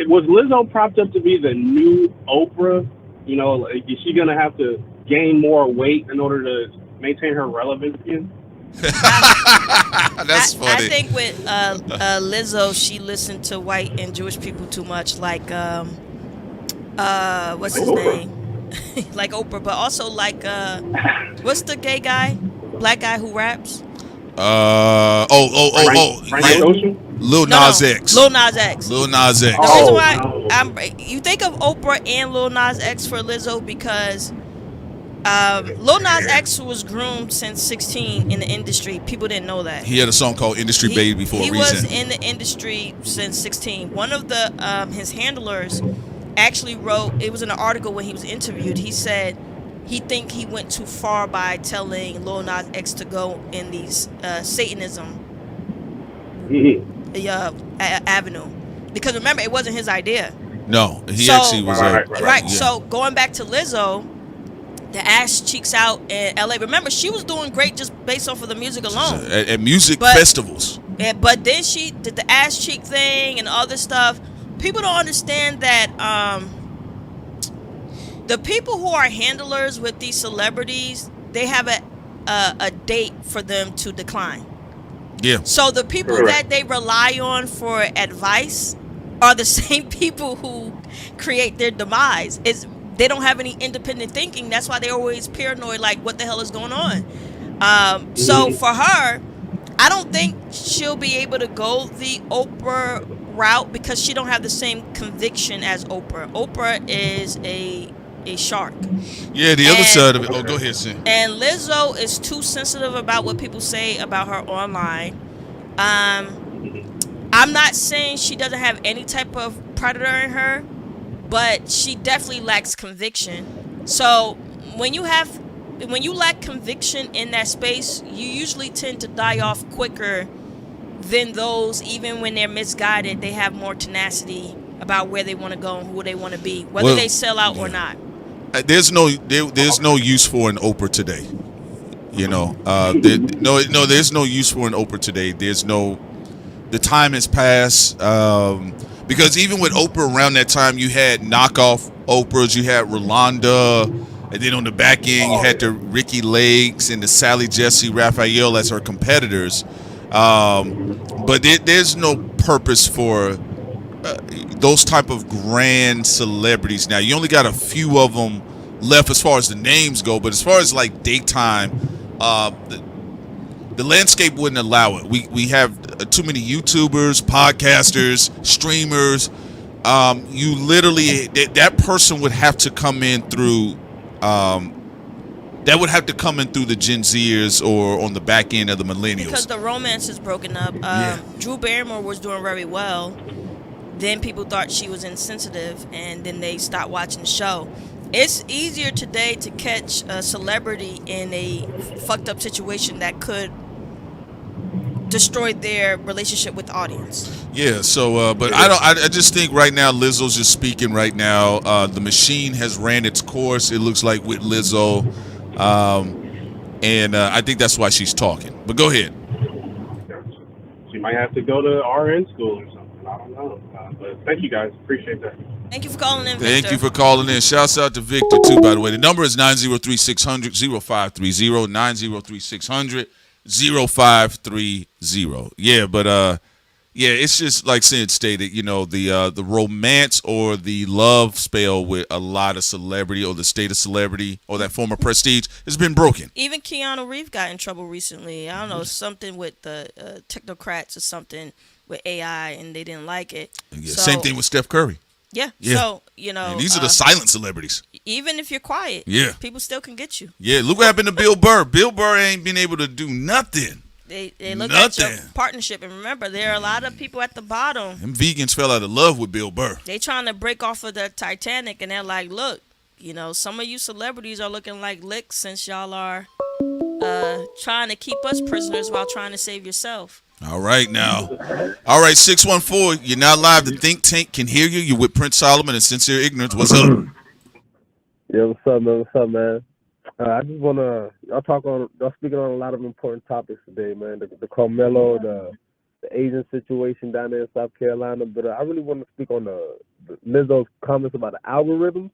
was Lizzo propped up to be the new Oprah? You know, like, is she gonna have to gain more weight in order to maintain her relevance again? That's funny. I think with Lizzo, she listened to white and Jewish people too much, like what's his name? Like Oprah, but also like what's the gay guy, black guy who raps? Lil Nas X. Lil Nas X. Lil Nas X. The reason why you think of Oprah and Lil Nas X for Lizzo because Lil Nas X was groomed since 16 in the industry. People didn't know that. He had a song called Industry Baby for a reason. He was in the industry since 16. One of the his handlers actually wrote, it was in an article when he was interviewed, he said he think he went too far by telling Lil Nas X to go in these Satanism avenue, because remember, it wasn't his idea. No, he actually was right. Yeah. So going back to Lizzo, the ass cheeks out in LA. Remember, she was doing great just based off of the music alone at music festivals. But then she did the ass cheek thing and all this stuff. People don't understand that the people who are handlers with these celebrities, they have a date for them to decline. Yeah. So the people that they rely on for advice are the same people who create their demise. They don't have any independent thinking. That's why they're always paranoid, like, what the hell is going on? So for her, I don't think she'll be able to go the Oprah route because she don't have the same conviction as Oprah. Oprah is a shark. Yeah, the other side of it. Oh, go ahead, Sam. And Lizzo is too sensitive about what people say about her online. I'm not saying she doesn't have any type of predator in her, but she definitely lacks conviction. So when you lack conviction in that space, you usually tend to die off quicker than those, even when they're misguided, they have more tenacity about where they want to go and who they want to be, whether they sell out or not. There's no use for an Oprah today. You know, there's no use for an Oprah today. There's no the time has passed. Because even with Oprah around that time, you had knockoff Oprahs, you had Rolanda, and then on the back end, you had the Ricky Legs and the Sally Jesse Raphael as her competitors. But there's no purpose for those type of grand celebrities now. You only got a few of them left as far as the names go, but as far as like daytime, the landscape wouldn't allow it. We have too many YouTubers, podcasters, streamers. You literally, that person would have to come in through the Gen Zers or on the back end of the millennials. Because the romance is broken up. Drew Barrymore was doing very well. Then people thought she was insensitive, and then they stopped watching the show. It's easier today to catch a celebrity in a fucked up situation that could destroy their relationship with the audience. Yeah, so but I just think right now Lizzo's just speaking right now. The machine has ran its course, it looks like, with Lizzo. And I think that's why she's talking. But go ahead. She might have to go to RN school or something. I don't know. But thank you guys. Appreciate that. Thank you for calling in, Victor. Thank you for calling in. Shouts out to Victor, too, by the way. The number is 903-600-0530, 903-600-0530. Yeah, but yeah, it's just like Sid stated, you know, the romance or the love spell with a lot of celebrity or the state of celebrity or that form of prestige has been broken. Even Keanu Reeves got in trouble recently. I don't know, something with the technocrats or something with AI, and they didn't like it. Yeah, so, same thing with Steph Curry. Yeah. So, you know. And these are the silent celebrities. Even if you're quiet, people still can get you. Yeah, look what happened to Bill Burr. Bill Burr ain't been able to do nothing. They look at your partnership, and remember, there are a lot of people at the bottom. Them vegans fell out of love with Bill Burr. They trying to break off of the Titanic, and they're like, look, you know, some of you celebrities are looking like licks since y'all are trying to keep us prisoners while trying to save yourself. All right, now. All right, 614, you're not live. The Think Tank can hear you. You're with Prince Solomon and Sincere Ignorance. What's up? Yeah, what's up, man? What's up, man? I just want to, y'all speaking on a lot of important topics today, man. The Karmelo, the Asian situation down there in South Carolina, but I really want to speak on the Lizzo's comments about the algorithms.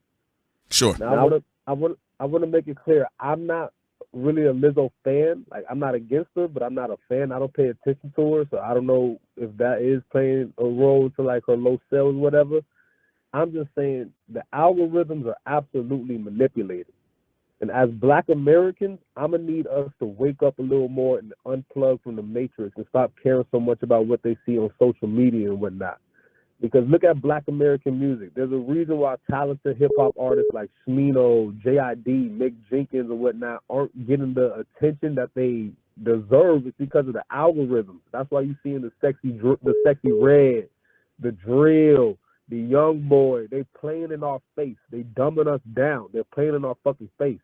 Sure. Now, I want to make it clear, I'm not really a Lizzo fan. Like, I'm not against her, but I'm not a fan. I don't pay attention to her, so I don't know if that is playing a role to like her low sales, whatever. I'm just saying the algorithms are absolutely manipulated. And as Black Americans, I'm going to need us to wake up a little more and unplug from the matrix and stop caring so much about what they see on social media and whatnot. Because look at Black American music. There's a reason why talented hip-hop artists like Smino, J.I.D., Mick Jenkins, and whatnot aren't getting the attention that they deserve. It's because of the algorithms. That's why you're seeing the sexy red, the drill, the young boy. They playing in our face. They dumbing us down. They're playing in our fucking face.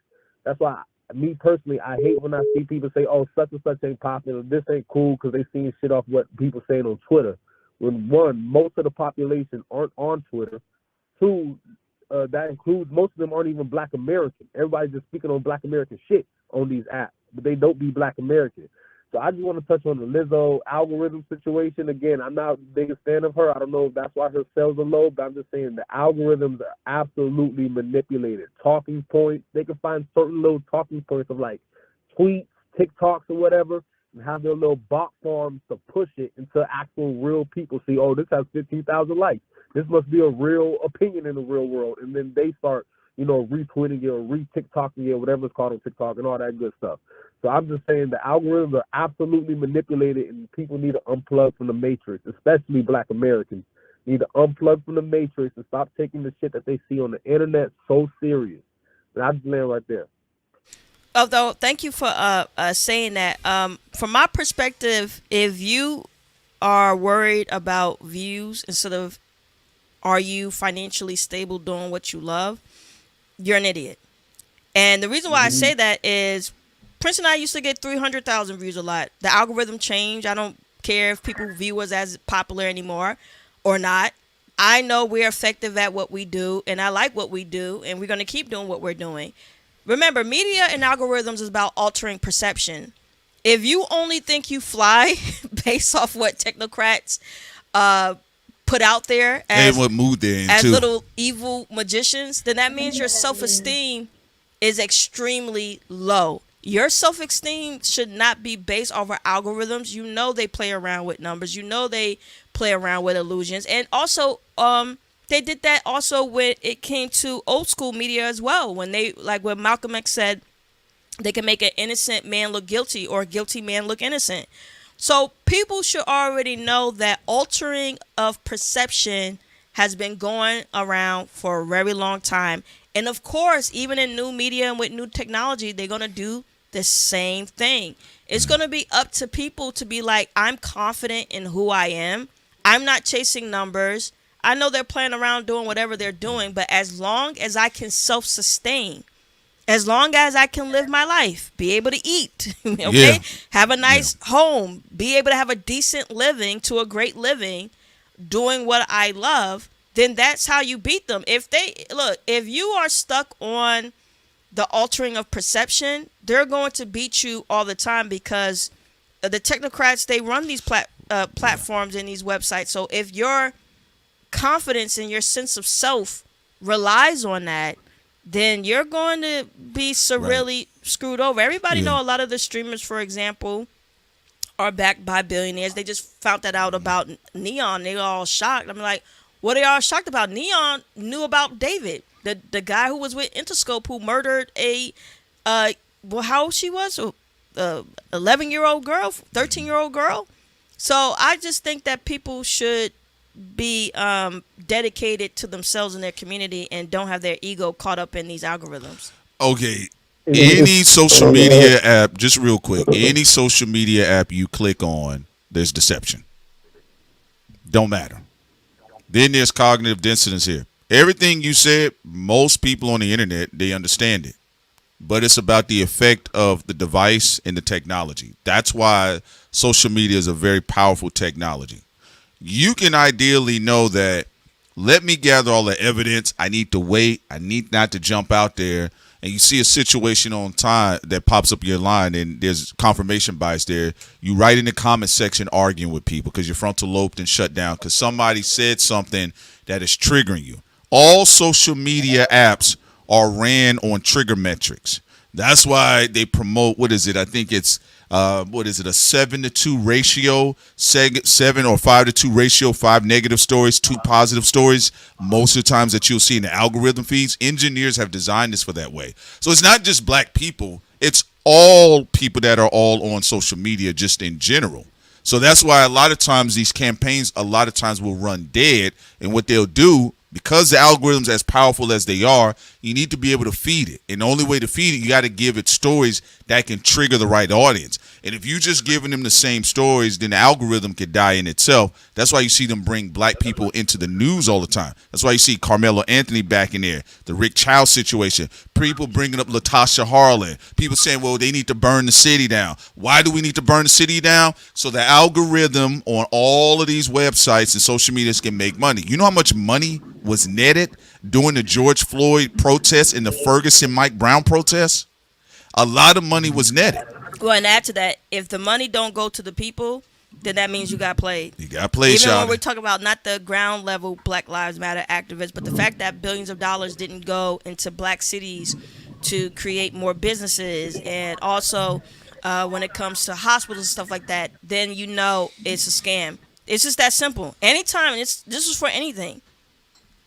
That's why, me personally, I hate when I see people say, oh, such and such ain't popular. This ain't cool because they seeing shit off what people saying on Twitter. When one, most of the population aren't on Twitter. Two, that includes most of them aren't even Black American. Everybody's just speaking on Black American shit on these apps, but they don't be Black American. So I just want to touch on the Lizzo algorithm situation. Again, I'm not the biggest fan of her. I don't know if that's why her sales are low, but I'm just saying the algorithms are absolutely manipulated. Talking points, they can find certain little talking points of like tweets, TikToks, or whatever, and have their little bot farms to push it until actual real people see, oh, this has 15,000 likes. This must be a real opinion in the real world. And then they start, you know, retweeting it or re-TikToking it, whatever it's called on TikTok and all that good stuff. So I'm just saying the algorithms are absolutely manipulated and people need to unplug from the matrix, especially Black Americans. Need to unplug from the matrix and stop taking the shit that they see on the internet so serious. And I just land right there. Although, thank you for saying that. From my perspective, if you are worried about views instead of are you financially stable doing what you love, you're an idiot. And the reason why I say that is Prince and I used to get 300,000 views a lot. The algorithm changed. I don't care if people view us as popular anymore or not. I know we're effective at what we do, and I like what we do, and we're going to keep doing what we're doing. Remember, media and algorithms is about altering perception. If you only think you fly based off what technocrats put out there And as what mood they're in, as too. little evil magicians, then that means your self-esteem is extremely low. Your self-esteem should not be based off of algorithms. You know they play around with numbers. You know they play around with illusions. And also, they did that also when it came to old school media as well. When they, like when Malcolm X said, they can make an innocent man look guilty or a guilty man look innocent. So people should already know that altering of perception has been going around for a very long time. And of course, even in new media and with new technology, they're going to do the same thing. It's going to be up to people to be like, I'm confident in who I am. I'm not chasing numbers. I know they're playing around doing whatever they're doing, but as long as I can self-sustain, as long as I can live my life, be able to eat, okay, Yeah. have a nice home, be able to have a decent living to a great living, doing what I love, then that's how you beat them. If you are stuck on the altering of perception, they're going to beat you all the time because the technocrats, they run these platforms and these websites. So if your confidence and your sense of self relies on that, then you're going to be severely screwed over. Everybody know a lot of the streamers, for example, are backed by billionaires. They just found that out about Neon. They were all shocked. I'm like, what are y'all shocked about? Neon knew about David, the guy who was with Interscope, who murdered a, how old she was? 11-year-old girl, 13-year-old girl. So I just think that people should be dedicated to themselves and their community and don't have their ego caught up in these algorithms. Okay. Any social media app, just real quick, any social media app you click on, there's deception. Don't matter. Then there's cognitive dissonance here. Everything you said, most people on the internet, they understand it. But it's about the effect of the device and the technology. That's why social media is a very powerful technology. You can ideally know that, let me gather all the evidence. I need to wait. I need not to jump out there. And you see a situation on time that pops up your line and there's confirmation bias there. You write in the comment section arguing with people because your frontal lobe then shut down because somebody said something that is triggering you. All social media apps are ran on trigger metrics. That's why they promote, what is it? I think it's a 7-to-2 ratio, 7 or 5-to-2 ratio, 5 negative stories, 2 positive stories. Most of the times that you'll see in the algorithm feeds, engineers have designed this for that way. So it's not just black people, it's all people that are all on social media just in general. So that's why a lot of times these campaigns, a lot of times will run dead. And what they'll do, because the algorithms as powerful as they are, you need to be able to feed it. And the only way to feed it, you got to give it stories that can trigger the right audience. And if you just giving them the same stories, then the algorithm could die in itself. That's why you see them bring black people into the news all the time. That's why you see Karmelo Anthony back in there, the Rick Chow situation, people bringing up Latasha Harlan, people saying, well, they need to burn the city down. Why do we need to burn the city down? So the algorithm on all of these websites and social medias can make money. You know how much money was netted during the George Floyd protests and the Ferguson Mike Brown protests? A lot of money was netted. Well, and add to that, if the money don't go to the people, then that means you got played. You got played, Even Shawty. when we're talking about not the ground level Black Lives Matter activists, but the fact that billions of dollars didn't go into black cities to create more businesses, and also when it comes to hospitals and stuff like that, then you know it's a scam. It's just that simple. Anytime, this is for anything.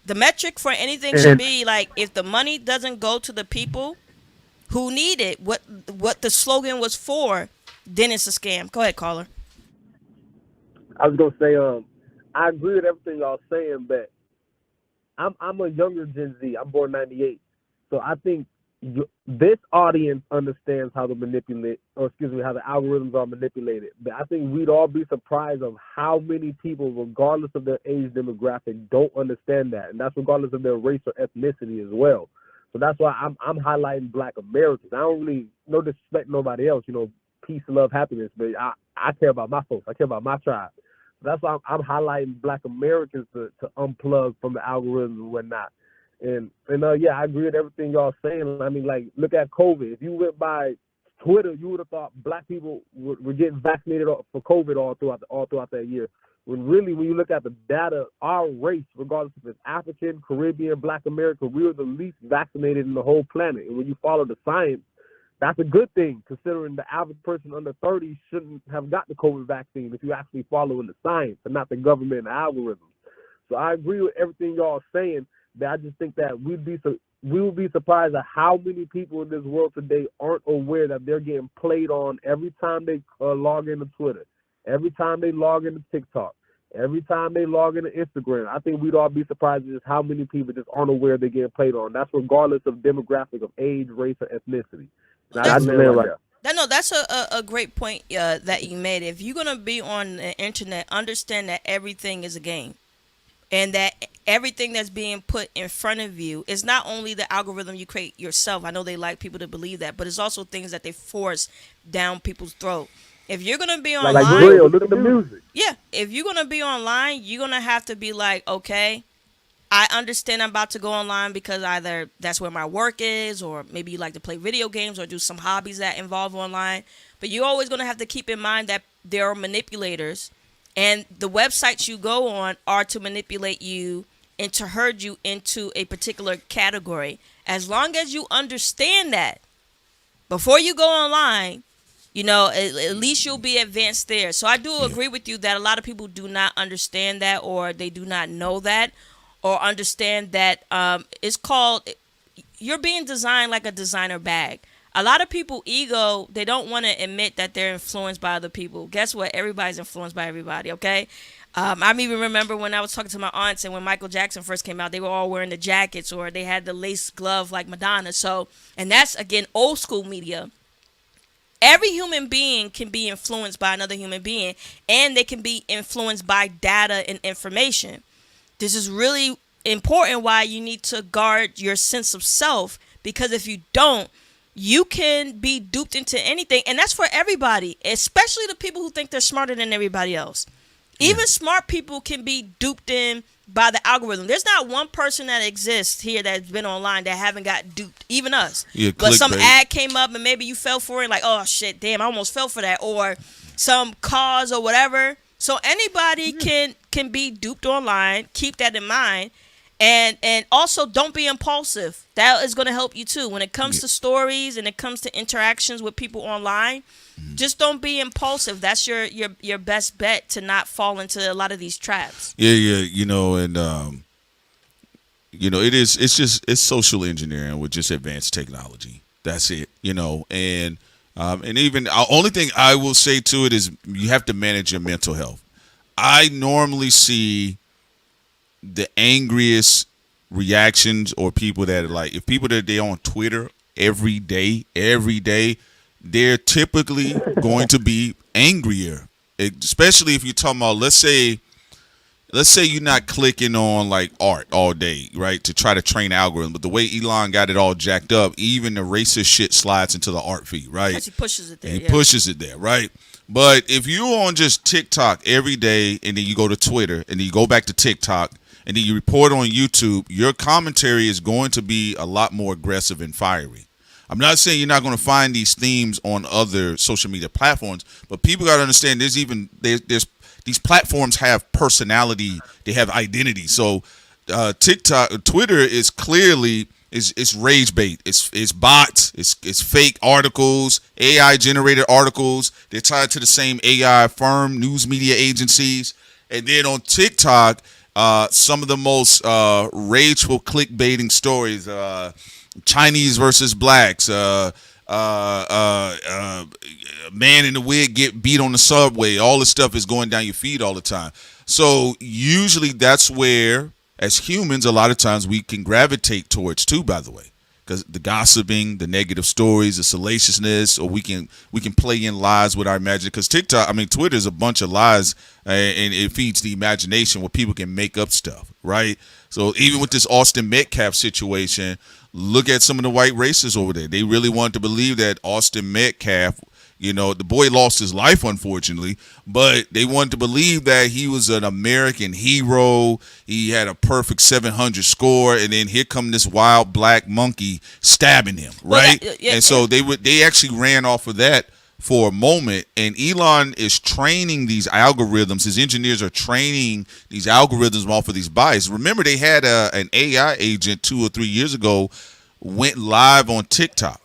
The metric for anything should be like, if the money doesn't go to the people who need it, what the slogan was for, then it's a scam. Go ahead, caller. I was gonna say, I agree with everything y'all saying, but I'm a younger Gen Z. I'm born '98, so I think this audience understands how to manipulate, or excuse me, how the algorithms are manipulated. But I think we'd all be surprised of how many people, regardless of their age demographic, don't understand that, and that's regardless of their race or ethnicity as well. So that's why I'm highlighting Black Americans. I don't really, no disrespect to nobody else, peace, love, happiness, but I care about my folks. I care about my tribe. So that's why I'm highlighting Black Americans to unplug from the algorithms and whatnot. And yeah, I agree with everything y'all saying. I mean, like, look at COVID. If you went by Twitter, you would have thought black people were getting vaccinated for COVID all throughout that year. When really, when you look at the data, our race, regardless if it's African, Caribbean, Black American, we were the least vaccinated in the whole planet. And when you follow the science, that's a good thing, considering the average person under 30 shouldn't have got the COVID vaccine if you actually following the science and not the government and the algorithms. So I agree with everything y'all are saying, but I just think that we will be surprised at how many people in this world today aren't aware that they're getting played on every time they log into Twitter, every time they log into TikTok, every time they log into Instagram. I think we'd all be surprised at just how many people just aren't aware they're getting played on. That's regardless of demographic, of age, race, or ethnicity. That's a great point that you made. If you're going to be on the internet, understand that everything is a game. And that everything that's being put in front of you is not only the algorithm you create yourself. I know they like people to believe that, but it's also things that they force down people's throat. If you're going to be online, like real, look at the music. Yeah, if you're going to be online, you're going to have to be like, okay, I understand I'm about to go online because either that's where my work is, or maybe you like to play video games or do some hobbies that involve online. But you're always going to have to keep in mind that there are manipulators. And the websites you go on are to manipulate you and to herd you into a particular category. As long as you understand that before you go online, you know, at least you'll be advanced there. So I do agree with you that a lot of people do not understand that, or they do not know that, or understand that it's called, you're being designed like a designer bag. A lot of people ego, they don't want to admit that they're influenced by other people. Guess what? Everybody's influenced by everybody, okay? I even remember when I was talking to my aunts, and when Michael Jackson first came out, they were all wearing the jackets, or they had the lace glove like Madonna. So, and that's, again, old school media. Every human being can be influenced by another human being, and they can be influenced by data and information. This is really important, why you need to guard your sense of self, because if you don't, you can be duped into anything. And that's for everybody, especially the people who think they're smarter than everybody else. Even smart people can be duped in by the algorithm. There's not one person that exists here that's been online that haven't got duped, even us. Yeah, but some ad came up and maybe you fell for it, like, oh shit, damn, I almost fell for that. Or some cause or whatever. So anybody can be duped online. Keep that in mind. And also, don't be impulsive. That is going to help you too. When it comes to stories and it comes to interactions with people online, just don't be impulsive. That's your best bet to not fall into a lot of these traps. Yeah, you know, and you know, it's social engineering with just advanced technology. That's it, you know, and even the only thing I will say to it is you have to manage your mental health. I normally see the angriest reactions, or people that are like, if people that they're on Twitter every day, they're typically going to be angrier, especially if you're talking about, let's say you're not clicking on like art all day, right, to try to train algorithm, but the way Elon got it all jacked up, even the racist shit slides into the art feed, right? Because he pushes it there. And he pushes it there, right? But if you're on just TikTok every day, and then you go to Twitter, and then you go back to TikTok, and then you report on YouTube, your commentary is going to be a lot more aggressive and fiery. I'm not saying you're not going to find these themes on other social media platforms, but people got to understand there's these platforms have personality, they have identity. So Twitter is clearly it's rage bait, it's bots, it's fake articles, AI generated articles. They're tied to the same AI firm, news media agencies, and then on TikTok, some of the most rageful clickbaiting stories, Chinese versus blacks, man in the wig get beat on the subway. All this stuff is going down your feed all the time. So usually that's where, as humans, a lot of times we can gravitate towards too, by the way, because the gossiping, the negative stories, the salaciousness, or we can play in lies with our imagination. Because Twitter is a bunch of lies, and it feeds the imagination where people can make up stuff, right? So even with this Austin Metcalf situation, look at some of the white racists over there. They really wanted to believe that Austin Metcalf, You know, the boy lost his life, unfortunately, but they wanted to believe that he was an American hero. He had a perfect 700 score, and then here come this wild black monkey stabbing him, right? Well, yeah, and so they actually ran off of that for a moment, and Elon is training these algorithms. His engineers are training these algorithms off of these bias. Remember, they had an AI agent 2 or 3 years ago went live on TikTok.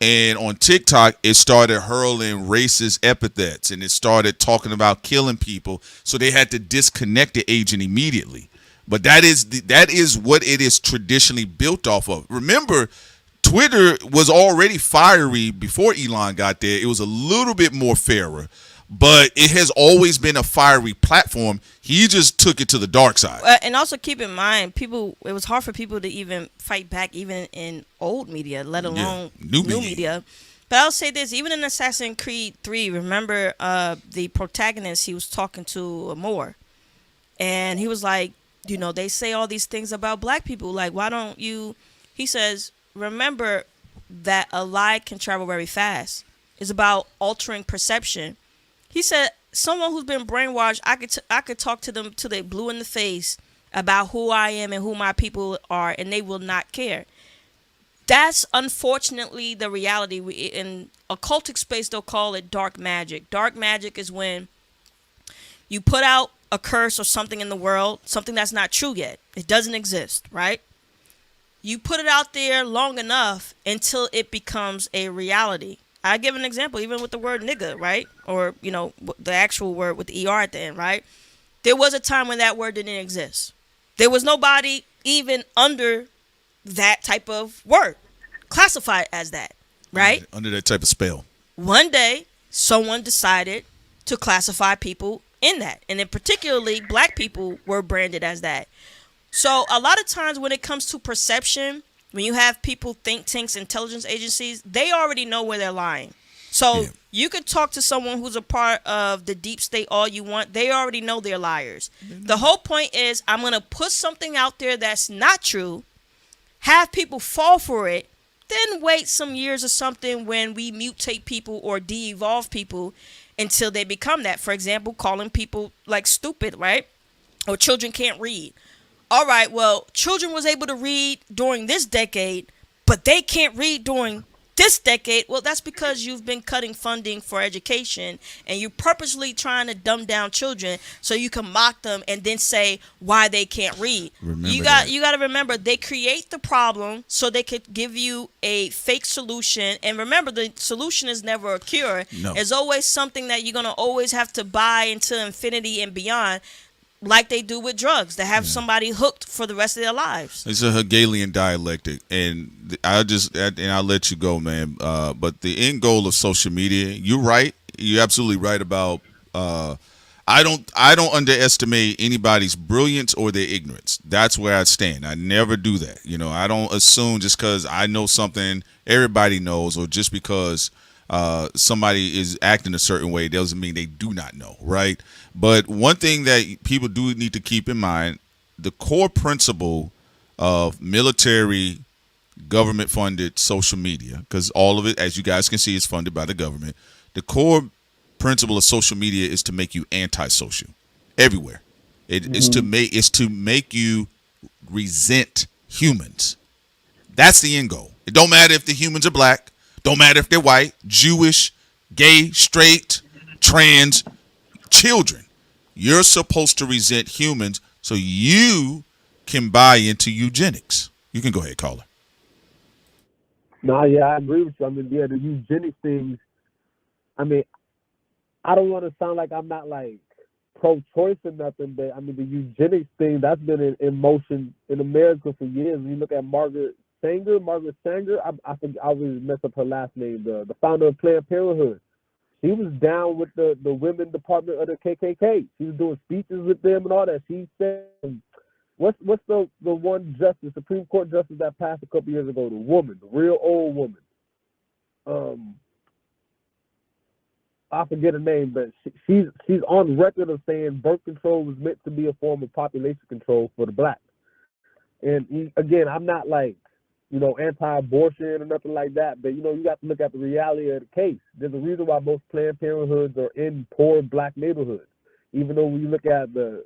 And on TikTok, it started hurling racist epithets, and it started talking about killing people. So they had to disconnect the agent immediately. But that is what it is traditionally built off of. Remember, Twitter was already fiery before Elon got there. It was a little bit more fairer, but it has always been a fiery platform. He just took it to the dark side. And also keep in mind, it was hard for people to even fight back, even in old media, let alone new media. But I'll say this, even in Assassin's Creed 3, remember the protagonist, he was talking to Moore. And he was like, you know, they say all these things about black people. Like, why don't you, he says, remember that a lie can travel very fast. It's about altering perception. He said, someone who's been brainwashed, I could talk to them till they blue in the face about who I am and who my people are, and they will not care. That's unfortunately the reality. In occultic space, they'll call it dark magic. Dark magic is when you put out a curse or something in the world, something that's not true yet. It doesn't exist, right? You put it out there long enough until it becomes a reality. I give an example, even with the word nigga, right? Or, you know, the actual word with the ER at the end, right? There was a time when that word didn't exist. There was nobody even under that type of word classified as that, right? Under that type of spell. One day, someone decided to classify people in that. And then particularly black people were branded as that. So a lot of times when it comes to perception, when you have people, think tanks, intelligence agencies, they already know where they're lying. So you could talk to someone who's a part of the deep state all you want. They already know they're liars. The whole point is I'm going to put something out there that's not true, have people fall for it, then wait some years or something when we mutate people or de-evolve people until they become that. For example, calling people like stupid, right? Or children can't read. All right, well, children was able to read during this decade, but they can't read during this decade. Well, that's because you've been cutting funding for education and you're purposely trying to dumb down children so you can mock them and then say why they can't read. You got to remember, they create the problem so they could give you a fake solution. And remember, the solution is never a cure. No. It's always something that you're going to always have to buy into infinity and beyond. Like they do with drugs, they have somebody hooked for the rest of their lives. It's a Hegelian dialectic, and I'll let you go, man. But the end goal of social media, you're right. You're absolutely right about. I don't underestimate anybody's brilliance or their ignorance. That's where I stand. I never do that. You know, I don't assume just because I know something everybody knows, or just because somebody is acting a certain way doesn't mean they do not know, right? But one thing that people do need to keep in mind, the core principle of military government-funded social media, because all of it, as you guys can see, is funded by the government. The core principle of social media is to make you antisocial everywhere. It's to make you resent humans. That's the end goal. It don't matter if the humans are black. Don't matter if they're white, Jewish, gay, straight, trans, children. You're supposed to resent humans so you can buy into eugenics. You can go ahead, caller. No, yeah, I agree with you. I mean, yeah, the eugenics things, I mean, I don't want to sound like I'm not like pro-choice or nothing, but I mean, the eugenics thing, that's been in motion in America for years. When you look at Margaret Sanger, I think I always mess up her last name, the founder of Planned Parenthood. She was down with the women department of the KKK. She was doing speeches with them and all that. She said, what's the one justice, Supreme Court justice that passed a couple years ago? The woman, the real old woman. I forget her name, but she's on record of saying birth control was meant to be a form of population control for the blacks. And again, I'm not like anti-abortion or nothing like that. But you got to look at the reality of the case. There's a reason why most Planned Parenthoods are in poor black neighborhoods. Even though when you look at the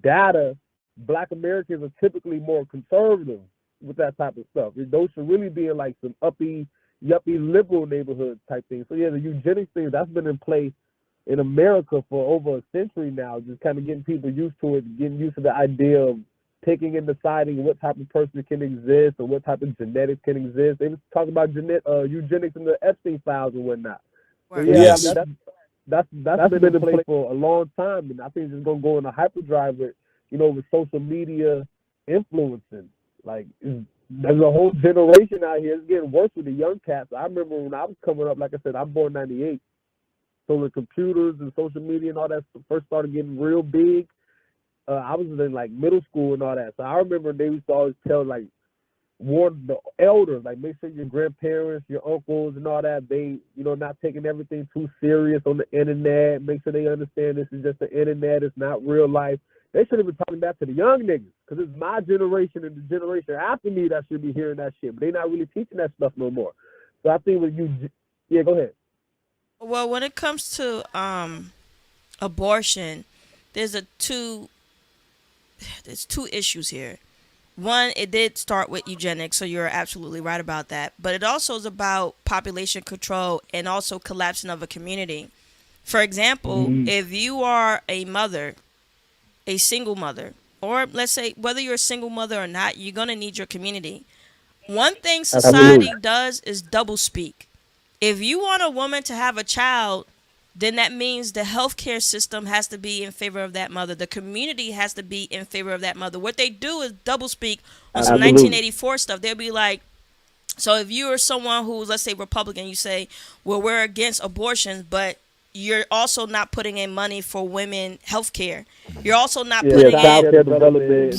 data, black Americans are typically more conservative with that type of stuff. Those should really be in like some yuppie liberal neighborhood type thing. So yeah, the eugenics thing, that's been in place in America for over a century now, just kind of getting people used to it, getting used to the idea of picking and deciding what type of person can exist or what type of genetics can exist. They was talking about eugenics in the Epstein files and whatnot. So yeah, Yes. I mean, that's been in place for a long time, and I think it's just gonna go in a hyperdrive with with social media influencing. Like there's a whole generation out here. It's getting worse with the young cats. I remember when I was coming up, like I said, I'm born '98. So the computers and social media and all that first started getting real big. I was in like middle school and all that. So I remember they used to always warn the elders, like make sure your grandparents, your uncles and all that, they, not taking everything too serious on the internet. Make sure they understand this is just the internet. It's not real life. They should have been talking that to the young niggas, because it's my generation and the generation after me that should be hearing that shit. But they're not really teaching that stuff no more. So I think yeah, go ahead. Well, when it comes to abortion, there's two issues here. One, it did start with eugenics, so you're absolutely right about that. But it also is about population control and also collapsing of a community. For example, if you are a mother, a single mother, or let's say whether you're a single mother or not, you're going to need your community. One thing society does is double speak. If you want a woman to have a child, then that means the healthcare system has to be in favor of that mother. The community has to be in favor of that mother. What they do is double speak on some 1984 stuff. They'll be like, so if you are someone who's, let's say, Republican, you say, well, we're against abortions, but you're also not putting in money for women health care. You're also not putting in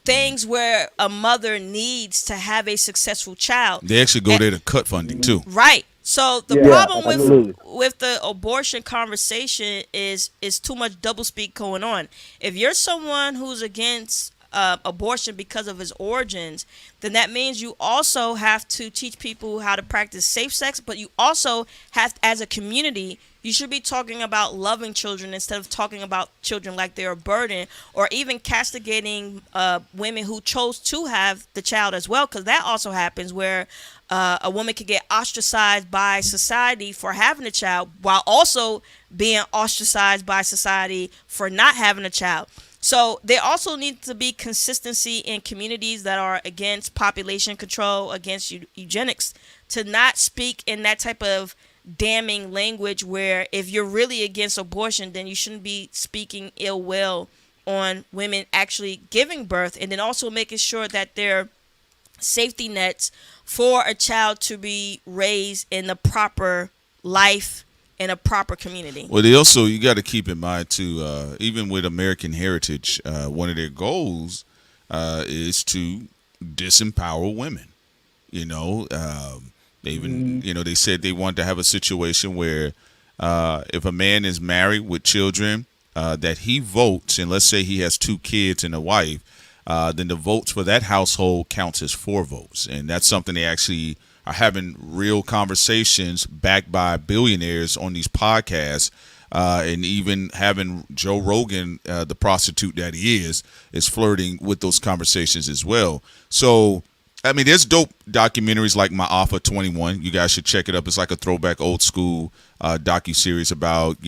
things where a mother needs to have a successful child. They actually go there to cut funding too. Right. So the problem with the abortion conversation is too much doublespeak going on. If you're someone who's against abortion because of its origins, then that means you also have to teach people how to practice safe sex, but you also have, as a community, you should be talking about loving children instead of talking about children like they're a burden, or even castigating women who chose to have the child as well, because that also happens where a woman could get ostracized by society for having a child while also being ostracized by society for not having a child. So there also needs to be consistency in communities that are against population control, against eugenics, to not speak in that type of damning language where if you're really against abortion, then you shouldn't be speaking ill will on women actually giving birth, and then also making sure that there are safety nets for a child to be raised in the proper life in a proper community. Well, you got to keep in mind too, even with American Heritage, one of their goals is to disempower women. They even, they said they want to have a situation where if a man is married with children, that he votes, and let's say he has 2 kids and a wife, then the votes for that household counts as 4 votes. And that's something they actually are having real conversations backed by billionaires on these podcasts, and even having Joe Rogan, the prostitute that he is flirting with those conversations as well. So, I mean, there's dope documentaries like My Alpha 21. You guys should check it up. It's like a throwback old school docuseries about,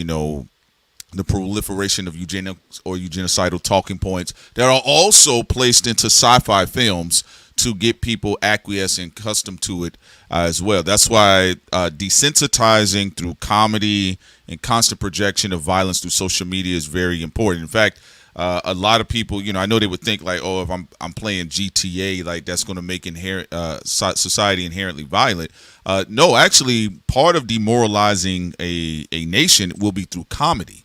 the proliferation of eugenics or eugenicidal talking points that are also placed into sci-fi films to get people acquiesced and accustomed to it as well. That's why desensitizing through comedy and constant projection of violence through social media is very important. In fact, a lot of people, I know they would think like, oh, if I'm playing GTA, like that's going to make society inherently violent. No, actually, part of demoralizing a nation will be through comedy.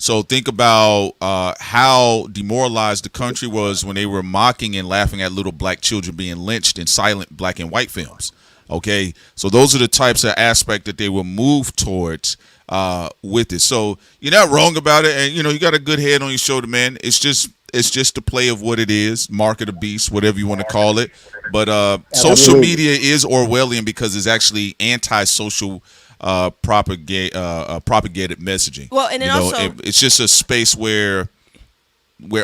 So think about how demoralized the country was when they were mocking and laughing at little black children being lynched in silent black and white films. Okay, so those are the types of aspect that they will move towards with it. So you're not wrong about it, and you got a good head on your shoulder, man. It's just It's just a play of what it is, mark of the beast, whatever you want to call it. But social media is Orwellian because it's actually anti-social propagated messaging. Well, and then also it's just a space where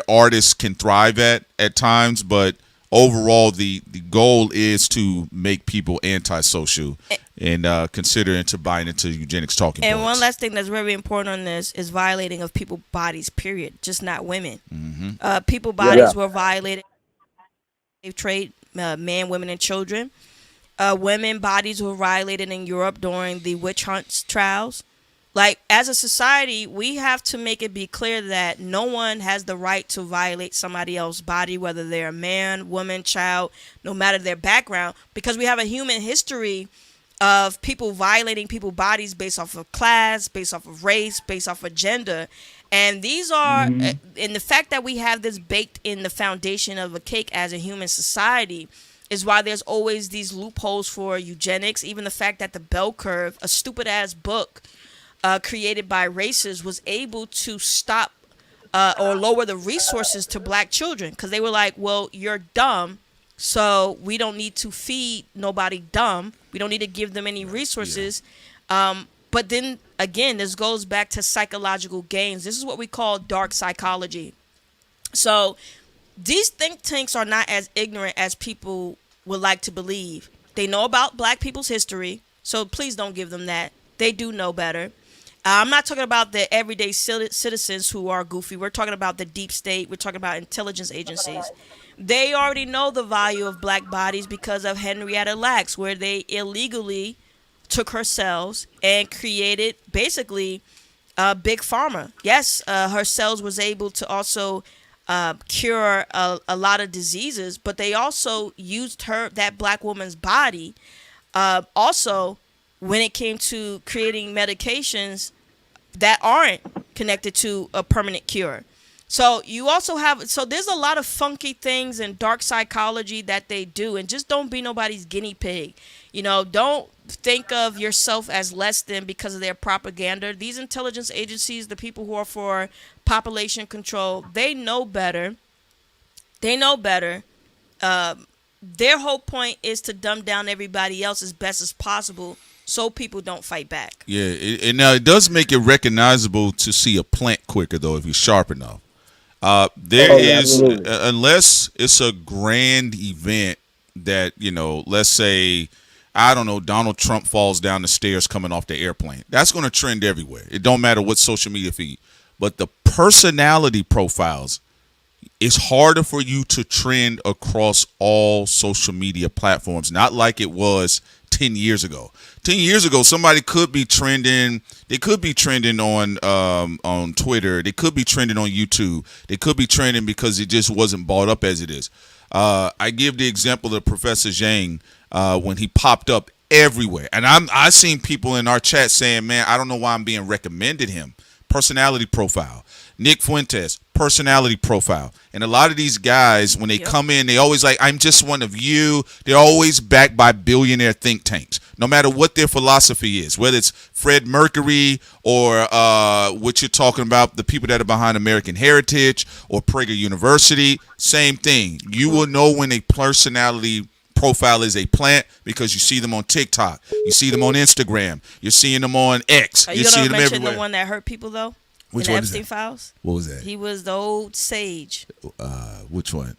artists can thrive at times, but overall the goal is to make people antisocial and considering to buying into eugenics talking points. And one last thing that's very important on this is violating of people's bodies, period, just not women. People's bodies were violated. Slave trade, men, women, and children. Women bodies were violated in Europe during the witch hunt trials. Like, as a society, we have to make it be clear that no one has the right to violate somebody else's body, whether they're a man, woman, child, no matter their background, because we have a human history of people violating people's bodies based off of class, based off of race, based off of gender. And these are, and the fact that we have this baked in the foundation of a cake as a human society is why there's always these loopholes for eugenics. Even the fact that the bell curve, a stupid ass book created by racists, was able to stop or lower the resources to black children because they were like, well, you're dumb, so we don't need to feed nobody dumb. We don't need to give them any resources. But then again, this goes back to psychological games. This is what we call dark psychology. So these think tanks are not as ignorant as people would like to believe. They know about black people's history, so please don't give them that. They do know better. I'm not talking about the everyday citizens who are goofy. We're talking about the deep state. We're talking about intelligence agencies. They already know the value of black bodies because of Henrietta Lacks, where they illegally took her cells and created basically Big Pharma. Yes, her cells was able to also cure a lot of diseases, but they also used that black woman's body also when it came to creating medications that aren't connected to a permanent cure. So you also have, so there's a lot of funky things and dark psychology that they do, and just don't be nobody's guinea pig. You know, don't think of yourself as less than because of their propaganda. These intelligence agencies, the people who are for population control, they know better. They know better. Their whole point is to dumb down everybody else as best as possible so people don't fight back. Yeah, and now it does make it recognizable to see a plant quicker, though, if you're sharp enough. Unless it's a grand event that, you know, let's say, I don't know, Donald Trump falls down the stairs coming off the airplane. That's going to trend everywhere. It don't matter what social media feed. But the personality profiles, it's harder for you to trend across all social media platforms, not like it was 10 years ago. 10 years ago, somebody could be trending. They could be trending on Twitter. They could be trending on YouTube. They could be trending because it just wasn't bought up as it is. I give the example of Professor Zhang when he popped up everywhere. And I seen people in our chat saying, man, I don't know why I'm being recommended him. Personality profile. Nick Fuentes, personality profile. And a lot of these guys, when they come in, they always like, I'm just one of you. They're always backed by billionaire think tanks, no matter what their philosophy is, whether it's Fred Mercury or what you're talking about, the people that are behind American Heritage or Prager University, same thing. You will know when a personality profile is a plant because you see them on TikTok. You see them on Instagram. You're seeing them on X. You're seeing them mention everywhere. The one that hurt people, though? Which in one Epstein is that? Files? What was that? He was the old sage. Which one?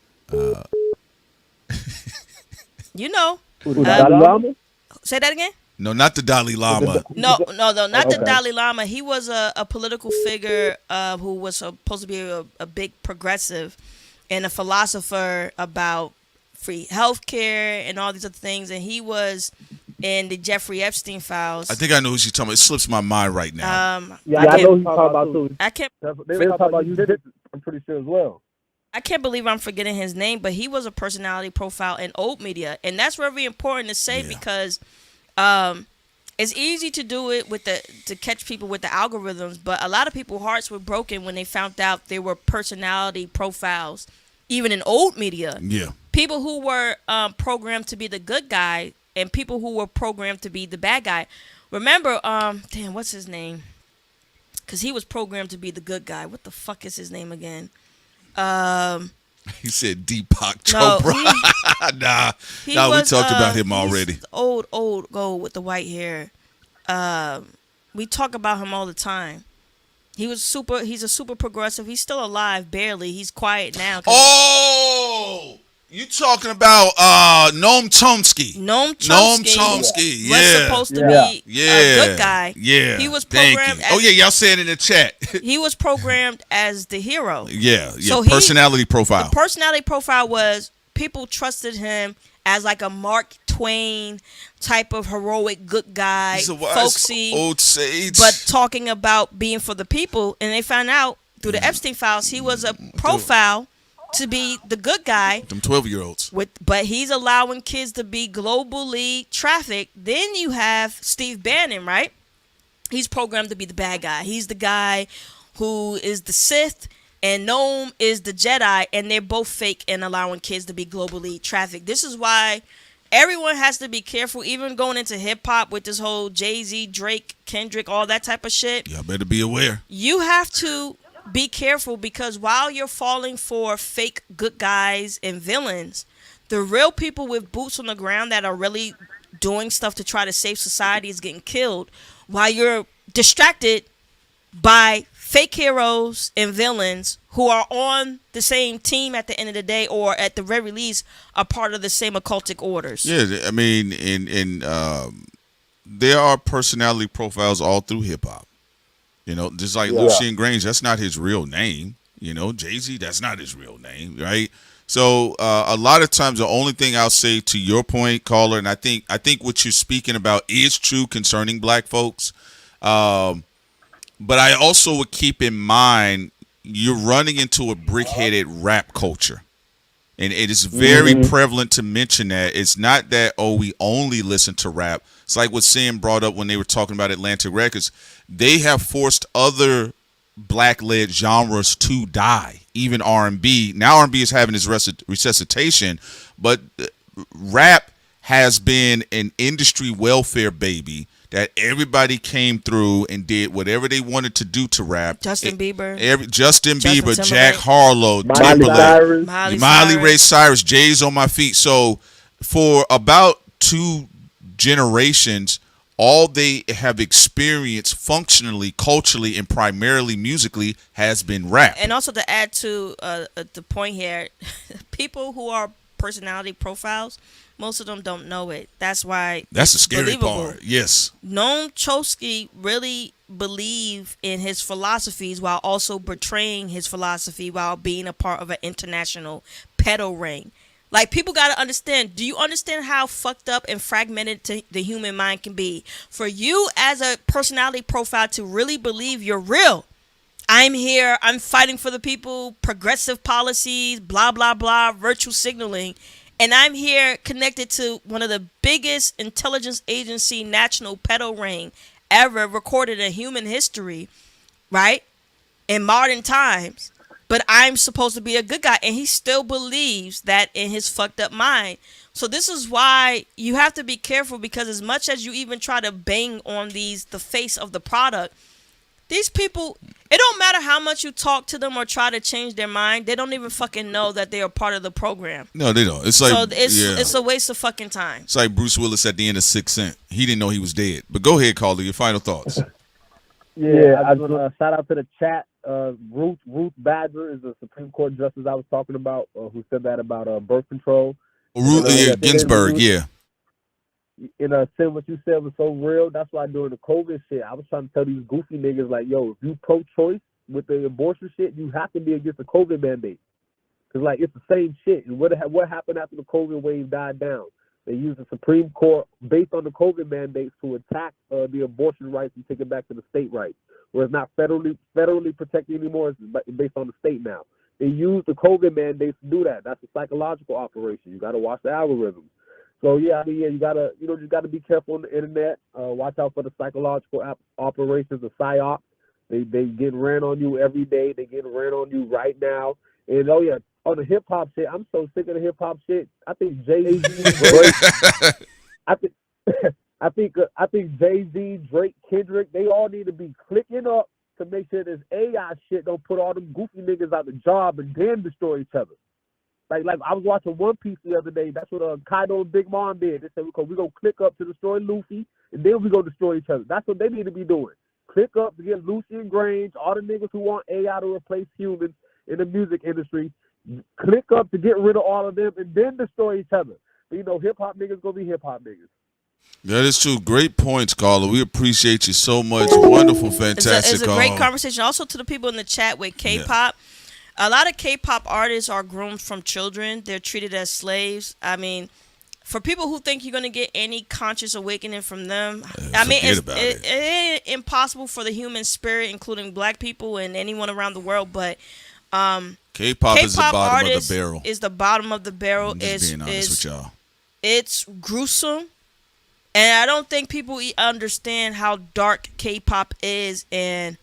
You know. Dalai Lama? Say that again? No, not the Dalai Lama. No, not the Dalai Lama. He was a political figure who was supposed to be a big progressive and a philosopher about free healthcare and all these other things. And he was in the Jeffrey Epstein Files. I think I know who she's talking about. It slips my mind right now. I know who you're talking about too. I can't. They were talking about you. I'm pretty sure as well. I can't believe I'm forgetting his name, but he was a personality profile in old media, and that's very important to say because it's easy to do it to catch people with the algorithms, but a lot of people's hearts were broken when they found out there were personality profiles, even in old media. Yeah, people who were programmed to be the good guy and people who were programmed to be the bad guy. Remember, what's his name? Because he was programmed to be the good guy. What the fuck is his name again? He said Deepak Chopra. We talked about him already. Old gold with the white hair. We talk about him all the time. He's a super progressive. He's still alive, barely. He's quiet now. Oh, you talking about Noam Chomsky? Noam Chomsky was supposed to be a good guy. Yeah, he was programmed. Y'all said in the chat. He was programmed as the hero. Yeah. So personality profile. The personality profile was people trusted him as like a Mark Twain type of heroic good guy, folksy, old sage, but talking about being for the people. And they found out through the Epstein files he was a profile to be the good guy. Them 12-year-olds. But he's allowing kids to be globally trafficked. Then you have Steve Bannon, right? He's programmed to be the bad guy. He's the guy who is the Sith, and Noam is the Jedi, and they're both fake and allowing kids to be globally trafficked. This is why everyone has to be careful, even going into hip-hop with this whole Jay-Z, Drake, Kendrick, all that type of shit. Y'all better be aware. You have to be careful, because while you're falling for fake good guys and villains, the real people with boots on the ground that are really doing stuff to try to save society is getting killed, while you're distracted by fake heroes and villains who are on the same team at the end of the day, or at the very least are part of the same occultic orders. Yeah, I mean, there are personality profiles all through hip-hop. You know, just like Lucien Grange, that's not his real name. You know, Jay-Z, that's not his real name, right? So a lot of times the only thing I'll say to your point, caller, and I think what you're speaking about is true concerning black folks. But I also would keep in mind you're running into a brick-headed rap culture. And it is very prevalent to mention that. It's not that, we only listen to rap. It's like what Sam brought up when they were talking about Atlantic Records. They have forced other black-led genres to die, even R&B. Now R&B is having its resuscitation, but rap has been an industry welfare baby that everybody came through and did whatever they wanted to do to rap. Justin Bieber, Jack Harlow, Timberlake, Miley Ray Cyrus, Jay's on my feet. So for about 2 generations, all they have experienced functionally, culturally, and primarily musically has been rap. And also to add to the point here, people who are personality profiles, most of them don't know it. That's why that's the scary part. Yes. Noam Chomsky really believed in his philosophies while also betraying his philosophy while being a part of an international pedo ring. Like, people got to understand. Do you understand how fucked up and fragmented the human mind can be? For you as a personality profile to really believe you're real. I'm here. I'm fighting for the people. Progressive policies. Blah, blah, blah. Virtue signaling. And I'm here connected to one of the biggest intelligence agency national pedo ring ever recorded in human history, right? In modern times. But I'm supposed to be a good guy. And he still believes that in his fucked up mind. So this is why you have to be careful, because as much as you even try to bang on the face of the product, these people, it don't matter how much you talk to them or try to change their mind. They don't even fucking know that they are part of the program. No, they don't. It's like, it's a waste of fucking time. It's like Bruce Willis at the end of 6th Sense. He didn't know he was dead. But go ahead, Calder, your final thoughts. I just want to shout out to the chat. Ruth Badger is the Supreme Court justice I was talking about, who said that about birth control. Ginsburg, yeah. And saying what you said was so real. That's why during the COVID shit, I was trying to tell these goofy niggas, like, yo, if you pro-choice with the abortion shit, you have to be against the COVID mandate. Because, like, it's the same shit. And what happened after the COVID wave died down? They used the Supreme Court, based on the COVID mandates, to attack the abortion rights and take it back to the state rights, where it's not federally protected anymore. It's based on the state now. They use the COVID mandates to do that. That's a psychological operation. You got to watch the algorithms. So you gotta be careful on the internet. Watch out for the psychological operations of psyops. They get ran on you every day. They get ran on you right now. And on the hip hop shit, I'm so sick of the hip hop shit. I think Jay-Z, Drake, I think Jay-Z, Drake, Kendrick, they all need to be clicking up to make sure this AI shit don't put all them goofy niggas out the job and then destroy each other. Like I was watching One Piece the other day. That's what Kaido and Big Mom did. They said we're gonna click up to destroy Luffy, and then we gonna destroy each other. That's what they need to be doing. Click up to get Lucy and Grange, all the niggas who want AI to replace humans in the music industry. Click up to get rid of all of them, and then destroy each other. But, you know, hip hop niggas gonna be hip hop niggas. That is true. Great points, Carla. We appreciate you so much. Wonderful, fantastic. It's a great conversation. Also, to the people in the chat with K-pop. Yeah. A lot of K-pop artists are groomed from children. They're treated as slaves. I mean, for people who think you're going to get any conscious awakening from them, I mean, it's impossible for the human spirit, including black people and anyone around the world. But K-pop is the bottom of the barrel. Is the bottom of the barrel. I'm just being honest with y'all. It's gruesome. And I don't think people understand how dark K-pop is and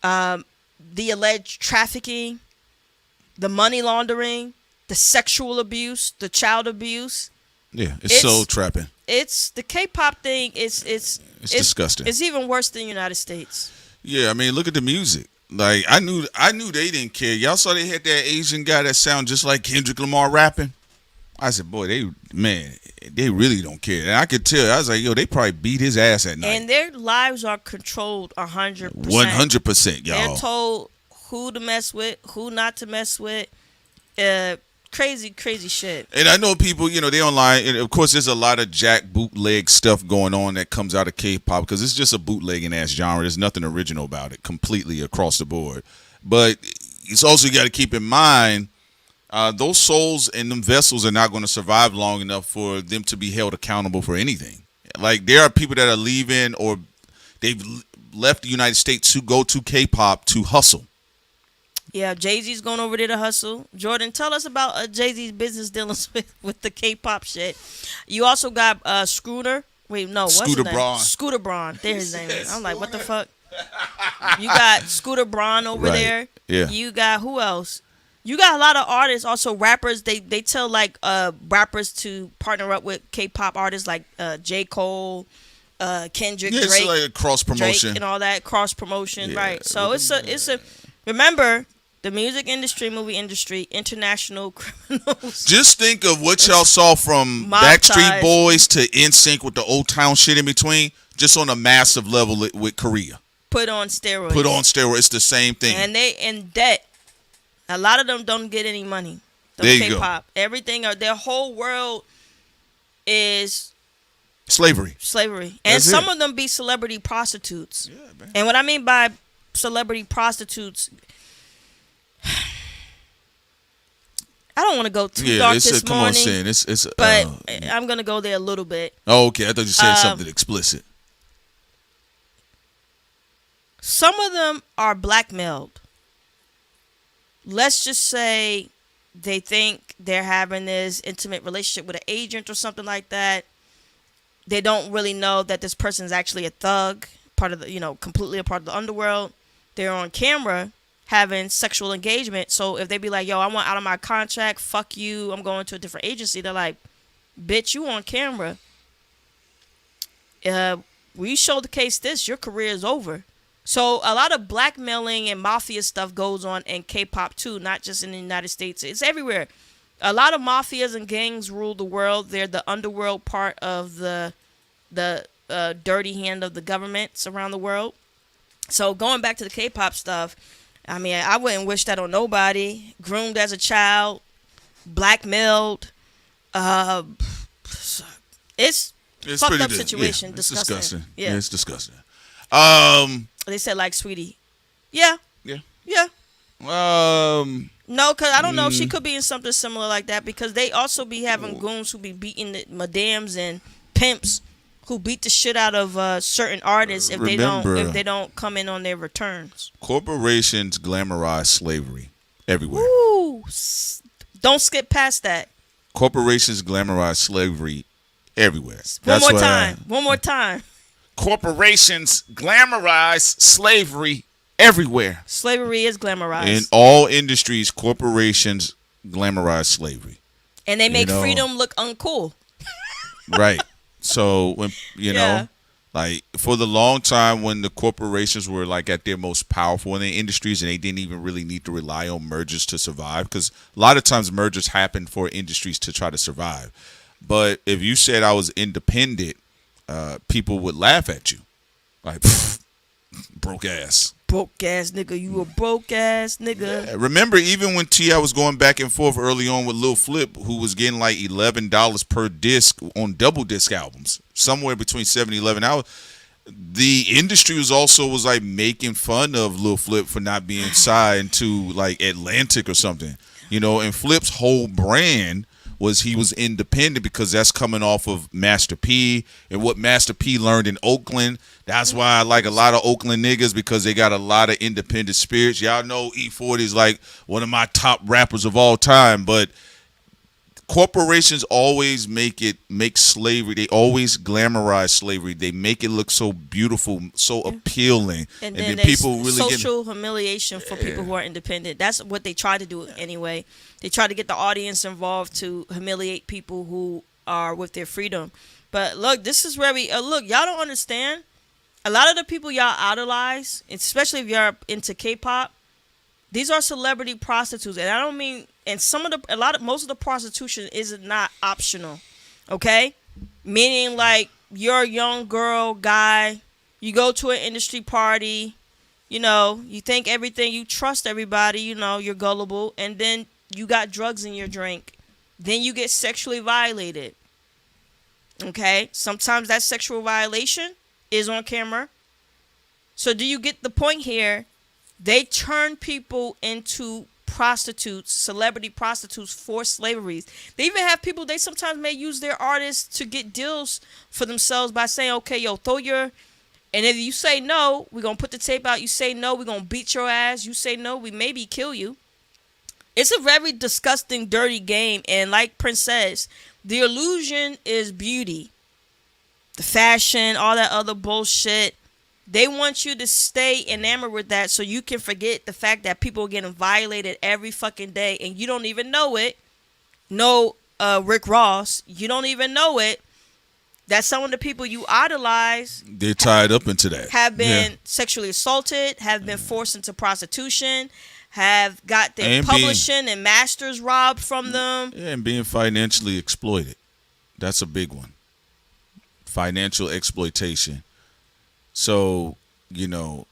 the alleged trafficking, the money laundering, the sexual abuse, the child abuse. Yeah, it's soul trapping. It's the K-pop thing. It's disgusting. It's even worse than the United States. Yeah, I mean, look at the music. Like I knew they didn't care. Y'all saw they had that Asian guy that sound just like Kendrick Lamar rapping. I said, boy, they really don't care. And I could tell. I was like, yo, they probably beat his ass at night. And their lives are controlled 100%. 100%, y'all. They're told who to mess with, who not to mess with. Crazy shit. And I know people, you know, they online. And of course, there's a lot of jack bootleg stuff going on that comes out of K-pop because it's just a bootlegging ass genre. There's nothing original about it, completely across the board. But it's also you got to keep in mind. Those souls and them vessels are not going to survive long enough for them to be held accountable for anything. Like there are people that are leaving or they've left the United States to go to K-pop to hustle. Yeah, Jay-Z's going over there to hustle. Jordan, tell us about Jay-Z's business dealings with the K-pop shit. You also got Scooter. Wait, no, what's his name? Braun. Scooter Braun. There's his name. I'm like, what the fuck? You got Scooter Braun over there. Yeah. You got who else? You got a lot of artists, also rappers. They tell like rappers to partner up with K-pop artists like J. Cole, Kendrick, Drake. It's like a cross promotion Drake and all that cross promotion, right? So it's a. Remember, the music industry, movie industry, international criminals. Just think of what y'all saw from Backstreet Boys to NSYNC with the Old Town shit in between, just on a massive level with Korea. Put on steroids. It's the same thing. And they in debt. A lot of them don't get any money. There you K-pop. Everything, their whole world is slavery. And some of them be celebrity prostitutes. Yeah, man. And what I mean by celebrity prostitutes, I don't want to go too dark this morning. But I'm going to go there a little bit. Oh, okay. I thought you said something explicit. Some of them are blackmailed. Let's just say they think they're having this intimate relationship with an agent or something like that. They don't really know that this person is actually a thug, part of the, completely a part of the underworld. They're on camera having sexual engagement. So if they be like, yo, I want out of my contract, fuck you, I'm going to a different agency. They're like, bitch, you on camera. We show the case this, your career is over. So a lot of blackmailing and mafia stuff goes on in K-pop too, not just in the United States. It's everywhere. A lot of mafias and gangs rule the world. They're the underworld part of the dirty hand of the governments around the world. So going back to the K-pop stuff, I mean, I wouldn't wish that on nobody. Groomed as a child, blackmailed. It's fucked up situation. Yeah, it's disgusting. Yeah, it's disgusting. They said like Sweetie. Yeah. No, because I don't know. She could be in something similar like that because they also be having goons who be beating the madams and pimps who beat the shit out of certain artists if they don't come in on their returns. Corporations glamorize slavery everywhere. Ooh, don't skip past that. Corporations glamorize slavery everywhere. One more time. Corporations glamorize slavery everywhere. Slavery is glamorized. In all industries, corporations glamorize slavery. And they make freedom look uncool. Right. So, when Like, for the long time when the corporations were, like, at their most powerful in the industries and they didn't even really need to rely on mergers to survive, because a lot of times mergers happen for industries to try to survive. But if you said I was independent, people would laugh at you. Like, broke ass. Broke ass nigga. You a broke ass nigga. Yeah, remember, even when T.I. was going back and forth early on with Lil Flip, who was getting like $11 per disc on double disc albums, somewhere between 7 and 11 hours, the industry was like making fun of Lil Flip for not being signed to like Atlantic or something. You know, and Flip's whole brand was he was independent because that's coming off of Master P and what Master P learned in Oakland. That's why I like a lot of Oakland niggas, because they got a lot of independent spirits. Y'all know E40 is like one of my top rappers of all time, but corporations always make slavery. They always glamorize slavery. They make it look so beautiful, so appealing, and then people really social humiliation for people who are independent. That's what they try to do anyway. They try to get the audience involved to humiliate people who are with their freedom. But look, this is where we look. Y'all don't understand. A lot of the people y'all idolize, especially if you're into K-pop, these are celebrity prostitutes, and I don't mean. And most of the prostitution is not optional, okay? Meaning, like, you're a young girl, guy, you go to an industry party, you know, you think everything, you trust everybody, you know, you're gullible, and then you got drugs in your drink. Then you get sexually violated, okay? Sometimes that sexual violation is on camera. So do you get the point here? They turn people into prostitutes, celebrity prostitutes for slavery. They even have people, they sometimes may use their artists to get deals for themselves by saying, okay, yo, and if you say no, we're going to put the tape out. You say no, we're going to beat your ass. You say no, we maybe kill you. It's a very disgusting, dirty game. And like Prince says, the illusion is beauty. The fashion, all that other bullshit. They want you to stay enamored with that so you can forget the fact that people are getting violated every fucking day and you don't even know it. No, Rick Ross, you don't even know it. That some of the people you idolize, they're tied up into that, have been sexually assaulted, have been forced into prostitution, have got their publishing and masters robbed from them. Yeah, and being financially exploited. That's a big one. Financial exploitation. So, look,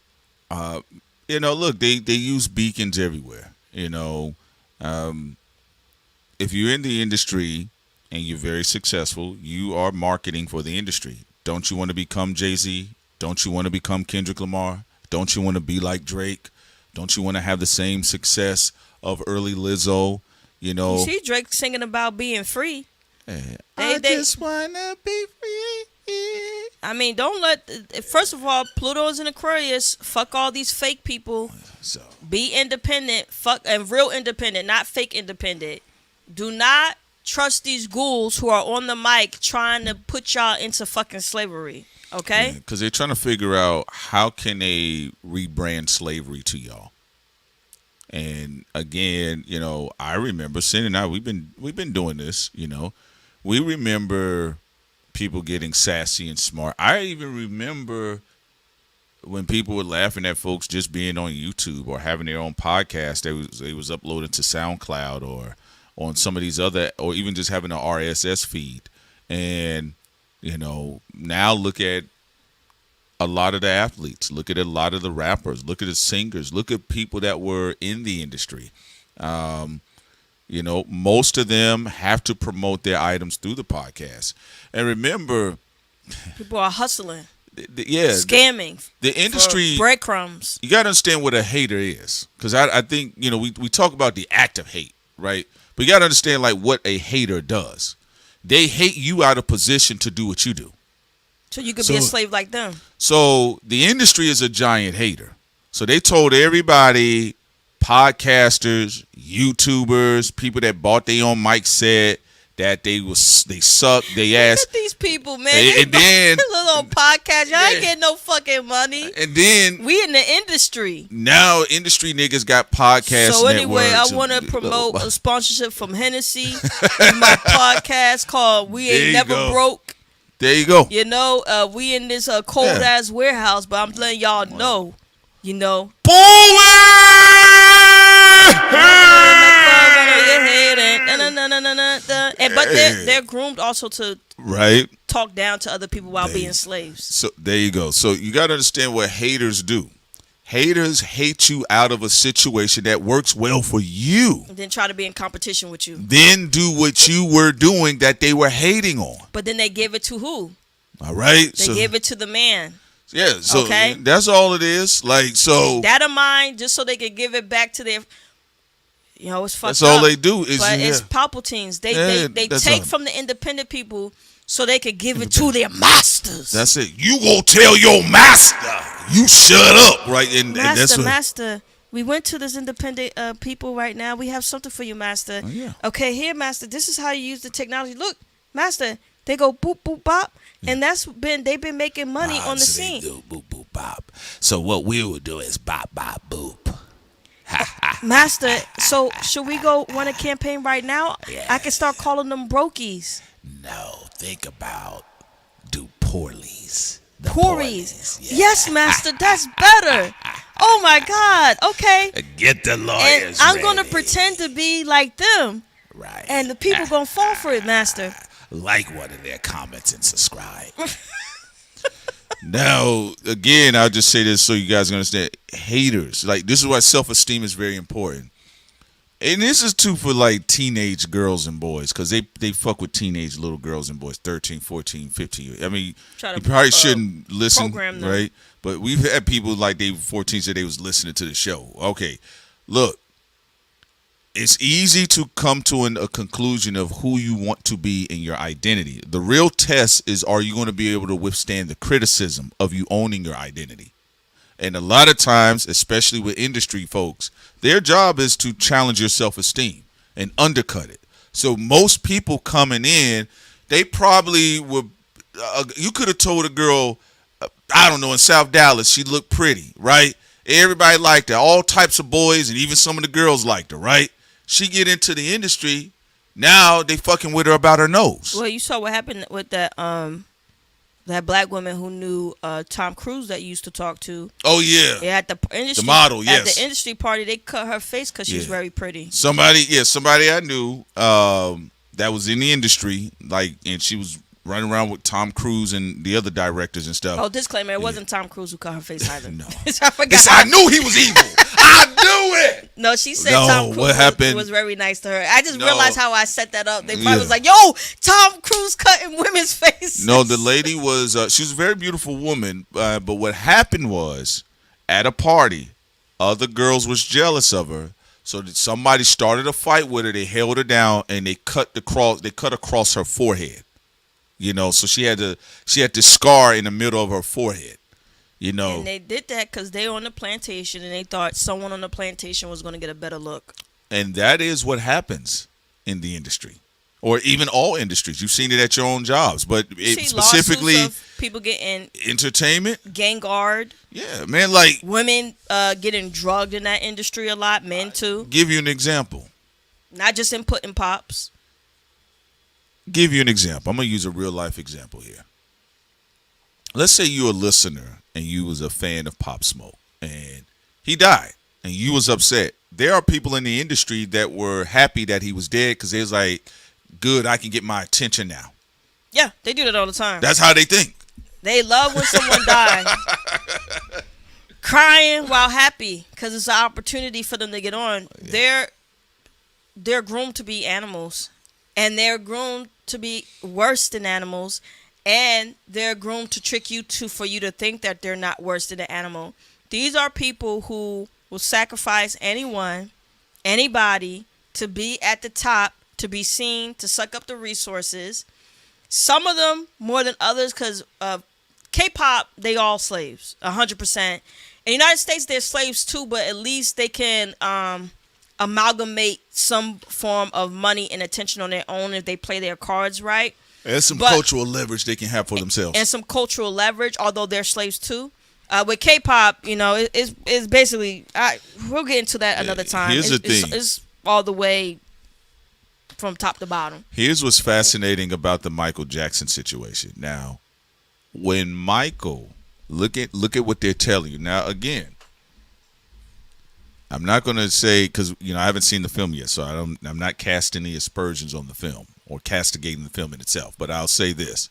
they use beacons everywhere. If you're in the industry and you're very successful, you are marketing for the industry. Don't you want to become Jay-Z? Don't you want to become Kendrick Lamar? Don't you want to be like Drake? Don't you want to have the same success of early Lizzo? You see Drake singing about being free. I just want to be free. I mean, first of all, Pluto's in Aquarius. Fuck all these fake people. So be independent. And real independent, not fake independent. Do not trust these ghouls who are on the mic trying to put y'all into fucking slavery. Okay? Because they're trying to figure out how can they rebrand slavery to y'all. And again, I remember Sin and I, we've been doing this. We remember people getting sassy and smart. I even remember when people were laughing at folks just being on YouTube or having their own podcast. They was uploading to SoundCloud or on some of these other, or even just having an RSS feed. And now look at a lot of the athletes. Look at a lot of the rappers. Look at the singers. Look at people that were in the industry. Most of them have to promote their items through the podcast. And remember, people are hustling. Scamming. The industry, for breadcrumbs. You got to understand what a hater is. Because I think, we talk about the act of hate, right? But you got to understand, like, what a hater does. They hate you out of position to do what you do. So you could be a slave like them. So the industry is a giant hater. So they told everybody, podcasters, YouTubers, people that bought their own mic set, that they suck, they ass. Look at these people, man. And then little podcast, y'all ain't getting no fucking money. And then we in the industry. Now industry niggas got podcast. So anyway, I want to promote a sponsorship from Hennessy. My podcast called We Ain't Never Broke. There you go. You know, we in this cold ass warehouse, but I'm letting y'all know. You know. But they're groomed also to talk down to other people while being slaves. So there you go. So you got to understand what haters do. Haters hate you out of a situation that works well for you. And then try to be in competition with you. Then do what you were doing that they were hating on. But then they give it to who? All right. They give it to the man. Yeah. So that's all it is. Like, so. That of mine, just so they can give it back to their. You know, it's fucked up. That's all they do. But it's Palpatines. They take from the independent people so they could give it to their masters. That's it. You gonna tell your master, you shut up, right? And that's what, master. We went to this independent people right now. We have something for you, master. Oh, yeah. Okay, here, master. This is how you use the technology. Look, master. They go boop boop bop, and they've been making money on the scene. They do boop boop bop. So what we will do is bop bop boop. Master, so should we go run a campaign right now? Yes. I can start calling them brokies. No, think about do poorlies. Poorlies. Yes, master, that's better. Oh my God. Okay. Get the lawyers. And I'm gonna pretend to be like them. Right. And the people gonna fall for it, master. Like one of their comments and subscribe. Now, again, I'll just say this so you guys can understand. Haters, like, this is why self-esteem is very important. And this is too for, like, teenage girls and boys, because they fuck with teenage little girls and boys, 13, 14, 15. I mean, you probably shouldn't listen, right? But we've had people like they were 14 said they was listening to the show. Okay, look. It's easy to come to a conclusion of who you want to be in your identity. The real test is, are you going to be able to withstand the criticism of you owning your identity? And a lot of times, especially with industry folks, their job is to challenge your self-esteem and undercut it. So most people coming in, they probably would, you could have told a girl, I don't know, in South Dallas, she looked pretty, right? Everybody liked her. All types of boys and even some of the girls liked her, right? She get into the industry, now they fucking with her about her nose. Well, you saw what happened with that black woman who knew Tom Cruise that you used to talk to. Oh yeah. Yeah, at the industry, the model, yes. At the industry party, they cut her face because she's very pretty. Somebody I knew that was in the industry, like, and she was running around with Tom Cruise and the other directors and stuff. Oh, disclaimer, it wasn't Tom Cruise who cut her face either. No. I knew he was evil. I knew it. No, she said Tom Cruise was very nice to her. I just realized how I set that up. They probably was like, yo, Tom Cruise cutting women's faces. No, the lady was, she was a very beautiful woman, but what happened was, at a party, other girls was jealous of her, so that somebody started a fight with her, they held her down, and they cut across her forehead. You know, so she had the scar in the middle of her forehead. You know, and they did that because they were on the plantation and they thought someone on the plantation was going to get a better look. And that is what happens in the industry, or even all industries. You've seen it at your own jobs, but specifically of people getting entertainment, gang guard. Yeah, man, like women getting drugged in that industry a lot. Men too. Give you an example. Not just in putting pops. Give you an example. I'm going to use a real life example here. Let's say you're a listener and you was a fan of Pop Smoke and he died and you was upset. There are people in the industry that were happy that he was dead because they was like, good, I can get my attention now. Yeah, they do that all the time. That's how they think. They love when someone dies. Crying while happy because it's an opportunity for them to get on. Yeah. They're groomed to be animals. And they're groomed to be worse than animals, and they're groomed to trick you for you to think that they're not worse than an animal. These are people who will sacrifice anybody to be at the top, to be seen, to suck up the resources. Some of them more than others because K-pop, they all slaves, 100%. In the United States, they're slaves too, but at least they can amalgamate some form of money and attention on their own if they play their cards right. There's some cultural leverage they can have for themselves. And some cultural leverage, although they're slaves too. With K-pop, you know, it's basically, we'll get into that another time. Here's the thing. It's all the way from top to bottom. Here's what's fascinating about the Michael Jackson situation. Now, when Michael, look at what they're telling you. Now, again, I'm not going to say, because I haven't seen the film yet, so I'm not casting any aspersions on the film or castigating the film in itself. But I'll say this: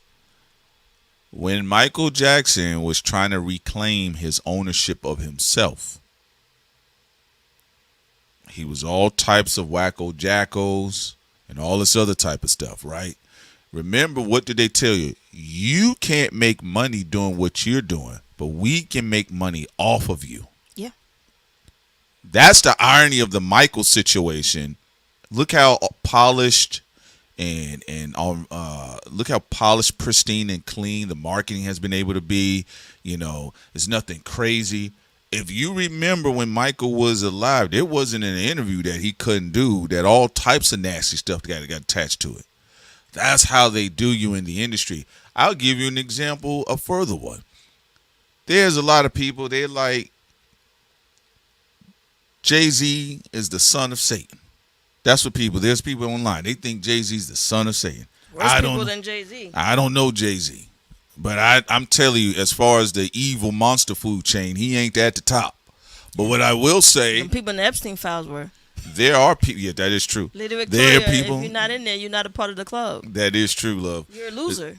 when Michael Jackson was trying to reclaim his ownership of himself, he was all types of wacko jackos and all this other type of stuff, right? Remember, what did they tell you? You can't make money doing what you're doing, but we can make money off of you. Yeah. That's the irony of the Michael situation. Look how polished and look how polished, pristine, and clean the marketing has been able to be. It's nothing crazy. If you remember when Michael was alive, there wasn't an interview that he couldn't do that all types of nasty stuff got attached to it. That's how they do you in the industry. I'll give you an example, a further one. There's a lot of people, they're like, Jay-Z is the son of Satan. That's what there's people online. They think Jay-Z's the son of Satan. Worse people than Jay-Z. I don't know Jay-Z. But I'm telling you, as far as the evil monster food chain, he ain't at the top. But what I will say, the people in the Epstein files were. There are people. Yeah, that is true. Lady Victoria, there are people, if you're not in there, you're not a part of the club. That is true, love. You're a loser.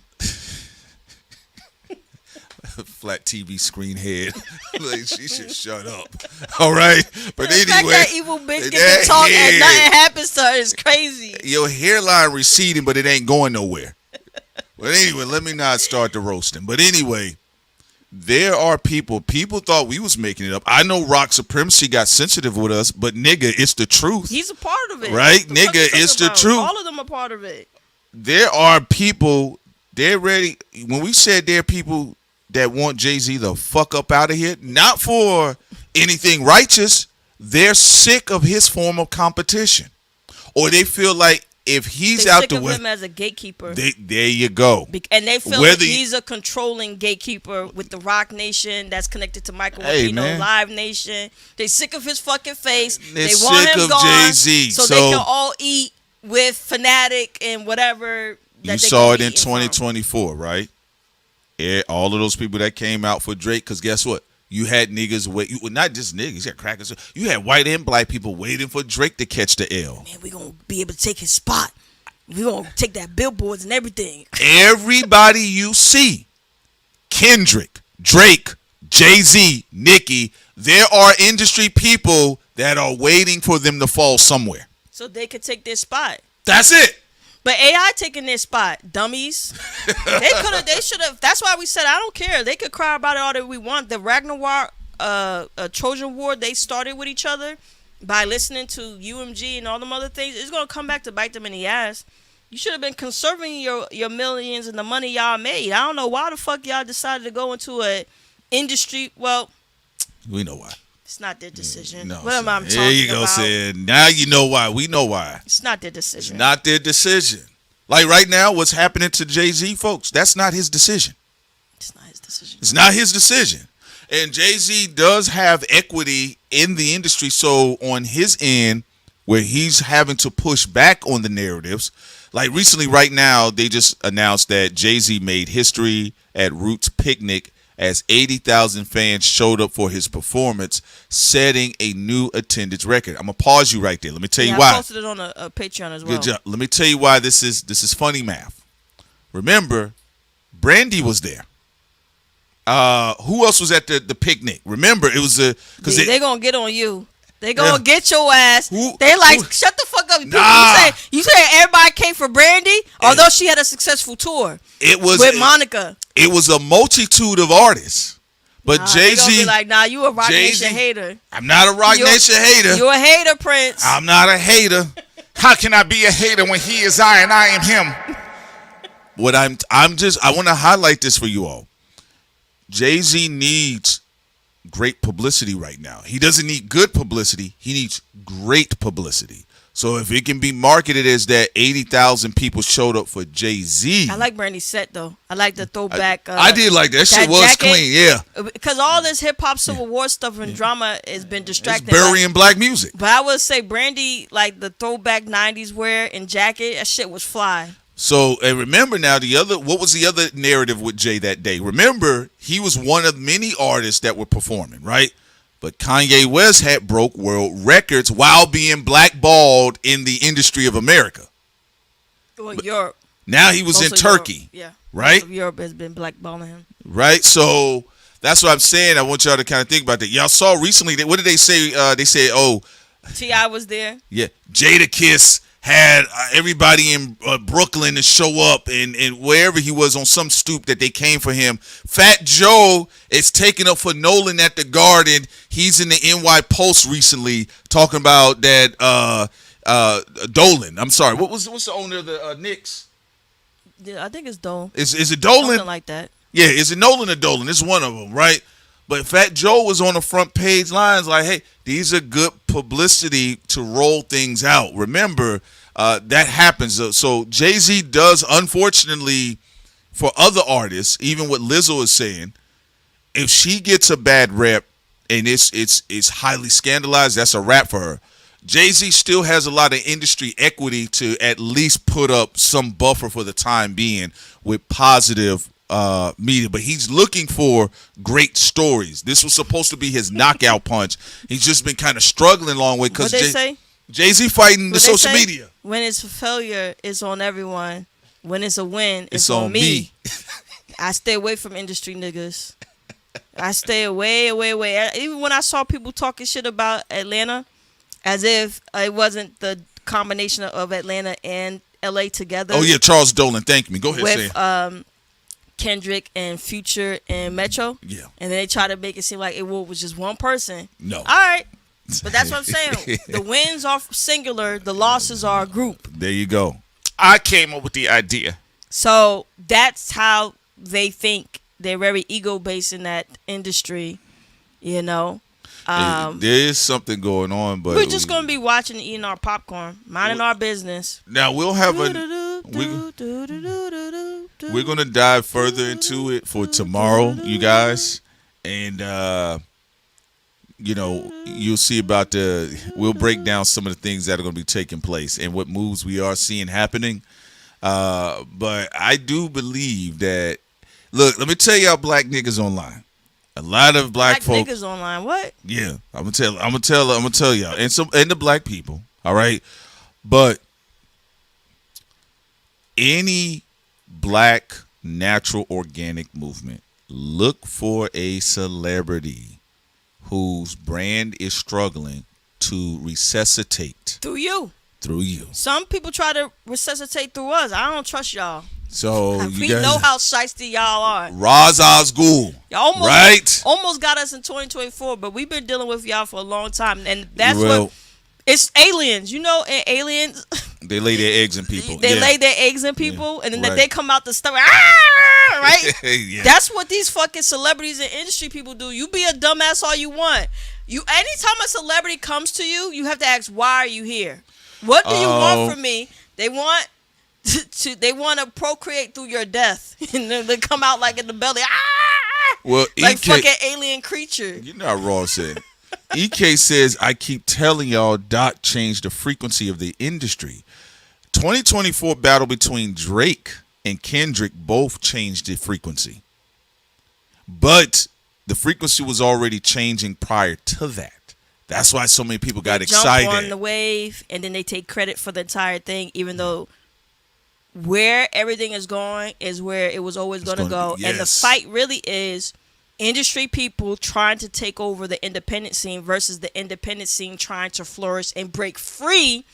Flat TV screen head. Like, she should shut up. All right, but the anyway, fact that evil bitch gets to talk and nothing happens to her is crazy. Your hairline receding, but it ain't going nowhere. But anyway, let me not start the roasting. But anyway, there are people thought we was making it up. I know Rock Supremacy got sensitive with us, but nigga, it's the truth. He's a part of it. Right? Nigga, it's the truth. All of them are part of it. There are people, they're ready. When we said there are people that want Jay-Z the fuck up out of here, not for anything righteous, they're sick of his form of competition. Or they feel like if he's out the way, him as a gatekeeper. There you go. And they feel like he's a controlling gatekeeper with the Rock Nation that's connected to Michael Rapino, Live Nation. They sick of his fucking face. They want him gone Jay-Z. So they can all eat with Fanatic and whatever. You saw it in 2024, right? Yeah, all of those people that came out for Drake, because guess what? You had niggas not just niggas, you had crackers. You had white and black people waiting for Drake to catch the L. Man, we're going to be able to take his spot. We're going to take that billboards and everything. Everybody you see, Kendrick, Drake, Jay-Z, Nicki, there are industry people that are waiting for them to fall somewhere. So they could take their spot. That's it. But AI taking their spot, dummies. They should have. That's why we said I don't care. They could cry about it all that we want. The Ragnarok, Trojan War, they started with each other by listening to UMG and all them other things. It's gonna come back to bite them in the ass. You should have been conserving your millions and the money y'all made. I don't know why the fuck y'all decided to go into a industry. Well, we know why. It's not their decision. No, what am I talking about? There you go, Sid. Now you know why. We know why. It's not their decision. It's not their decision. Like right now, what's happening to Jay-Z, folks, that's not his decision. It's not his decision. It's not his decision. And Jay-Z does have equity in the industry, so on his end, where he's having to push back on the narratives, like recently right now, they just announced that Jay-Z made history at Roots Picnic as 80,000 fans showed up for his performance, setting a new attendance record. I'm going to pause you right there. Let me tell you why. I posted it on a Patreon as well. Good job. Let me tell you why this is funny math. Remember, Brandy was there. Who else was at the picnic? Remember, it was because they're going to get on you. They gonna get your ass. They like, shut the fuck up. You say everybody came for Brandy, although she had a successful tour. It was with Monica. It was a multitude of artists. But Jay-Z, be like, nah, you a Rock Nation hater. I'm not a Rock Nation hater. You a hater, Prince. I'm not a hater. How can I be a hater when he is I and I am him? What I want to highlight this for you all. Jay-Z needs great publicity right now. He doesn't need good publicity. He needs great publicity. So if it can be marketed as that 80,000 people showed up for Jay-Z. I like Brandy's set though. I like the throwback. I did like that. Shit was jacket, clean, yeah. Because all this hip hop Civil War stuff and drama has been distracting. It's burying black music. But I would say Brandy, like the throwback 90s wear and jacket, that shit was fly. So, and remember now what was the other narrative with Jay that day? Remember, he was one of many artists that were performing, right? But Kanye West had broke world records while being blackballed in the industry of America. Well, Europe. Now he was in Turkey. Europe, yeah. Right? Most of Europe has been blackballing him. Right? So that's what I'm saying. I want y'all to kind of think about that. Y'all saw recently, what did they say? They said, T.I. was there. Yeah. Jadakiss had everybody in Brooklyn to show up and wherever he was on some stoop that they came for him. Fat Joe is taking up for Nolan at the Garden. He's in the NY Post recently talking about that Dolan. I'm sorry. What's the owner of the Knicks? Yeah, I think it's Dolan. Is it Dolan? Something like that. Yeah, is it Nolan or Dolan? It's one of them, right? But Fat Joe was on the front page lines like, hey, these are good publicity to roll things out. Remember, that happens. So Jay-Z does, unfortunately, for other artists, even what Lizzo is saying, if she gets a bad rep and it's highly scandalized, that's a wrap for her. Jay-Z still has a lot of industry equity to at least put up some buffer for the time being with positive media, but he's looking for great stories. This was supposed to be his knockout punch. He's just been kind of struggling along with because Jay-Z fighting the social media. When it's a failure, it's on everyone. When it's a win, it's on me. I stay away from industry niggas. I stay away. Even when I saw people talking shit about Atlanta, as if it wasn't the combination of Atlanta and LA together. Oh yeah, Charles Dolan. Thank me. Go ahead. With Kendrick and Future and Metro. Yeah. And then they try to make it seem like it was just one person. No. All right. But that's what I'm saying. The wins are singular. The losses are a group. There you go. I came up with the idea. So that's how they think. They're very ego-based in that industry, you know. There is something going on, but we're just going to be watching and eating our popcorn, minding our business. Now, we'll have we're going to dive further into it for tomorrow, you guys. And, you know, you'll see about we'll break down some of the things that are going to be taking place and what moves we are seeing happening. But I do believe that, look, let me tell y'all black niggas online. A lot of black folk niggas online. What? Yeah, I'm gonna tell y'all, and the black people. All right, but any black natural organic movement, look for a celebrity whose brand is struggling to resuscitate through you. Some people try to resuscitate through us. I don't trust y'all. So we know how shiesty y'all are. Raz Al Ghul, y'all almost got us in 2024, but we've been dealing with y'all for a long time, and that's what it's aliens. You know, and aliens. They lay their eggs in people. They lay their eggs in people, and then they come out the stuff. Right? Yeah. That's what these fucking celebrities and industry people do. You be a dumbass all you want. Anytime a celebrity comes to you, you have to ask, why are you here? What do you want from me? They want to procreate through your death, and then they come out like in the belly, well, like fucking alien creature. You know how Raw said. EK says, I keep telling y'all, Dot changed the frequency of the industry. 2024 battle between Drake and Kendrick both changed the frequency, but the frequency was already changing prior to that. That's why so many people got excited. Jump on the wave, and then they take credit for the entire thing, even though where everything is going is where it was always going to go. Yes. And the fight really is industry people trying to take over the independent scene versus the independent scene trying to flourish and break free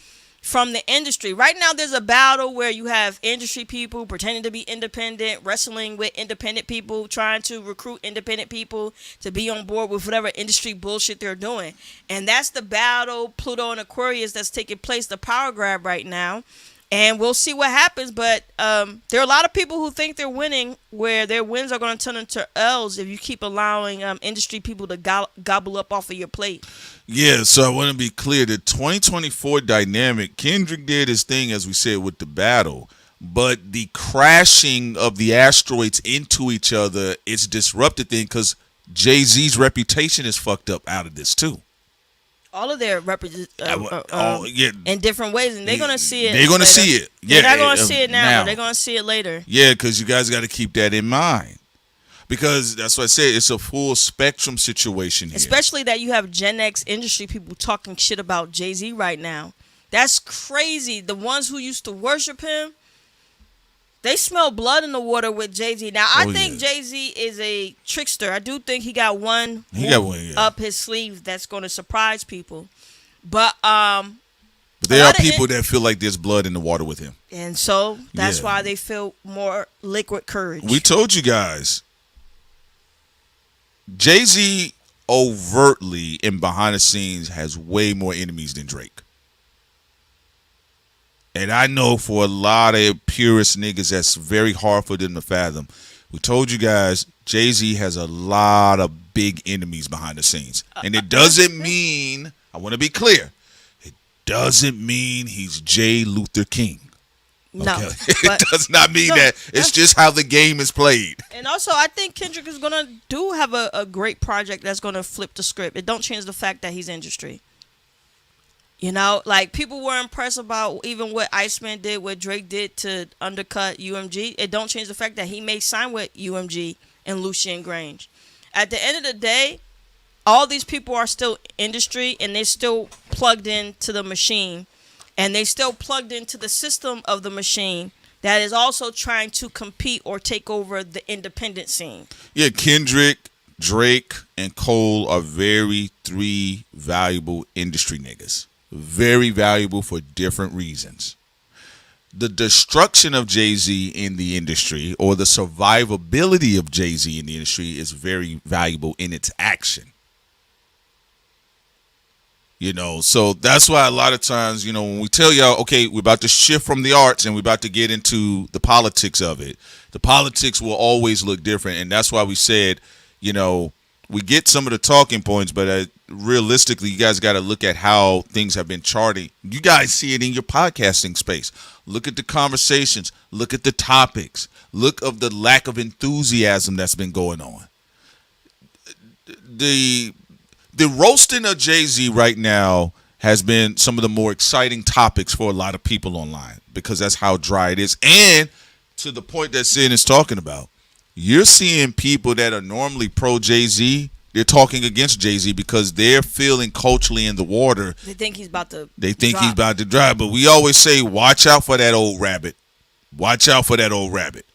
from the industry. Right now, there's a battle where you have industry people pretending to be independent, wrestling with independent people, trying to recruit independent people to be on board with whatever industry bullshit they're doing. And that's the battle, Pluto and Aquarius, that's taking place, the power grab right now. And we'll see what happens. But there are a lot of people who think they're winning, where their wins are going to turn into L's if you keep allowing industry people to gobble up off of your plate. Yeah, so I want to be clear. The 2024 dynamic, Kendrick did his thing, as we said, with the battle. But the crashing of the asteroids into each other, it's disrupted thing because Jay-Z's reputation is fucked up out of this, too. All of their in different ways, and they're gonna see it. They're gonna see it. Yeah, they're not gonna see it now, but they're gonna see it later. Yeah, because you guys got to keep that in mind, because that's what I said. It's a full spectrum situation here. Especially that you have Gen X industry people talking shit about Jay-Z right now. That's crazy. The ones who used to worship him, they smell blood in the water with Jay-Z. Now, I think Jay-Z is a trickster. I do think he got one up his sleeve that's going to surprise people. But there are people that feel like there's blood in the water with him. And so that's why they feel more liquid courage. We told you guys. Jay-Z overtly and behind the scenes has way more enemies than Drake. And I know for a lot of purist niggas, that's very hard for them to fathom. We told you guys, Jay-Z has a lot of big enemies behind the scenes. And it doesn't mean, I want to be clear, it doesn't mean he's J. Luther King. No. Okay? It does not mean that. It's just how the game is played. And also, I think Kendrick is going to have a great project that's going to flip the script. It don't change the fact that he's industry. You know, like, people were impressed about even what Iceman did, what Drake did to undercut UMG. It don't change the fact that he may sign with UMG and Lucien Grange. At the end of the day, all these people are still industry, and they're still plugged into the machine, and they still plugged into the system of the machine that is also trying to compete or take over the independent scene. Yeah, Kendrick, Drake, and Cole are three valuable industry niggas. Very valuable for different reasons. The destruction of Jay-Z in the industry, or the survivability of Jay-Z in the industry, is very valuable in its action. You know, so that's why a lot of times, you know, when we tell y'all, okay, we're about to shift from the arts and we're about to get into the politics of it, the politics will always look different. And that's why we said, you know, we get some of the talking points, but realistically, you guys got to look at how things have been charting. You guys see it in your podcasting space. Look at the conversations. Look at the topics. Look of the lack of enthusiasm that's been going on. The roasting of Jay-Z right now has been some of the more exciting topics for a lot of people online, because that's how dry it is. And to the point that Sin is talking about, you're seeing people that are normally pro Jay-Z, they're talking against Jay-Z because they're feeling culturally in the water. They think he's about to he's about to drive. But we always say, watch out for that old rabbit. Watch out for that old rabbit.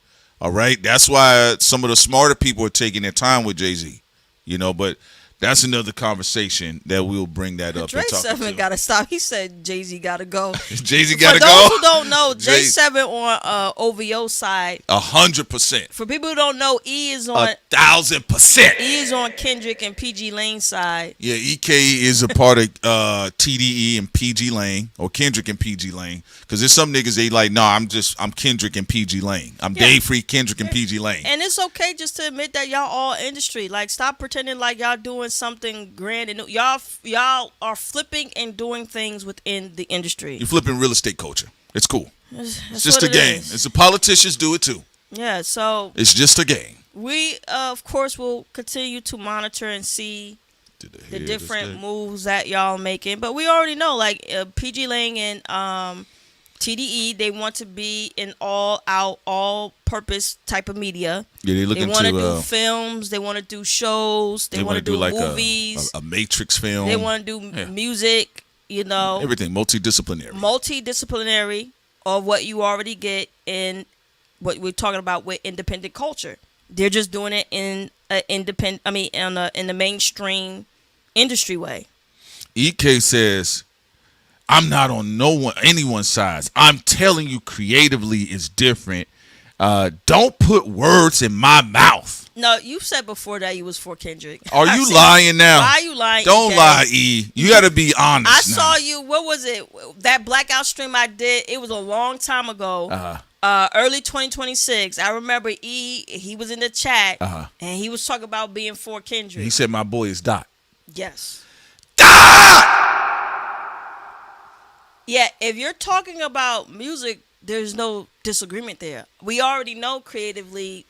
All right? That's why some of the smarter people are taking their time with Jay-Z. You know, but that's another conversation that we'll bring that up. J7 got to stop. He said Jay-Z got to go. Jay-Z got to go? For those who don't know, J7 on OVO side. 100%. For people who don't know, E is on 1,000%. E is on Kendrick and PG Lane side. Yeah, EK is a part of TDE and PG Lane, or Kendrick and PG Lane. Because there's some niggas, they like, no, I'm Kendrick and PG Lane. I'm Dave Free, Kendrick and PG Lane. And it's okay just to admit that y'all all industry. Like, stop pretending like y'all doing something grand, and y'all are flipping and doing things within the industry. You're flipping real estate culture. It's cool. It's just a game. It's the politicians do it too. Yeah, so it's just a game. We of course will continue to monitor and see the different moves that y'all making, but we already know, like, PG Lang and TDE, they want to be an all-out, all-purpose type of media. Yeah, they want to do films. They want to do shows. They want to do like movies. A Matrix film. They want to do music. You know, everything multidisciplinary. Multidisciplinary, or what you already get in what we're talking about with independent culture. They're just doing it in in the mainstream industry way. EK says, I'm not on anyone's side. I'm telling you, creatively is different. Don't put words in my mouth. No, you said before that you was for Kendrick. Are you lying now? Why are you lying? Don't lie, E. You got to be honest. I now. saw you. What was it? That blackout stream I did. It was a long time ago. Early 2026. I remember E. He was in the chat, and he was talking about being for Kendrick. He said, "My boy is Dot." Yes. Dot. Yeah. If you're talking about music, there's no disagreement there. We already know creatively,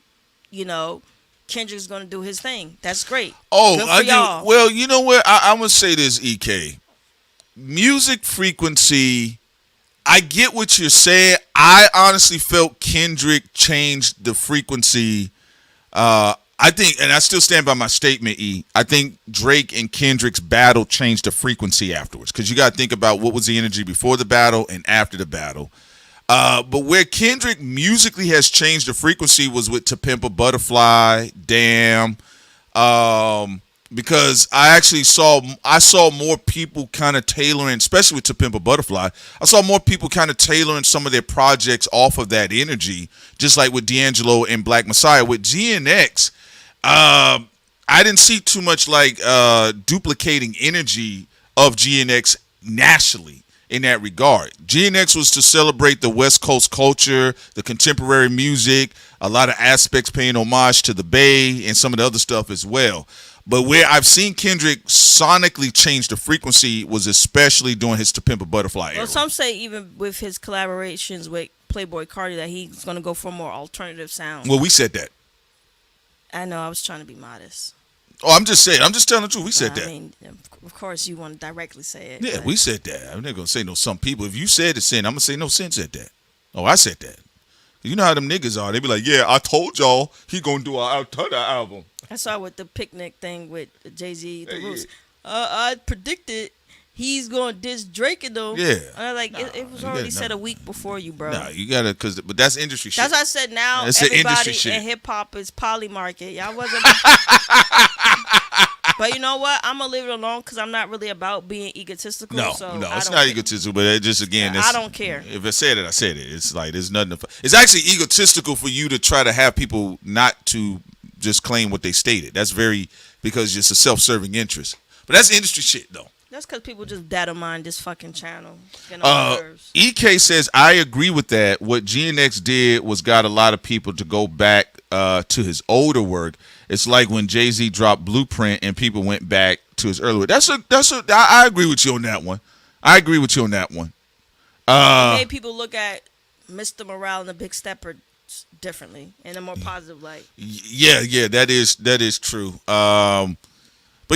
Kendrick's gonna do his thing. That's great. Oh, good for y'all. Well, you know what? I'm gonna say this, EK. Music frequency. I get what you're saying. I honestly felt Kendrick changed the frequency. I think, and I still stand by my statement, E. I think Drake and Kendrick's battle changed the frequency afterwards, because you got to think about what was the energy before the battle and after the battle. But where Kendrick musically has changed the frequency was with To Pimp a Butterfly, Damn, because I saw more people kind of tailoring, especially with To Pimp a Butterfly. I saw more people kind of tailoring some of their projects off of that energy, just like with D'Angelo and Black Messiah. With GNX, I didn't see too much like duplicating energy of GNX nationally. In that regard, GNX was to celebrate the West Coast culture, the contemporary music, a lot of aspects paying homage to the Bay and some of the other stuff as well. But where I've seen Kendrick sonically change the frequency was especially during his To Pimp a Butterfly era. Well, some say even with his collaborations with Playboi Carti that he's going to go for a more alternative sound. Well, we said that. I know. I was trying to be modest. Oh, I'm just saying. I'm just telling the truth. We said that. I mean, of course, you want to directly say it. Yeah, we said that. I'm not going to say no some people. If you said it, I'm going to say no Sin said that. Oh, I said that. You know how them niggas are. They be like, yeah, I told y'all he going to do an alternative album. I saw with the picnic thing with Jay-Z, the Roots. I predicted he's going to diss Drake and them. Yeah. And it was already said a week before you, bro. Nah, you got to, but that's industry shit. That's why I said now that's everybody in hip-hop is poly market. Y'all wasn't. But you know what? I'm going to leave it alone because I'm not really about being egotistical. No, it's not egotistical, but it just, again, I don't care. If I said it, I said it. It's like, there's nothing. It's actually egotistical for you to try to have people not to just claim what they stated. That's because it's a self-serving interest. But that's industry shit, though. That's because people just data mine this fucking channel. EK says, I agree with that. What GNX did was got a lot of people to go back to his older work. It's like when Jay-Z dropped Blueprint and people went back to his earlier work. I agree with you on that one. It made people look at Mr. Morale and the Big Stepper differently in a more positive light. Yeah, that is true. But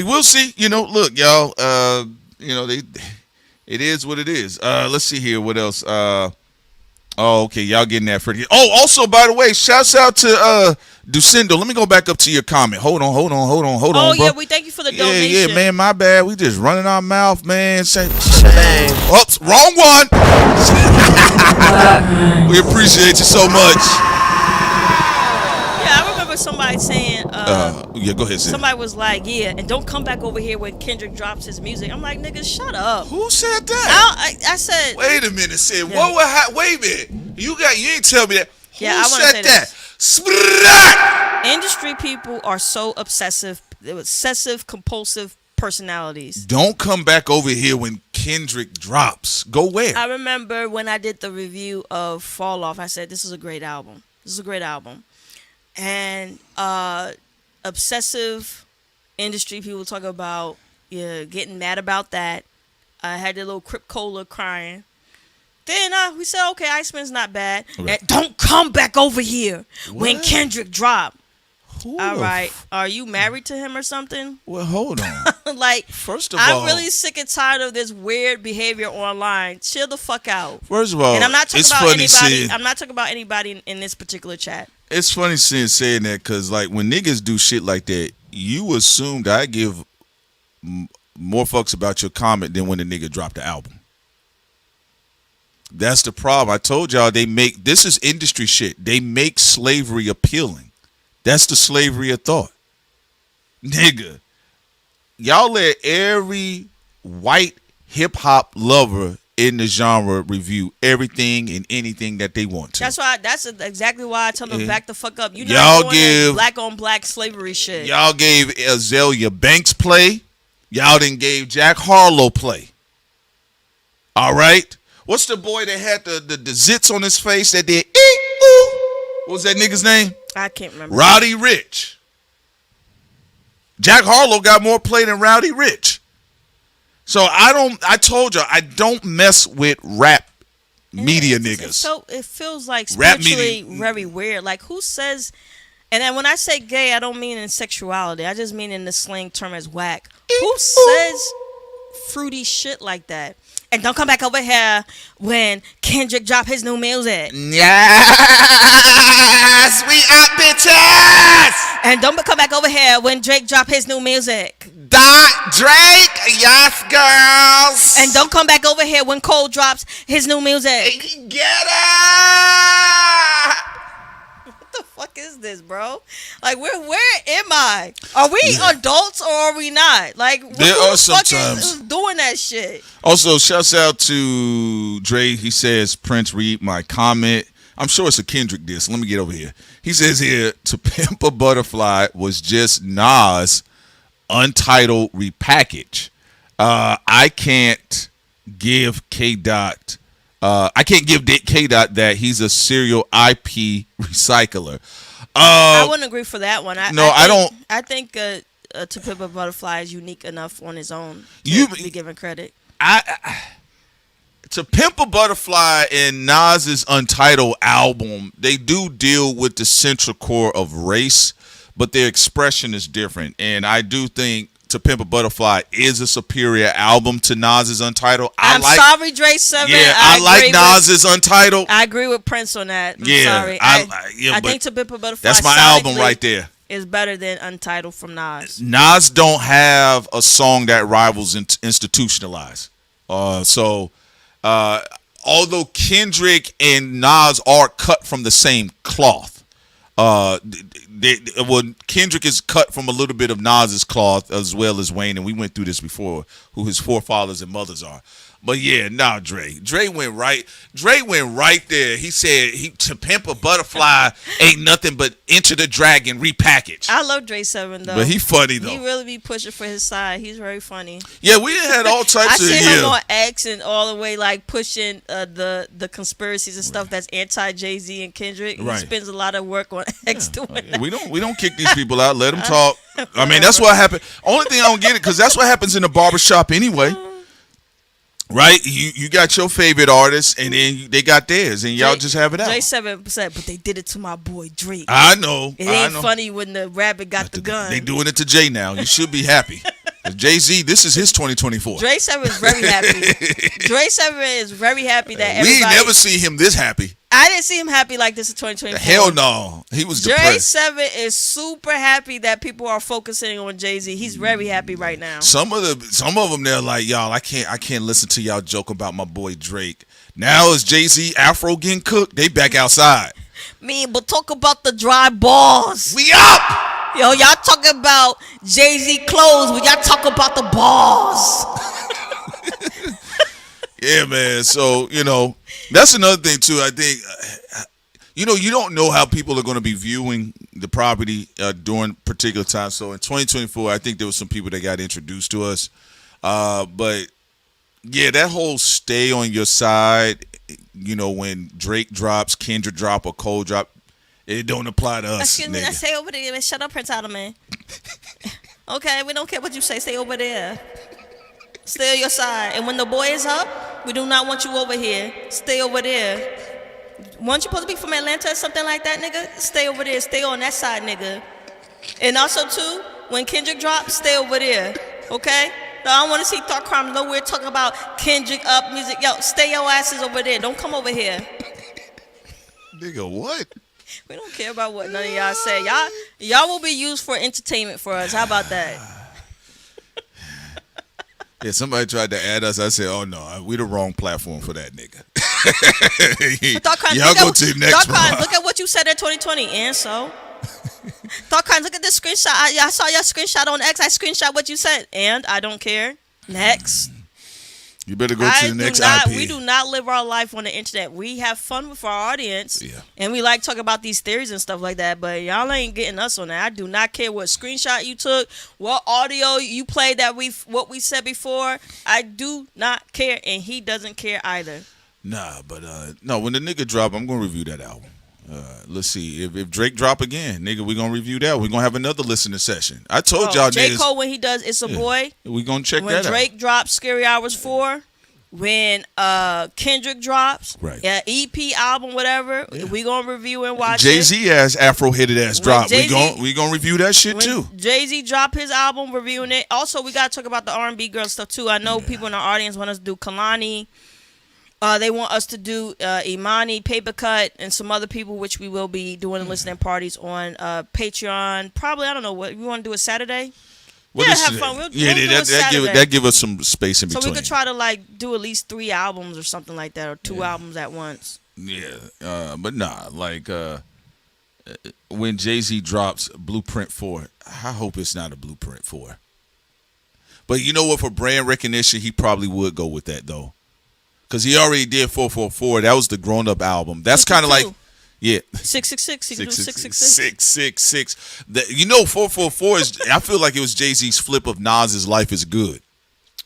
we'll see. Look, y'all. It is what it is. Let's see here. What else? Okay, y'all getting that pretty. Oh, also, by the way, shouts out to Ducindo. Let me go back up to your comment. Hold on, Oh, bro. yeah, we thank you for the donation. Yeah, man, my bad. We just running our mouth, man. Oops, wrong one. We appreciate you so much. Yeah, I remember somebody saying, yeah, go ahead, Sid. Somebody was like, yeah, and don't come back over here when Kendrick drops his music. I'm like, nigga, shut up. Who said that? I said. Wait a minute, Sid. Yeah. Wait a minute. You ain't tell me that. Who said that? Industry people are so obsessive, compulsive personalities. Don't come back over here when Kendrick drops. Go where? I remember when I did the review of Fall Off, I said, this is a great album. And obsessive industry people talk about getting mad about that. I had the little Crip Cola crying. Then we said, okay, Iceman's not bad. Okay. And don't come back over here when Kendrick dropped. All right. Are you married to him or something? Well, hold on. First of all, I'm really sick and tired of this weird behavior online. Chill the fuck out. First of all, and I'm not talking about anybody. I'm not talking about anybody in this particular chat. It's funny saying that because, when niggas do shit like that, you assume that I give more fucks about your comment than when the nigga dropped the album. That's the problem. I told y'all this is industry shit. They make slavery appealing. That's the slavery of thought. Nigga, y'all let every white hip hop lover in the genre review everything and anything that they want to. That's exactly why I tell them back the fuck up. You're Y'all not doing that black on black slavery shit. Y'all gave Azalea Banks play. Y'all didn't gave Jack Harlow play. All right. What's the boy that had the zits on his face that did ooh? What was that nigga's name? I can't remember. Roddy Ricch. Jack Harlow got more play than Rowdy Rich. So I told you I don't mess with rap media niggas. So it feels like Rap spiritually media. very weird. Like who says, and then when I say gay, I don't mean in sexuality. I just mean in the slang term as whack. Who says fruity shit like that? And don't come back over here when Kendrick drop his new music. Yes, we are bitches. And don't come back over here when Drake drop his new music. Drake, yes, girls. And don't come back over here when Cole drops his new music. Get it. What the fuck is this, bro? Like, where am I? Are we adults or are we not? Like, there who are the fuck sometimes is doing that shit? Also, shouts out to Dre. He says, Prince, read my comment. I'm sure it's a Kendrick diss. Let me get over here. He says here, To Pimp a Butterfly was just Nas' Untitled repackage. I can't give K. Dot. I can't give K. Dot that he's a serial IP recycler. I wouldn't agree for that one. I don't. I think To Pimp a Butterfly is unique enough on his own to be given credit. To Pimp a Butterfly and Nas's Untitled album, they do deal with the central core of race, but their expression is different. And I do think To Pimp a Butterfly is a superior album to Nas's Untitled. I'm sorry, Dre 7. Yeah, I like Nas's Untitled. I agree with Prince on that. I'm sorry. I think To Pimp a Butterfly. That's my album right there. Is better than Untitled from Nas. Nas don't have a song that rivals Institutionalized. Although Kendrick and Nas are cut from the same cloth, Kendrick is cut from a little bit of Nas's cloth as well as Wayne, and we went through this before, who his forefathers and mothers are. But yeah, Dre went right there. He said To Pimp a Butterfly ain't nothing but Enter the Dragon repackaged. I love Dre 7 though. But he funny though. He really be pushing for his side. He's very funny. Yeah, we had all types of. I see him on X and all the way like pushing the conspiracies and stuff that's anti Jay-Z and Kendrick. He spends a lot of work on X doing that. We don't kick these people out. Let them talk. I mean, that's what happened. Only thing I don't get it because that's what happens in the barbershop anyway. Right, you got your favorite artists, and then they got theirs, and y'all just have it out. Jay 7%, but they did it to my boy Drake. I know. It ain't funny when the rabbit got the gun. They doing it to Jay now. You should be happy. Jay-Z, this is his 2024. Dre 7 is very happy. Dre 7 is very happy that everybody. We ain't never see him this happy. I didn't see him happy like this in 2024. Hell no. He was depressed. Dre 7 is super happy that people are focusing on Jay-Z. He's very happy right now. Some of them they're like, y'all, I can't listen to y'all joke about my boy Drake. Now is Jay-Z Afro getting cooked? They back outside. But talk about the dry balls. We up! Yo, y'all talking about Jay-Z clothes, but y'all talk about the balls. Yeah, man. So, that's another thing, too. I think, you don't know how people are going to be viewing the property during particular times. So, in 2024, I think there was some people that got introduced to us. But, yeah, that whole stay on your side, when Drake drops, Kendrick drop, or Cole drop, it don't apply to us. Excuse me, stay over there, man. Shut up, Prince Ottoman. Okay, we don't care what you say. Stay over there. Stay on your side. And when the boy is up, we do not want you over here. Stay over there. Weren't you supposed to be from Atlanta or something like that, nigga? Stay over there. Stay on that side, nigga. And also, too, when Kendrick drops, stay over there. Okay? No, I don't want to see Thought Crime nowhere talking about Kendrick up music. Yo, stay your asses over there. Don't come over here. Nigga, what? We don't care about what none of y'all say. Y'all will be used for entertainment for us. How about that? Yeah, somebody tried to add us. I said, "Oh no, we the wrong platform for that nigga." Y'all go to the next one. Look at what you said in 2020, and so. Thought Crimes, look at this screenshot. I saw your screenshot on X. I screenshot what you said, and I don't care. Next. You better go to the next IP. We do not live our life on the internet. We have fun with our audience, and we like talk about these theories and stuff like that. But y'all ain't getting us on that. I do not care what screenshot you took, what audio you played what we said before. I do not care, and he doesn't care either. Nah, but no. When the nigga drop, I'm gonna review that album. Let's see if Drake drop again, nigga. We gonna review that. We gonna have another listening session. I told y'all, J. niggas. Cole when he does It's a Boy. We gonna check that When out. Drake drops Scary Hours 4. When Kendrick drops, EP album, whatever, we gonna review and watch Jay-Z ass Afro headed ass drop. We gonna review that shit too. Jay-Z drop his album, reviewing it. Also, we gotta talk about the R&B girl stuff too. I know people in our audience want us to do Kalani. They want us to do Imani, Paper Cut, and some other people, which we will be doing listening parties on Patreon. Probably, I don't know what we want to do. A Saturday. Have fun. We'll that give us some space in between. So we could try to do at least 3 albums or something like that, or 2 albums at once. Yeah, but nah, when Jay-Z drops Blueprint 4, I hope it's not a Blueprint 4. But you know what? For brand recognition, he probably would go with that though, because he already did 444. That was the grown-up album. That's kind of like. Yeah. 666. He can do 666. 444 is. I feel like it was Jay-Z's flip of Nas's Life Is Good.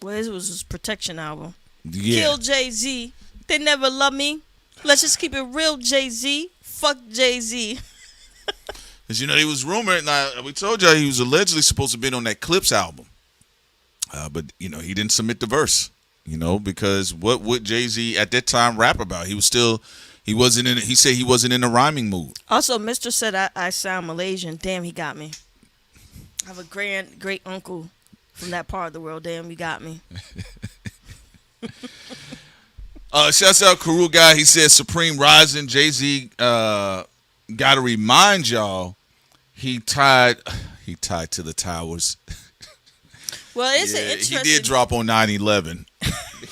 Well, this was his protection album. Yeah. Kill Jay-Z. They never love me. Let's just keep it real, Jay-Z. Fuck Jay-Z. Because he was rumored. We told y'all he was allegedly supposed to have been on that Clips album, but he didn't submit the verse. Because what would Jay-Z at that time rap about? He said he wasn't in a rhyming mood. Also, Mr. said I sound Malaysian. Damn, he got me. I have a great uncle from that part of the world. Damn, he got me. Shouts out Karoo Guy. He said Supreme Rising. Jay-Z got to remind y'all he tied to the towers. Well, it's an interesting. He did drop on 9/11.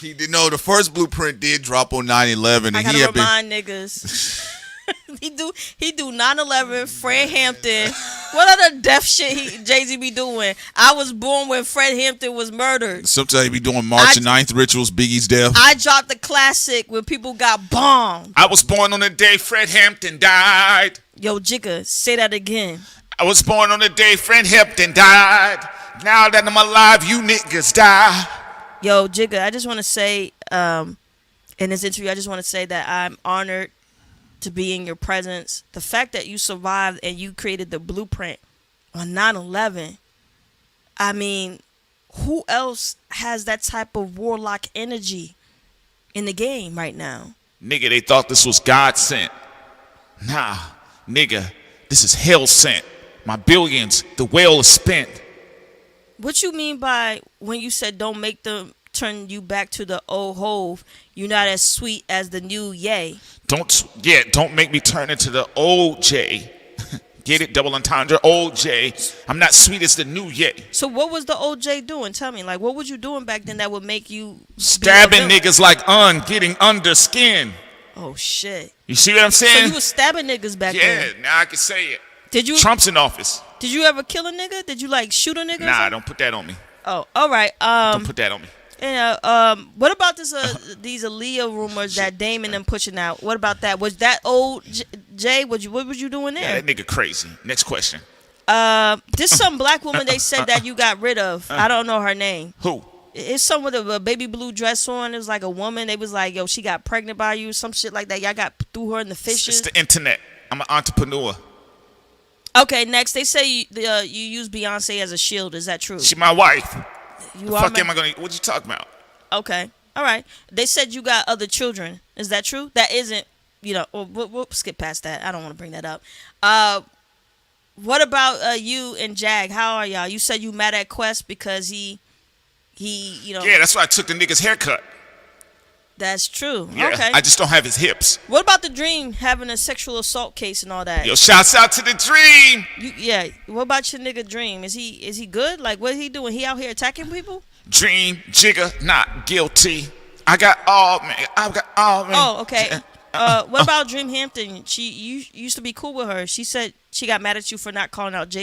He did know the first Blueprint did drop on 9/11. I gotta remind niggas. He do 9/11, Fred Hampton. What other death shit Jay-Z be doing? I was born when Fred Hampton was murdered. Sometimes he be doing March 9th rituals, Biggie's death. I dropped the classic when people got bombed. I was born on the day Fred Hampton died. Yo, Jigga, say that again. I was born on the day Fred Hampton died. Now that I'm alive, you niggas die. Yo, Jigga, I just want to say, in this interview, I just want to say that I'm honored to be in your presence. The fact that you survived and you created the blueprint on 9/11. I mean, who else has that type of warlock energy in the game right now? Nigga, they thought this was God sent. Nah, nigga, this is hell sent. My billions, the whale is spent. What you mean by when you said don't make them turn you back to the old Hove? You're not as sweet as the new Ye. Don't make me turn into the old J. Get it? Double entendre, old J. I'm not sweet as the new Ye. So what was the old J doing? Tell me, what was you doing back then that would make you stabbing niggas getting under skin? Oh shit! You see what I'm saying? So you was stabbing niggas back then? Yeah, now I can say it. Did you? Trump's in office. Did you ever kill a nigga? Did you shoot a nigga? Nah, don't put that on me. Oh, all right. Don't put that on me. What about these Aaliyah rumors that Damon and pushing out? What about that? Was that old Jay? What was you doing there? Yeah, that nigga crazy. Next question. This some black woman they said that you got rid of. I don't know her name. Who? It's some with a baby blue dress on. It was like a woman. They was like, yo, she got pregnant by you, some shit like that. Y'all threw her in the fishes. It's the internet. I'm an entrepreneur. Okay, next they say you use Beyonce as a shield. Is that true? She my wife. What you talking about? Okay, all right. They said you got other children. Is that true? That isn't. We'll skip past that. I don't want to bring that up. What about you and Jag? How are y'all? You said you mad at Quest because he. Yeah, that's why I took the nigga's haircut. That's true. Yeah, okay. I just don't have his hips. What about the Dream having a sexual assault case and all that? Yo, shouts out to the Dream. What about your nigga Dream? Is he good? What he doing? He out here attacking people? Dream, Jigga, not guilty. I got all man. Oh, okay. What about Dream Hampton? You used to be cool with her. She said she got mad at you for not calling out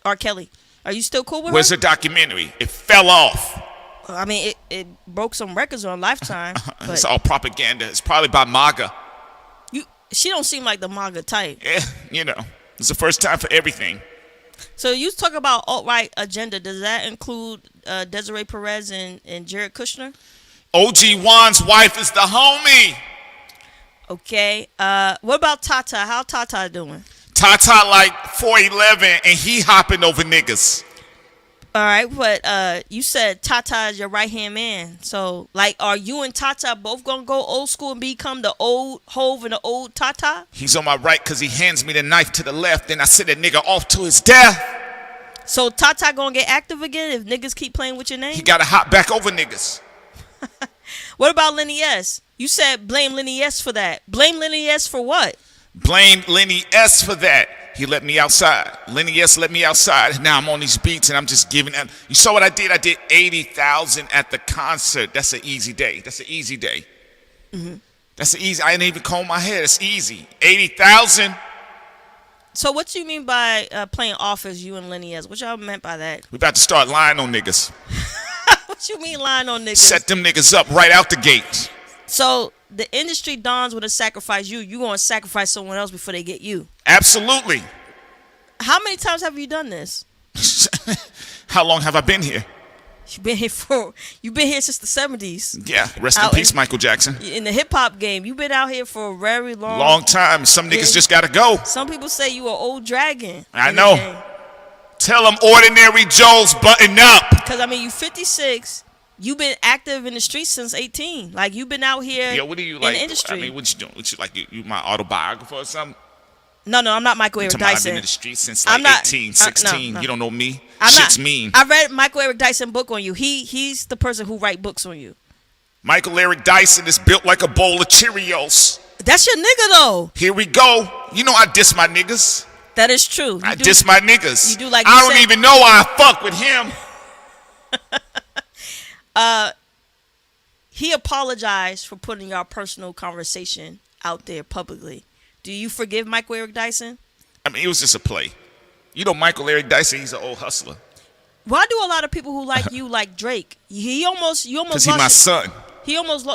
R. Kelly. Are you still cool with her? Where's the documentary? It fell off. I mean, it broke some records on Lifetime. But It's all propaganda. It's probably by MAGA. She don't seem like the MAGA type. Yeah, it's the first time for everything. So you talk about alt-right agenda. Does that include Desiree Perez and Jared Kushner? OG Juan's wife is the homie. Okay. What about Tata? How Tata doing? Tata like 4'11" and he hopping over niggas. All right, but you said Tata is your right-hand man. So, like, are you and Tata both going to go old school and become the old Hove and the old Tata? He's on my right because he hands me the knife to the left and I send a nigga off to his death. So, Tata going to get active again if niggas keep playing with your name? He got to hop back over niggas. What about Lenny S? You said blame Lenny S for that. Blame Lenny S for what? Blame Lenny S for that. He let me outside. Lenny S let me outside. Now I'm on these beats and I'm just giving them. You saw what I did? I did 80,000 at the concert. That's an easy day. That's an easy day. Mm-hmm. That's an easy. I didn't even comb my hair. It's easy. 80,000. So what you mean by playing offense, you and Lenny S? What y'all meant by that? We about to start lying on niggas. What you mean lying on niggas? Set them niggas up right out the gate. So the industry dons would have sacrificed you. You going to sacrifice someone else before they get you. Absolutely. How many times have you done this? How long have I been here? You've been here since the 70s. Yeah, rest in peace, Michael Jackson. In the hip hop game, you've been out here for a very long time. Some niggas just gotta go. Some people say you an old dragon. I know. Tell them Ordinary Joe's button up. Because I mean, you 56. You've been active in the streets since 18. Like, you've been out here. Yeah, what do you like? In the industry. I mean, what you doing? What you like? You my autobiographer or something? No, I'm not Michael Eric Dyson. I've been in the streets since like 18, 16. No. You don't know me. Shit's mean. I read Michael Eric Dyson book on you. He's the person who write books on you. Michael Eric Dyson is built like a bowl of Cheerios. That's your nigga though. Here we go. You know I diss my niggas. That is true. I diss my niggas. You do like I don't even know why I fuck with him. He apologized for putting your personal conversation out there publicly. Do you forgive Michael Eric Dyson? I mean, it was just a play. You know, Michael Eric Dyson, he's an old hustler. Why do a lot of people who like you like Drake? You almost because he's my son. You almost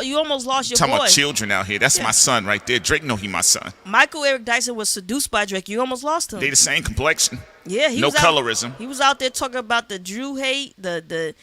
lost your talking boy. About children out here. That's my son right there. Drake know he my son. Michael Eric Dyson was seduced by Drake. You almost lost him. They the same complexion. Yeah, no colorism. He was out there talking about the Drew hate, the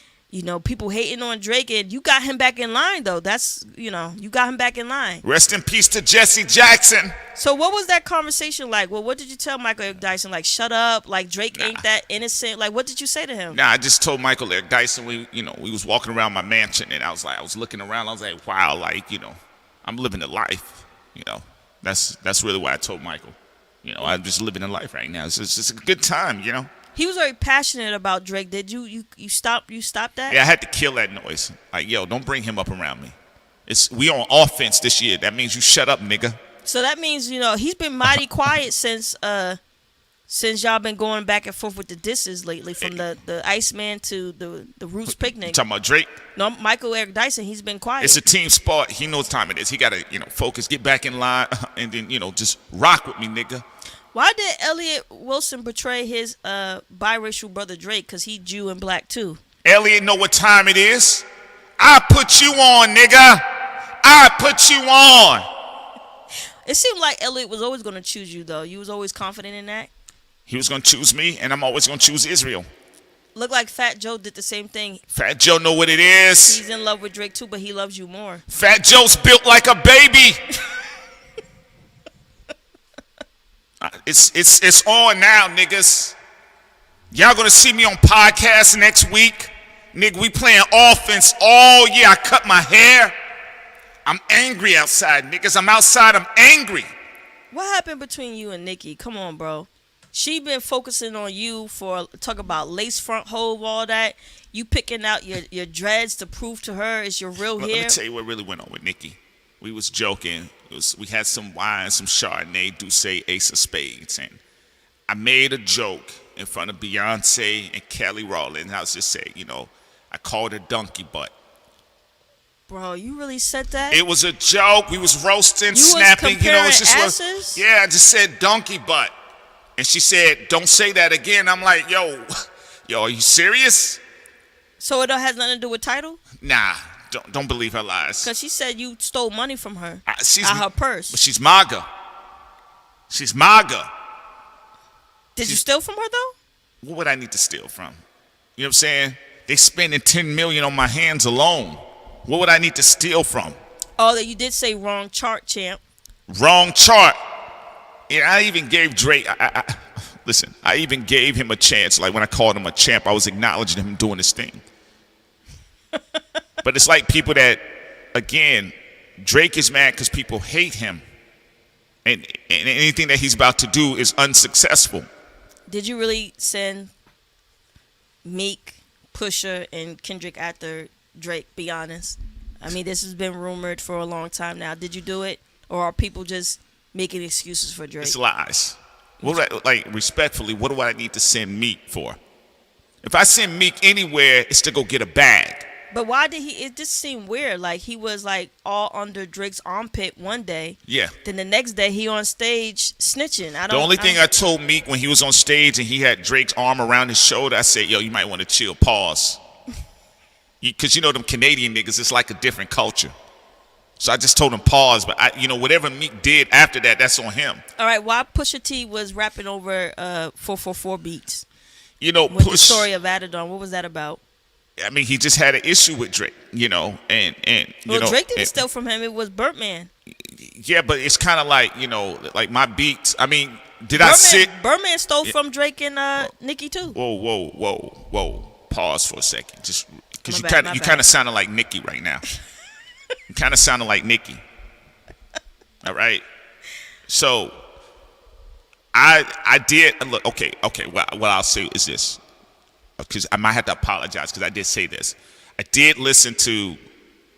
people hating on Drake, and you got him back in line though. That's you got him back in line. Rest in peace to Jesse Jackson. So what was that conversation like? Well, what did you tell Michael Eric Dyson? Like, shut up. Like, Drake ain't that innocent. Like, what did you say to him? Nah, I just told Michael Eric Dyson we was walking around my mansion, and I was looking around. I was like, wow, like I'm living a life. That's really what I told Michael. I'm just living a life right now. It's just a good time. He was very passionate about Drake. Did you stop that? Yeah, I had to kill that noise. Like, yo, don't bring him up around me. We on offense this year. That means you shut up, nigga. So that means he's been mighty quiet since y'all been going back and forth with the disses lately, from the Iceman to the Roots Picnic. You talking about Drake? No, Michael Eric Dyson. He's been quiet. It's a team sport. He knows what time it is. He gotta focus, get back in line, and then just rock with me, nigga. Why did Elliot Wilson betray his biracial brother Drake? Because he Jew and black too. Elliot know what time it is. I put you on, nigga. I put you on. It seemed like Elliot was always going to choose you, though. You was always confident in that. He was going to choose me, and I'm always going to choose Israel. Look like Fat Joe did the same thing. Fat Joe know what it is. He's in love with Drake too, but he loves you more. Fat Joe's built like a baby. It's on now, niggas. Y'all gonna see me on podcasts next week. Nigga, we playing offense all year. I cut my hair. I'm angry outside, niggas. I'm outside, I'm angry. What happened between you and Nicki? Come on, bro. She been focusing on you for talk about lace front hole, all that. You picking out your dreads to prove to her it's your real hair. Let me tell you what really went on with Nicki. We was joking. We had some wine, some Chardonnay, Douce, Ace of Spades, and I made a joke in front of Beyonce and Kelly Rowland. I was just saying, I called her donkey butt. Bro, you really said that? It was a joke. We was roasting, snapping. It's just asses? I just said donkey butt, and she said, "Don't say that again." I'm like, yo, are you serious? So it has nothing to do with title? Nah, don't believe her lies. Because she said you stole money from her out her purse. But she's MAGA. She's MAGA. Did you steal from her though? What would I need to steal from? You know what I'm saying? They spending $10 million on my hands alone. What would I need to steal from? Oh, that you did say wrong chart, champ. Wrong chart. Yeah, I even gave Drake. Listen, I even gave him a chance. Like when I called him a champ, I was acknowledging him doing his thing. But it's like people that, again, Drake is mad because people hate him. And anything that he's about to do is unsuccessful. Did you really send Meek, Pusha, and Kendrick after Drake? Be honest. I mean, this has been rumored for a long time now. Did you do it? Or are people just making excuses for Drake? It's lies. Respectfully, what do I need to send Meek for? If I send Meek anywhere, it's to go get a bag. But why did he? It just seemed weird. Like he was like all under Drake's armpit one day. Yeah. Then the next day he on stage snitching. The only thing I told Meek when he was on stage and he had Drake's arm around his shoulder, I said, "Yo, you might want to chill. Pause." Because you know them Canadian niggas, it's like a different culture. So I just told him pause. But whatever Meek did after that, that's on him. All right. Why Pusha T was rapping over 444 beats? With the story of Adidon, what was that about? I mean, he just had an issue with Drake, and Drake didn't steal from him. It was Birdman. Yeah, but it's kind of like, like my beats. I mean, Birdman stole from Drake and Nicki too. Whoa. Pause for a second. Just because you kind of sounded like Nicki right now. You kind of sounded like Nicki. All right. So I did look. Okay. What I'll say is this. Because I might have to apologize because I did say this. I did listen to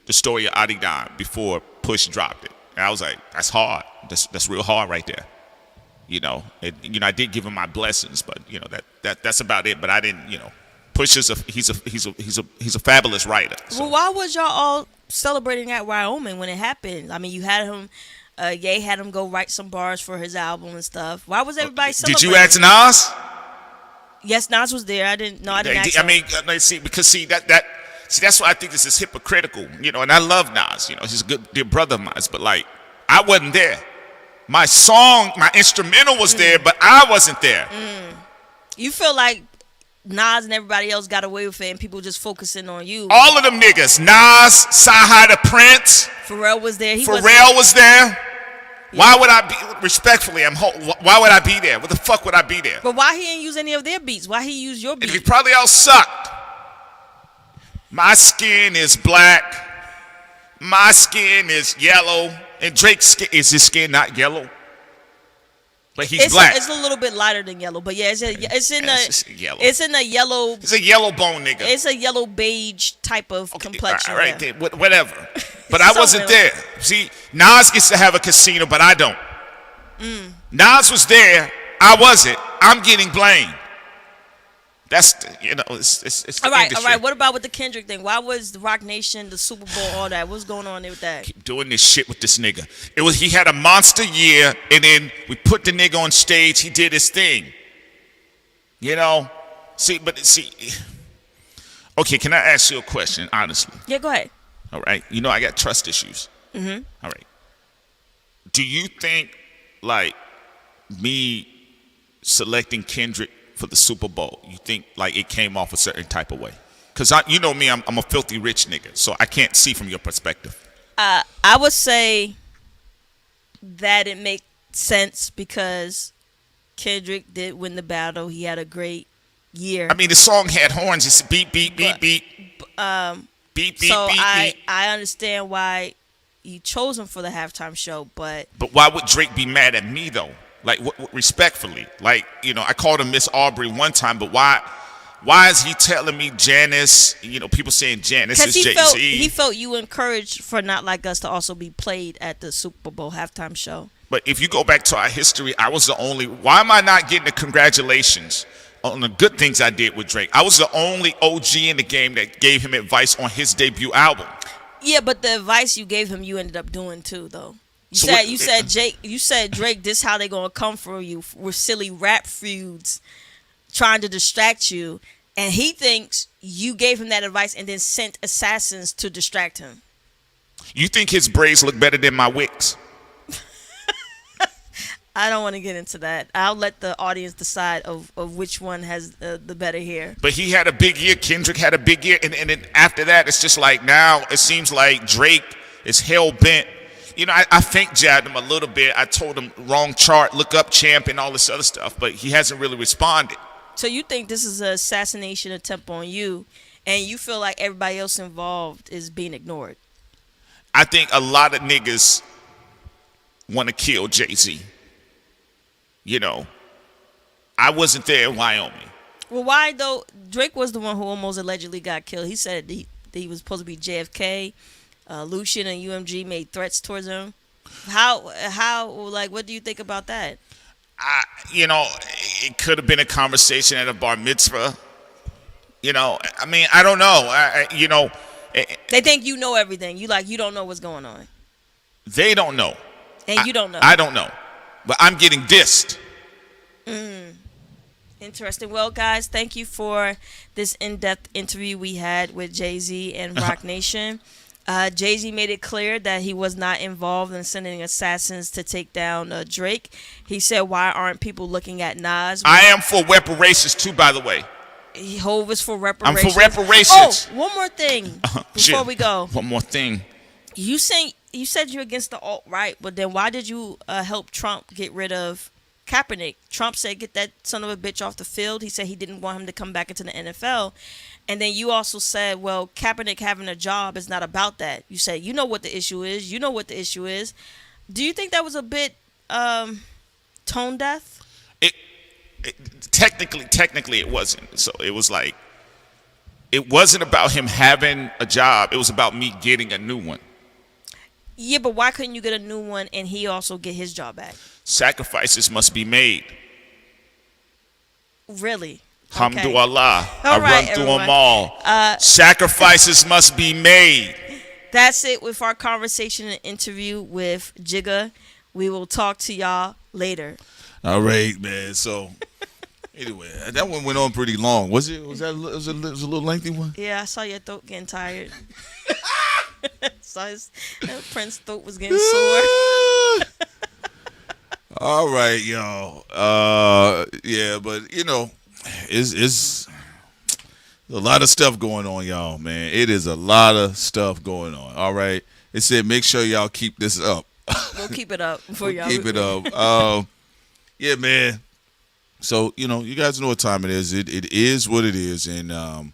the story of Adidon before Push dropped it. And I was like, that's hard. That's real hard right there. I did give him my blessings, but that's about it. But I didn't, Push is he's a fabulous writer. So. Well, why was y'all all celebrating at Wyoming when it happened? I mean, you had him, Ye had him go write some bars for his album and stuff. Why was everybody celebrating? Did you ask Nas? Yes, Nas was there. I didn't ask him. I mean, that's why I think this is hypocritical, and I love Nas, he's a good dear brother of mine, but like, I wasn't there. My song, my instrumental was there, but I wasn't there. You feel like Nas and everybody else got away with it and people just focusing on you. All of them niggas, Nas, Sahai the Prince. Pharrell was there. Pharrell was there. Why would I be, respectfully, why would I be there? What the fuck would I be there? But why he didn't use any of their beats? Why he used your beats? He probably all sucked. My skin is black. My skin is yellow. And Drake's skin, is his skin not yellow? But he's black. It's a little bit lighter than yellow. But yeah, it's in yellow. It's in a yellow. It's a yellow bone nigga. It's a yellow beige type of complexion. All right, there. Whatever. But I wasn't there. See, Nas gets to have a casino, but I don't. Nas was there. I wasn't. I'm getting blamed. That's it's all right. What about with the Kendrick thing? Why was the Rock Nation, the Super Bowl, all that? What's going on there with that? Keep doing this shit with this nigga. He had a monster year, and then we put the nigga on stage. He did his thing. See. Okay, can I ask you a question, honestly? Yeah, go ahead. All right. I got trust issues. All right. Do you think, like, me selecting Kendrick for the Super Bowl, you think, like, it came off a certain type of way? Because, you know me, I'm a filthy rich nigga, so I can't see from your perspective. I would say that it makes sense because Kendrick did win the battle. He had a great year. I mean, the song had horns. It's beat, beat, beat, beat. Beat, beat, so beat, I beat. understand why you chose him for the halftime show, but why would Drake be mad at me though? Like, respectfully, like, I called him Miss Aubrey one time, but why is he telling me Janice? People saying Janice is Jay-Z. He felt you encouraged for Not Like Us to also be played at the Super Bowl halftime show. But if you go back to our history, I was the only. Why am I not getting the congratulations on the good things I did with Drake? I was the only OG in the game that gave him advice on his debut album. Yeah, but the advice you gave him, you ended up doing too, though. You said Drake, this how they gonna come for you with silly rap feuds, trying to distract you, And he thinks you gave him that advice and then sent assassins to distract him. You think his braids look better than my wigs? I don't want to get into that. I'll let the audience decide of which one has the better hair. But he had a big year. Kendrick had a big year. And then after that, it's just like now it seems like Drake is hell-bent. You know, I think jabbed him a little bit. I told him wrong chart, look up champ and all this other stuff. But he hasn't really responded. So you think this is an assassination attempt on you, and you feel like everybody else involved is being ignored? I think a lot of niggas want to kill Jay-Z. You know, I wasn't there in Wyoming. Well, why though? Drake was the one who almost allegedly got killed. He said he was supposed to be JFK. Lucian and UMG made threats towards him. How, like, what do you think about that? You know, it could have been a conversation at a bar mitzvah. You know, I mean, I don't know. You know. They think you know everything. You don't know what's going on. They don't know. And you don't know. I don't know. But I'm getting dissed. Interesting. Well, guys, thank you for this in-depth interview we had with Jay-Z and Roc Nation. Jay-Z made it clear that he was not involved in sending assassins to take down Drake. He said, why aren't people looking at Nas? I am for reparations too, by the way. Hov is for reparations. I'm for reparations. Oh, one more thing before we go. One more thing. You said you're against the alt-right, but then why did you help Trump get rid of Kaepernick? Trump said, get that son of a bitch off the field. He said he didn't want him to come back into the NFL. And then you also said, well, Kaepernick having a job is not about that. You said, you know what the issue is. You know what the issue is. Do you think that was a bit tone deaf? Technically it wasn't. So it was like, it wasn't about him having a job. It was about me getting a new one. Yeah, but why couldn't you get a new one and he also get his job back? Sacrifices must be made. Really? Hamdu Allah. I right, run through them all. Sacrifices must be made. That's it with our conversation and interview with Jigga. We will talk to y'all later. All right, man. So, anyway, that one went on pretty long. Was it? Was a little lengthy one? Yeah, I saw your throat getting tired. Saw Prince's throat was getting sore. All right, y'all. Yeah, but you know, it's a lot of stuff going on, y'all. Man, it is a lot of stuff going on. All right, it said make sure y'all keep this up. We'll keep it up for y'all. Keep it up. Yeah, man. So you know, you guys know what time it is. It is what it is, and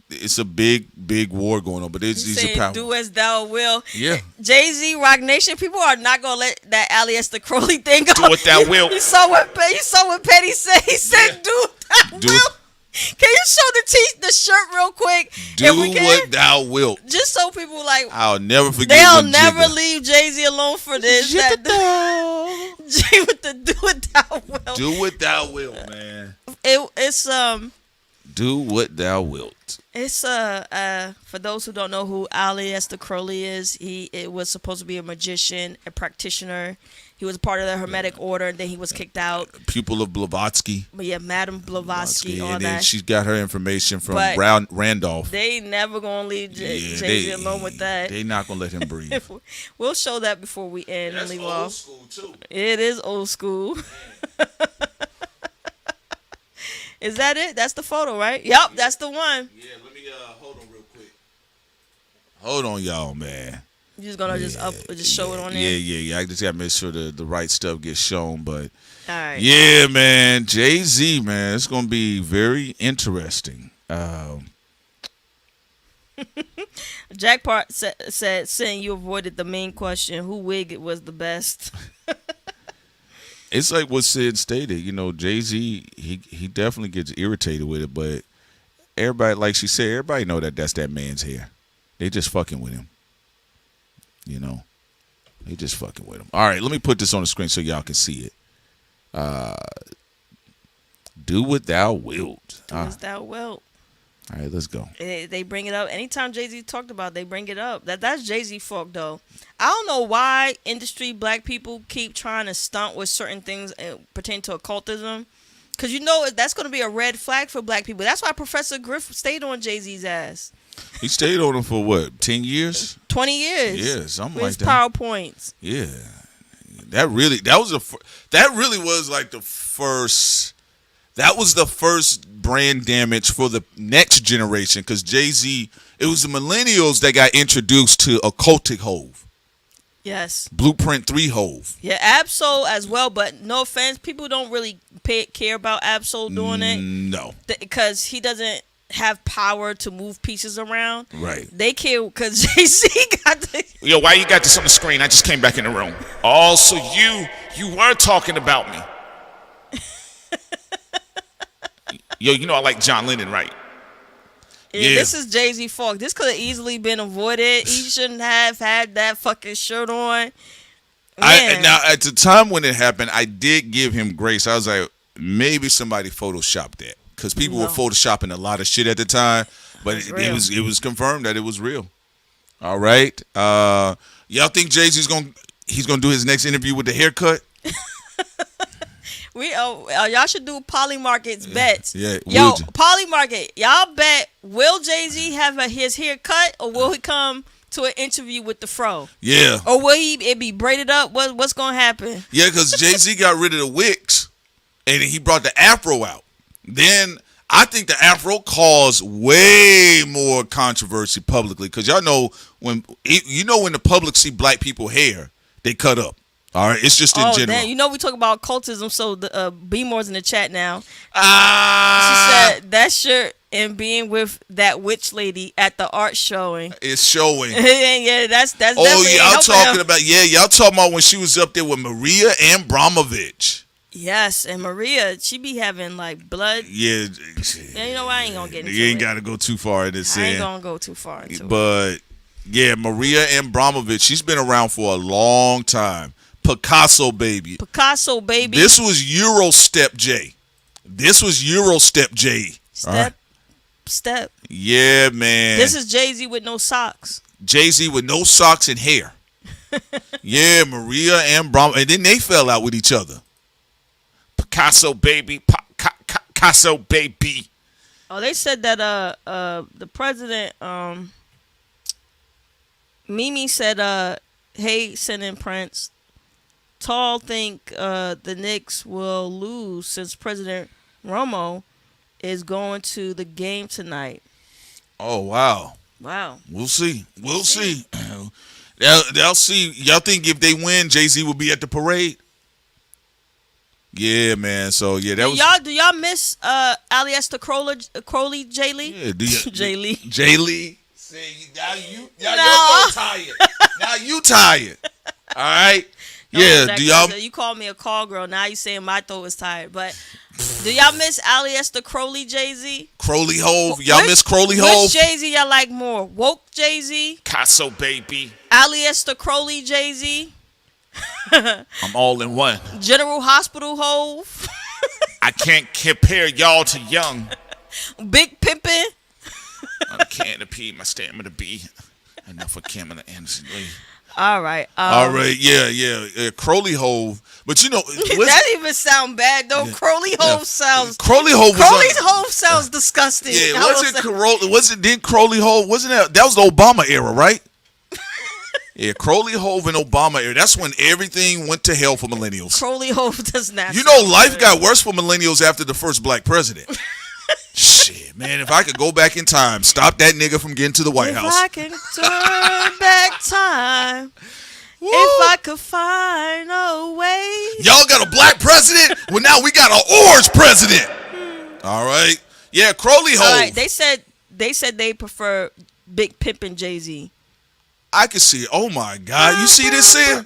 it's a big war going on. But these are power. Do as thou will. Yeah. Jay-Z, Roc Nation. People are not gonna let that Alias Crowley thing go. Do what thou wilt. You saw what Petty said. He said, "Do what thou wilt." Can you show the shirt real quick? Do what thou wilt. Just so people like. I'll never forget. They'll never leave Jay-Z alone for this. Jay with the do what thou wilt. Do what thou wilt, man. It's Do what thou wilt. It's for those who don't know who Alias Crowley is, it was supposed to be a magician, a practitioner. He was part of the Hermetic Order, and then he was kicked out. Pupil of Blavatsky. But yeah, Madame Blavatsky, all and that. then she's got her information from Randolph. They ain't never gonna leave Jay-Z alone with that. They not gonna let him breathe. We'll show that before we end and leave off. Old school too. It is old school. Is that it? That's the photo, right? Yep, that's the one. Yeah, let me hold on real quick. Hold on, y'all, man. You just gonna just show it on there? Yeah. I just gotta make sure the right stuff gets shown. But all right. Yeah, man. Jay-Z, man, it's gonna be very interesting. Jaafar said, saying you avoided the main question, who wig was the best? It's like what Sid stated. You know, Jay-Z, he definitely gets irritated with it, but everybody, like she said, everybody know that's that man's hair. They just fucking with him. You know, they just fucking with him. All right, let me put this on the screen so y'all can see it. Do what thou wilt. Do as thou wilt. All right, let's go. They bring it up. Anytime Jay-Z talked about it, they bring it up. That's Jay-Z fault, though. I don't know why industry black people keep trying to stunt with certain things pertaining to occultism. Because that's going to be a red flag for black people. That's why Professor Griff stayed on Jay-Z's ass. He stayed on him for what, 10 years? 20 years. Yeah, something with like his that. PowerPoints. Yeah. That really was like the first. That was the first brand damage for the next generation, because Jay-Z, it was the millennials that got introduced to occultic Hove. Yes. Blueprint 3 Hove. Yeah, Absol as well, but no offense, people don't really care about Absol doing it. No. Because he doesn't have power to move pieces around. Right. They care because Jay-Z got the... Yo, why you got this on the screen? I just came back in the room. Oh, so you were talking about me. Yo, you know I like John Lennon, right? Yeah. This is Jay-Z fault. This could have easily been avoided. He shouldn't have had that fucking shirt on. Now, at the time when it happened, I did give him grace. I was like, maybe somebody photoshopped that, because people were photoshopping a lot of shit at the time. But it was confirmed that it was real. All right. Y'all think Jay-Z's gonna do his next interview with the haircut? Y'all should do Polymarket's bets. Yeah. Yo, Polymarket, y'all bet, will Jay-Z have his hair cut, or will he come to an interview with the fro? Yeah. Or will it be braided up? What's gonna happen? Yeah, because Jay-Z got rid of the wigs and he brought the afro out. Then I think the afro caused way more controversy publicly, because y'all know when the public see black people hair, they cut up. All right, it's just in general. Damn. We talk about occultism, so the B-More's in the chat now. She said that shirt and being with that witch lady at the art showing. It's showing. Yeah, that's y'all talking about when she was up there with Maria Abramovich. Yes, and Maria, she be having like blood. Yeah. I ain't gonna get into it. You ain't gotta go too far in this. I ain't gonna go too far into it. But yeah, Maria Abramovich, she's been around for a long time. Picasso baby. This was Eurostep J. Step. Yeah, man. This is Jay-Z with no socks. Jay-Z with no socks and hair. Yeah, Maria Abramovich. And then they fell out with each other. Picasso baby. Picasso baby. Oh, they said that the president, Mimi said, hey, Sin and Prince, Tall think the Knicks will lose since President Romo is going to the game tonight. Oh, wow. Wow. We'll see. They'll see. Y'all think if they win, Jay-Z will be at the parade? Yeah, man. So, yeah, that was... Do y'all miss alias the Crowley J. Lee? Yeah, J. Lee. J. Lee. See, you're tired. Now you tired. All right? Yeah, do y'all... You called me a call girl. Now you saying my throat is tired. But do y'all miss alias the Crowley Jay-Z? Crowley Hove. Y'all miss Crowley Hove? Which Jay-Z y'all like more? Woke Jay-Z? Picasso baby. Alias the Crowley Jay-Z? I'm all in one. General Hospital Hove? I can't compare y'all to Young. Big Pimpin'? I can't P, my stamina B. Enough for Kamala Anderson Lee. All right. Yeah. Crowley Hove. But that even sound bad though. Yeah. Crowley Hove sounds. Crowley Hove sounds disgusting. Yeah, Didn't Crowley Hove? Wasn't that was the Obama era, right? Yeah, Crowley Hove and Obama era. That's when everything went to hell for millennials. Crowley Hove does not. Life got worse for millennials after the first black president. Shit, man, if I could go back in time, stop that nigga from getting to the White House. If I can turn back time, if I could find a way. Y'all got a black president? Well, now we got an orange president. All right. Yeah, Crowley Hove. All right, they said they prefer Big Pimpin' Jay-Z. I can see it. Oh, my God. You see this here?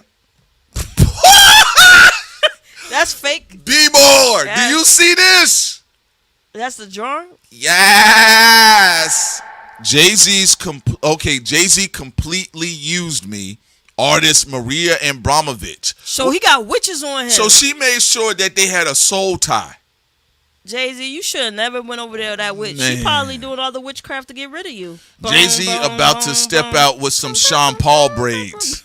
That's fake. B-More, do you see this? That's the drawing? Yes. Jay-Z completely used me. Artist Maria Abramovich. So he got witches on him. So she made sure that they had a soul tie. Jay-Z, you should have never went over there that witch. Man. She probably doing all the witchcraft to get rid of you. Jay-Z about to step out with some Sean Paul braids.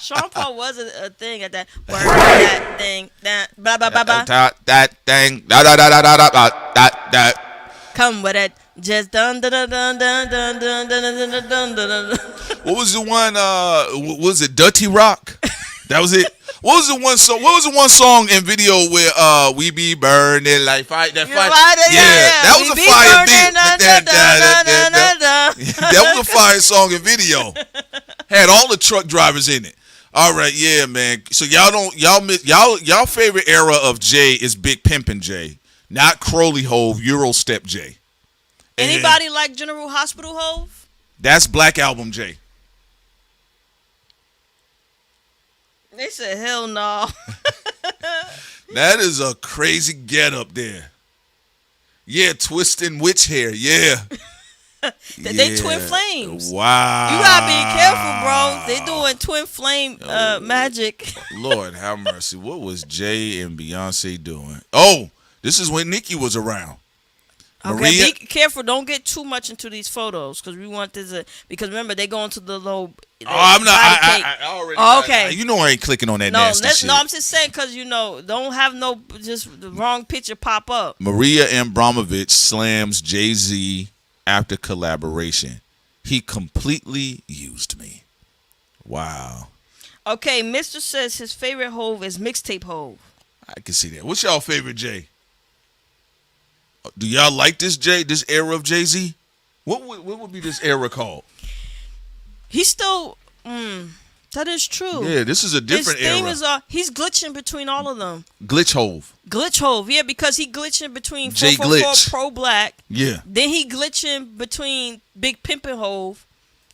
Sean Paul was a thing at that. Work that thing. That blah blah blah blah. That thing. That. Come with it. Just dun dun dun dun dun dun dun dun dun dun dun. What was the one? Was it Dirty Rock? That was it. What was the one song? What was the one song and video where we be burning like fire? That fire. Yeah, that was a fire beat. That was a fire song and video. Had all the truck drivers in it. All right, yeah, man. So y'all favorite era of Jay is Big Pimpin' Jay, not Crowley Hove, Euro Step Jay. Anybody like General Hospital Hove? That's Black Album Jay. They said, hell no. That is a crazy get up there. Yeah, twisting witch hair. Yeah. They twin flames. Wow. You gotta be careful, bro. They doing twin flame magic. Lord have mercy. What was Jay and Beyonce doing? Oh, this is when Nicki was around. Okay, Maria? be careful. Don't get too much into these photos because we want this. Because remember, they go into the low. I'm not. I already. Okay. You know I ain't clicking on that nasty shit. No, I'm just saying because don't have just the wrong picture pop up. Maria Abramovich slams Jay-Z after collaboration. He completely used me. Wow. Okay, Mr. says his favorite Hove is mixtape Hove. I can see that. What's y'all favorite Jay? Do y'all like this era of Jay-Z? What would be this era called? He's still. That is true. Yeah, this is a different era. His thing is he's glitching between all of them. Glitch Hove. Glitch Hove, yeah, because he glitching between Jay 444 Pro Black. Yeah. Then he glitching between Big Pimpin' Hove.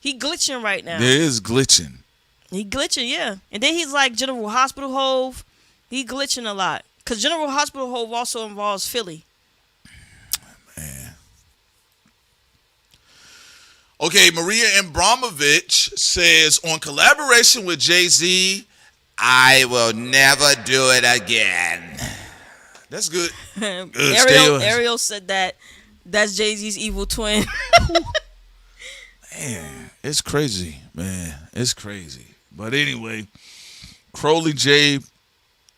He glitching right now. There is glitching. He glitching, yeah. And then he's like General Hospital Hove. He glitching a lot. Because General Hospital Hove also involves Philly. Man. Okay, Maria Abramovich says, on collaboration with Jay-Z, I will never do it again. That's good. Ariel said that's Jay-Z's evil twin. Man, it's crazy, man. It's crazy. But anyway, Crowley J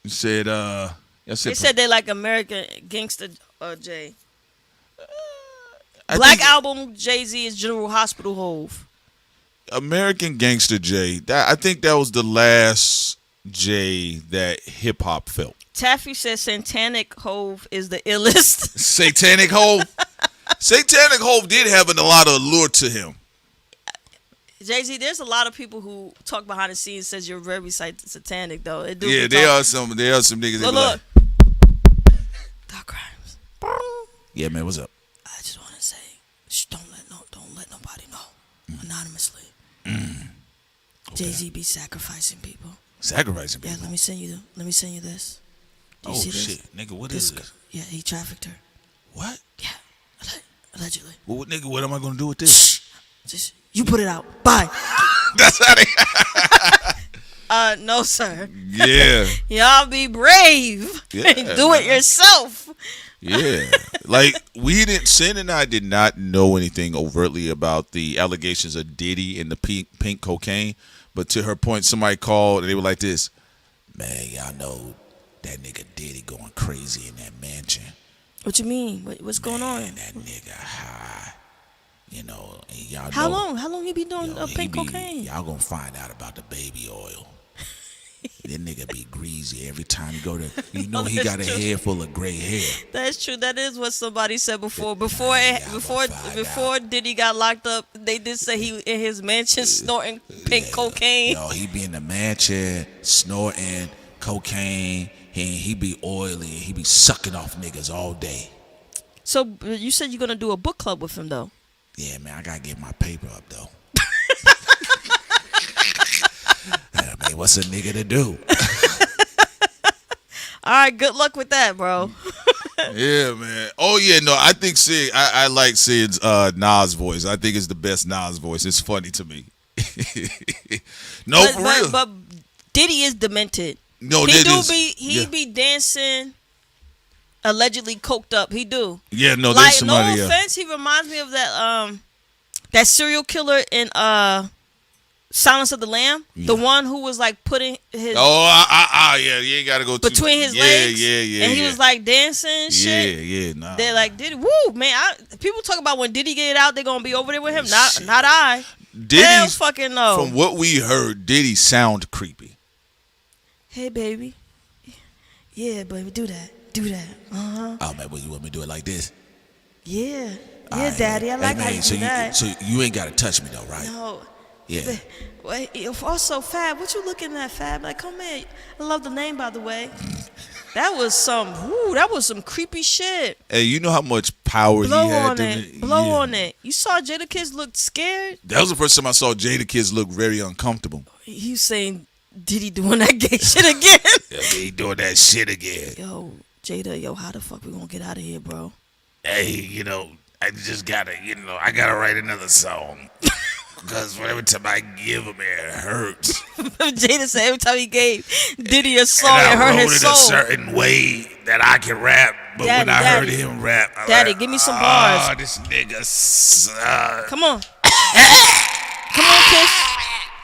said, they said they like American Gangster Jay. Black Album Jay-Z is General Hospital Hove. American Gangster Jay. I think that was the last Jay that hip hop felt. Taffy says Satanic Hove is the illest. Satanic Hove. Satanic Hove did have a lot of allure to him. Jay-Z, there's a lot of people who talk behind the scenes says you're very satanic though. Yeah, there are some niggas. Look. Like, Doc Crimes. Yeah, man, what's up? I just want to say, don't let nobody know anonymously. Okay. Jay-Z be sacrificing people. Sacrificing people. Yeah, let me send you this. Do you Oh see shit, this? nigga, what is this? Yeah, he trafficked her. What? Yeah, allegedly. Well, nigga, what am I gonna do with this? Just you put it out. Bye. That's how they. No, sir. Yeah. Y'all be brave. Yeah, do it yourself. Yeah. Like, Sin and I did not know anything overtly about the allegations of Diddy and the pink cocaine. But to her point, somebody called and they were like this, man, y'all know that nigga Diddy going crazy in that mansion. What you mean? What's going on? That nigga high. You know, and y'all How know, long? How long he be doing pink cocaine? Y'all gonna find out about the baby oil. That nigga be greasy every time you go there. You know he got a head full of gray hair. That's true. That is what somebody said before. Before Diddy got locked up, they did say he in his mansion snorting pink cocaine. No, he be in the mansion snorting cocaine. He be oily. He be sucking off niggas all day. So you said you're gonna do a book club with him though? Yeah, man, I gotta get my paper up though. I mean, what's a nigga to do? All right, good luck with that, bro. Yeah, man. Oh yeah, no, I think Sid. I like Sid's Nas voice. I think it's the best Nas voice. It's funny to me. For real. But Diddy is demented. No, he be dancing allegedly coked up. He do. Yeah, no, like there's somebody. No offense, he reminds me of that serial killer in Silence of the Lamb. Yeah. The one who was like putting his yeah, you ain't gotta go between his legs. Yeah, and he was like dancing and shit. Yeah, nah. They're like, Diddy, woo, man. People talk about when Diddy get out, they're gonna be over there with him. Not I. Hell fucking no. From what we heard, Diddy sound creepy. Hey baby, yeah, baby, do that. Oh man, what you want me to do it like this? Yeah, daddy, I like how you do that. So you ain't gotta touch me though, right? No. Yeah. Wait, also Fab, what you looking at, Fab? Like, come here. I love the name, by the way. That was some creepy shit. Hey, you know how much power he had? Blow on it. You saw Jadakiss look scared? That was the first time I saw Jadakiss look very uncomfortable. You saying Diddy doing that gay shit again? Yeah, he doing that shit again. Yo, Jada, how the fuck we gonna get out of here, bro? Hey, I just gotta, I gotta write another song. Because every time I give him it hurts. Jada said every time he gave Diddy a song, it hurt his soul. I wrote it a certain way that I can rap, but when I heard him rap, Daddy, give me some bars. Oh, this nigga. Come on.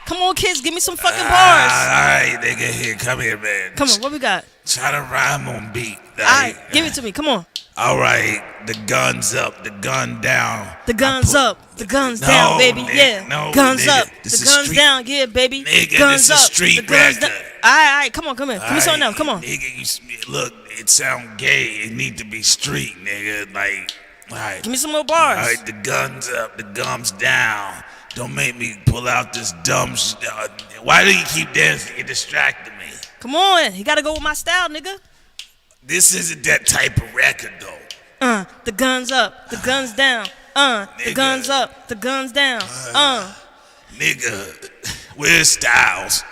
Come on, kids, give me some fucking bars. All right, nigga, here, come here, man. Come on, what we got? Try to rhyme on beat. All right, give it to me, come on. All right, the gun's up, the gun down. The gun's up, the gun's down, baby, yeah. No, guns nigga, up, the gun's down, yeah, baby. Nigga, guns this up, is street the guns record. down. All right, come on, here. Give me something else, come on. Nigga, look, it sound gay. It need to be street, nigga. Like, all right. Give me some more bars. All right, the gun's up, the gum's down. Don't make me pull out this dumb shit. Why do you keep dancing? You're distracting me. Come on, you gotta go with my style, nigga. This isn't that type of record, though. The gun's up, the gun's down. The gun's up, the gun's down. Nigga, where's Styles?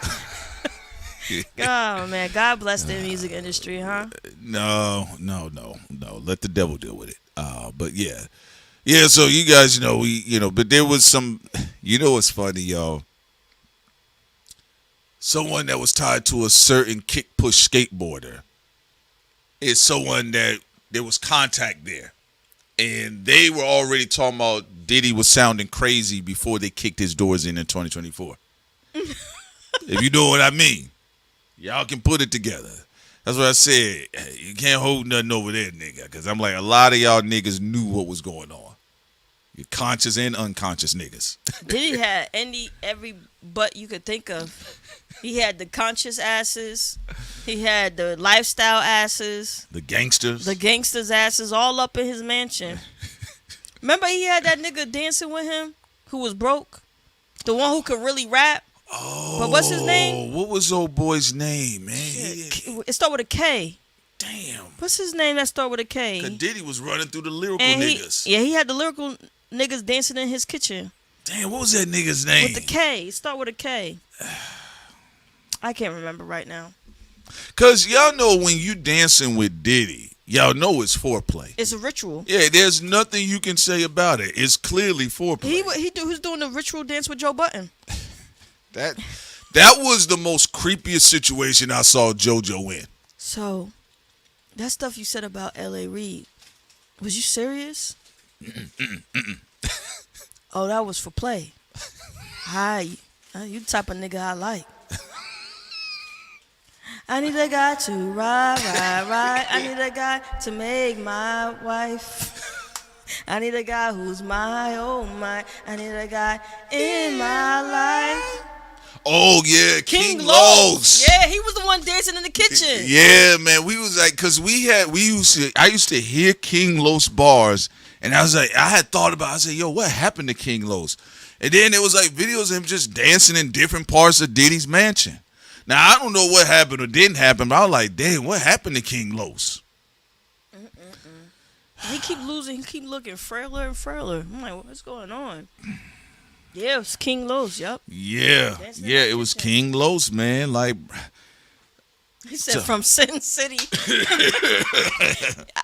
Oh, man, God bless the music industry, huh? No. Let the devil deal with it. But yeah. Yeah, so you guys, but there was some, what's funny, y'all? Someone that was tied to a certain kick push skateboarder is someone that there was contact there. And they were already talking about Diddy was sounding crazy before they kicked his doors in 2024. If you know what I mean. Y'all can put it together. That's what I said. You can't hold nothing over there, nigga. Because I'm like, a lot of y'all niggas knew what was going on. You're conscious and unconscious niggas. Diddy had every butt you could think of. He had the conscious asses. He had the lifestyle asses. The gangsters. The gangsters asses all up in his mansion. Remember he had that nigga dancing with him who was broke? The one who could really rap? Oh. But what's his name? What was old boy's name, man? It started with a K. Damn. What's his name that started with a K? Cause Diddy was running through the lyrical niggas. He had the lyrical niggas dancing in his kitchen. Damn, what was that nigga's name? With the K. It started with a K. I can't remember right now. Cause y'all know when you dancing with Diddy, y'all know it's foreplay. It's a ritual. Yeah, there's nothing you can say about it. It's clearly foreplay. He was doing the ritual dance with Joe Budden. That was the most creepiest situation I saw JoJo in. So, that stuff you said about L.A. Reid, was you serious? Oh, that was for play. Hi, you the type of nigga I like. I need a guy to ride. I need a guy to make my wife. I need a guy who's my, oh my. I need a guy in my life. Oh yeah, King Los. Yeah, he was the one dancing in the kitchen. Yeah, man, we was like, cause I used to hear King Los bars, and I was like, I had thought about, I said, yo, what happened to King Los? And then it was like videos of him just dancing in different parts of Diddy's mansion. Now I don't know what happened or didn't happen, but I was like, damn, what happened to King Los? He keep losing. He keep looking frailer and frailer. I'm like, what's going on? Yeah, it was King Los. Yep. Yeah, it was King Los, man. Like, He said from Sin City.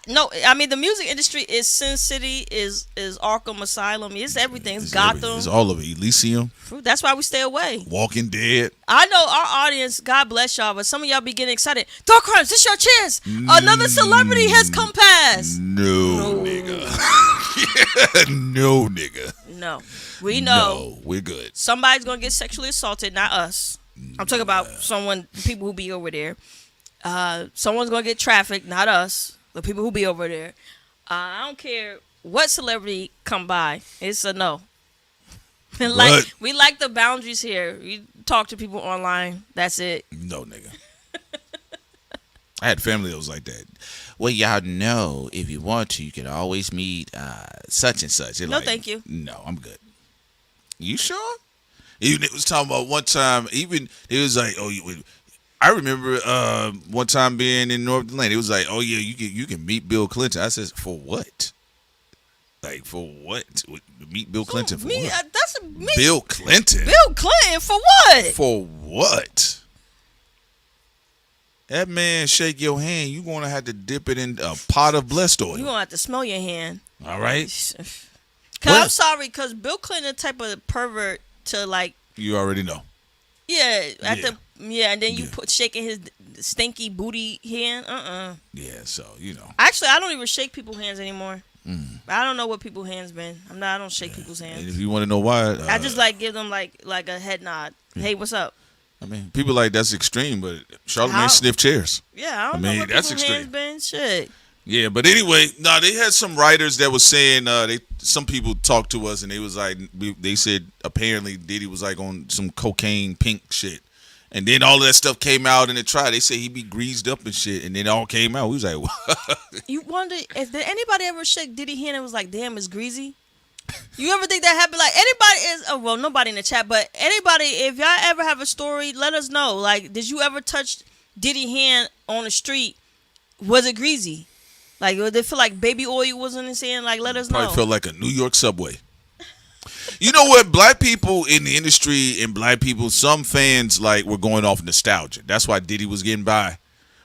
No, I mean the music industry is Sin City, is Arkham Asylum, it's everything. It's Gotham. It's all of it. Elysium. That's why we stay away. Walking Dead. I know our audience, God bless y'all, but some of y'all be getting excited. Thought Crimes, this your chance. Another celebrity has come past. No, nigga. No, nigga. No. We know. No, we're good. Somebody's going to get sexually assaulted, not us. I'm talking about people who be over there. Someone's going to get trafficked, not us. The people who be over there. I don't care what celebrity come by. It's a no. We like the boundaries here. You talk to people online. That's it. No, nigga. I had family that was like that. Well, y'all know if you want to, you can always meet such and such. No, thank you. No, I'm good. You sure? Even it was talking about one time. Even it was like, I remember one time being in North Atlanta. It was like, oh yeah, you can meet Bill Clinton. I said, for what? Like for what? Meet Bill Clinton for what? That's me. Bill Clinton. Bill Clinton for what? For what? That man shake your hand. You gonna have to dip it in a pot of blessed oil. You gonna have to smell your hand. All right. Cause I'm sorry, cause Bill Clinton type of pervert to like. You already know. Yeah, and then you put shaking his stinky booty hand. Yeah, so you know. Actually, I don't even shake people's hands anymore. I don't know what people's hands been. I don't shake people's hands. And if you want to know why, I just give them like a head nod. Hey, what's up? I mean, people like that's extreme, but Charlamagne sniff chairs. Yeah, I don't know what that's people's extreme. hands been. Shit. Yeah, but anyway, they had some writers that was saying some people talked to us and they was like they said apparently Diddy was like on some cocaine pink shit, and then all of that stuff came out in the trial. They say he be greased up and shit, and then it all came out. We was like, what? You wonder if did anybody ever shake Diddy hand and was like, damn, it's greasy. You ever think that happened? Like anybody is nobody in the chat, but anybody, if y'all ever have a story, let us know. Like, did you ever touch Diddy hand on the street? Was it greasy? Like, did it feel like baby oil was in his hand? Like, let us know. Probably felt like a New York subway. You know what? Black people in the industry and black people, some fans were going off nostalgia. That's why Diddy was getting by.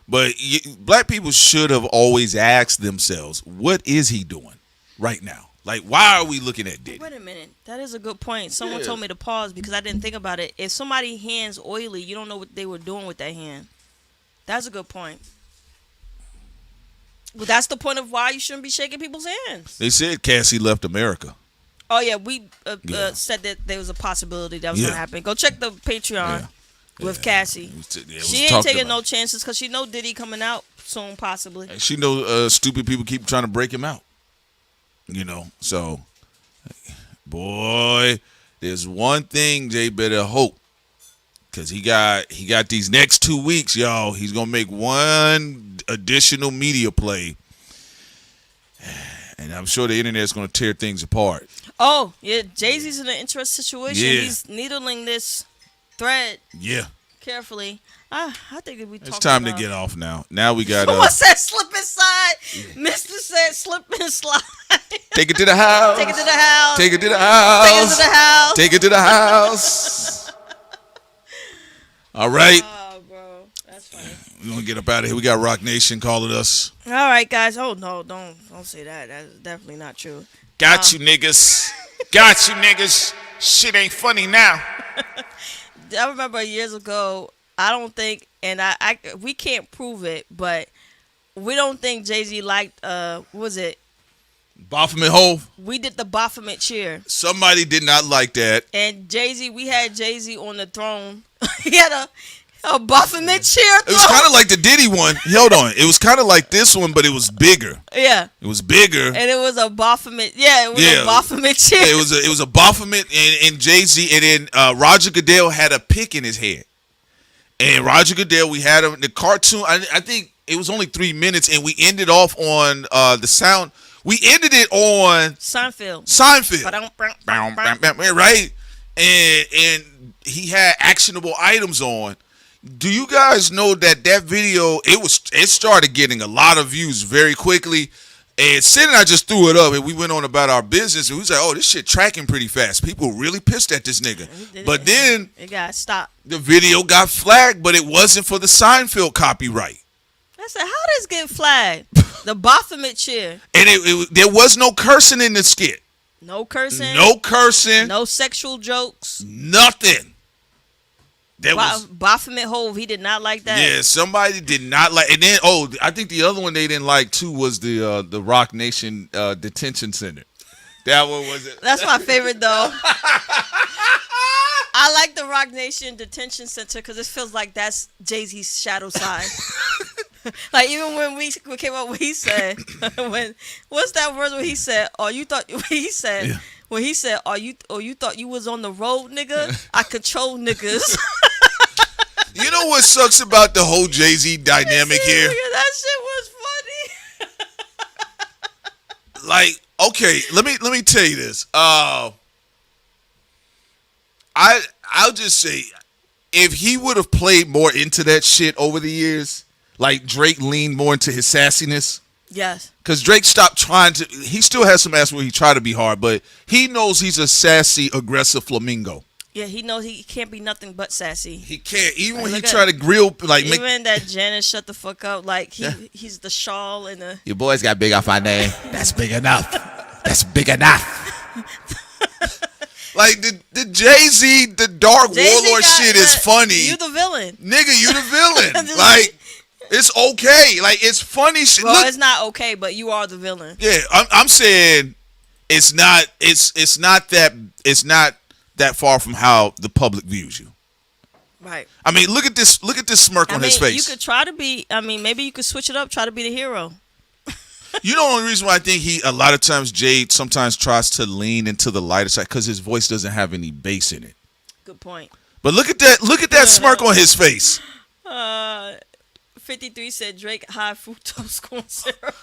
But black people should have always asked themselves, what is he doing right now? Like, why are we looking at Diddy? Wait a minute. That is a good point. Someone told me to pause because I didn't think about it. If somebody's hand's oily, you don't know what they were doing with that hand. That's a good point. Well, that's the point of why you shouldn't be shaking people's hands. They said Cassie left America. Oh, yeah. We said that there was a possibility that was going to happen. Go check the Patreon with Cassie. She ain't taking no chances because she know Diddy coming out soon, possibly. And she know stupid people keep trying to break him out. You know, so, boy, there's one thing Jay better hope. Because he got these next 2 weeks, y'all. He's going to make one additional media play. And I'm sure the internet's going to tear things apart. Oh, yeah. Jay-Z's in an interesting situation. Yeah. He's needling this thread carefully. I think that we talked It's time to get off now. Now we got... Someone said slip and slide. Mr. said slip and slide. Take it to the house. Take it to the house. Take it to the house. Take it to the house. Take it to the house. All right. Oh, bro. That's funny. We're going to get up out of here. We got Rock Nation calling us. All right, guys. Oh, no. Don't say that. That's definitely not true. Got you, niggas. Got you, niggas. Shit ain't funny now. I remember years ago, I don't think, and we can't prove it, but we don't think Jay-Z liked, what was it? Baphomet Hove. We did the Baphomet chair. Somebody did not like that. And Jay-Z, we had Jay-Z on the throne. He had a Baphomet chair throne. It was kind of like the Diddy one. Hold on. It was kind of like this one, but it was bigger. Yeah. It was bigger. And it was a Baphomet. Yeah, it was a Baphomet chair. Yeah, it was a Baphomet, and Jay-Z, and then Roger Goodell had a pick in his head. And Roger Goodell, we had him, the cartoon, I think it was only 3 minutes, and we ended off on the sound. We ended it on Seinfeld. Right? And he had actionable items on. Do you guys know that video, it started getting a lot of views very quickly. And Sid and I just threw it up, and we went on about our business, and we was like, oh, this shit tracking pretty fast. People really pissed at this nigga. But then it got stopped. The video got flagged, but it wasn't for the Seinfeld copyright. I said, how does get flagged? The Baphomet chair. And there was no cursing in the skit. No cursing. No cursing. No sexual jokes. Nothing. Baphomet Hove, he did not like that. Yeah, somebody did not like. And then, I think the other one they didn't like too was the Rock Nation Detention Center. That one was it. That's my favorite though. I like the Rock Nation Detention Center because it feels like that's Jay-Z's shadow side. Like even when we came up, when he said, what's that word when he said, "Oh, you thought," he said. Yeah. When he said, you thought you was on the road, nigga? I control niggas." You know what sucks about the whole Jay-Z dynamic here? That shit was funny. Like, okay, let me tell you this. I'll just say, if he would have played more into that shit over the years, like Drake leaned more into his sassiness. Yes. Because Drake stopped trying to. He still has some ass where he tried to be hard, but he knows he's a sassy, aggressive flamingo. Yeah, he knows he can't be nothing but sassy. He can't. Even when he try to grill, like even that Janice shut the fuck up. Like he's the shawl and the. Your boys got big off my name. That's big enough. That's big enough. Like the Jay-Z, the Dark Warlord shit is funny. You the villain, nigga. You the villain. Like. It's okay. Like, it's funny shit. Well, look, it's not okay, but you are the villain. Yeah, I'm saying it's not that far from how the public views you. Right. I mean, look at this smirk on his face. You could try to be, maybe you could switch it up, try to be the hero. You know the only reason why I think a lot of times Jade sometimes tries to lean into the lighter side because his voice doesn't have any bass in it. Good point. But look at that smirk on his face. 53 said Drake high fructose corn syrup.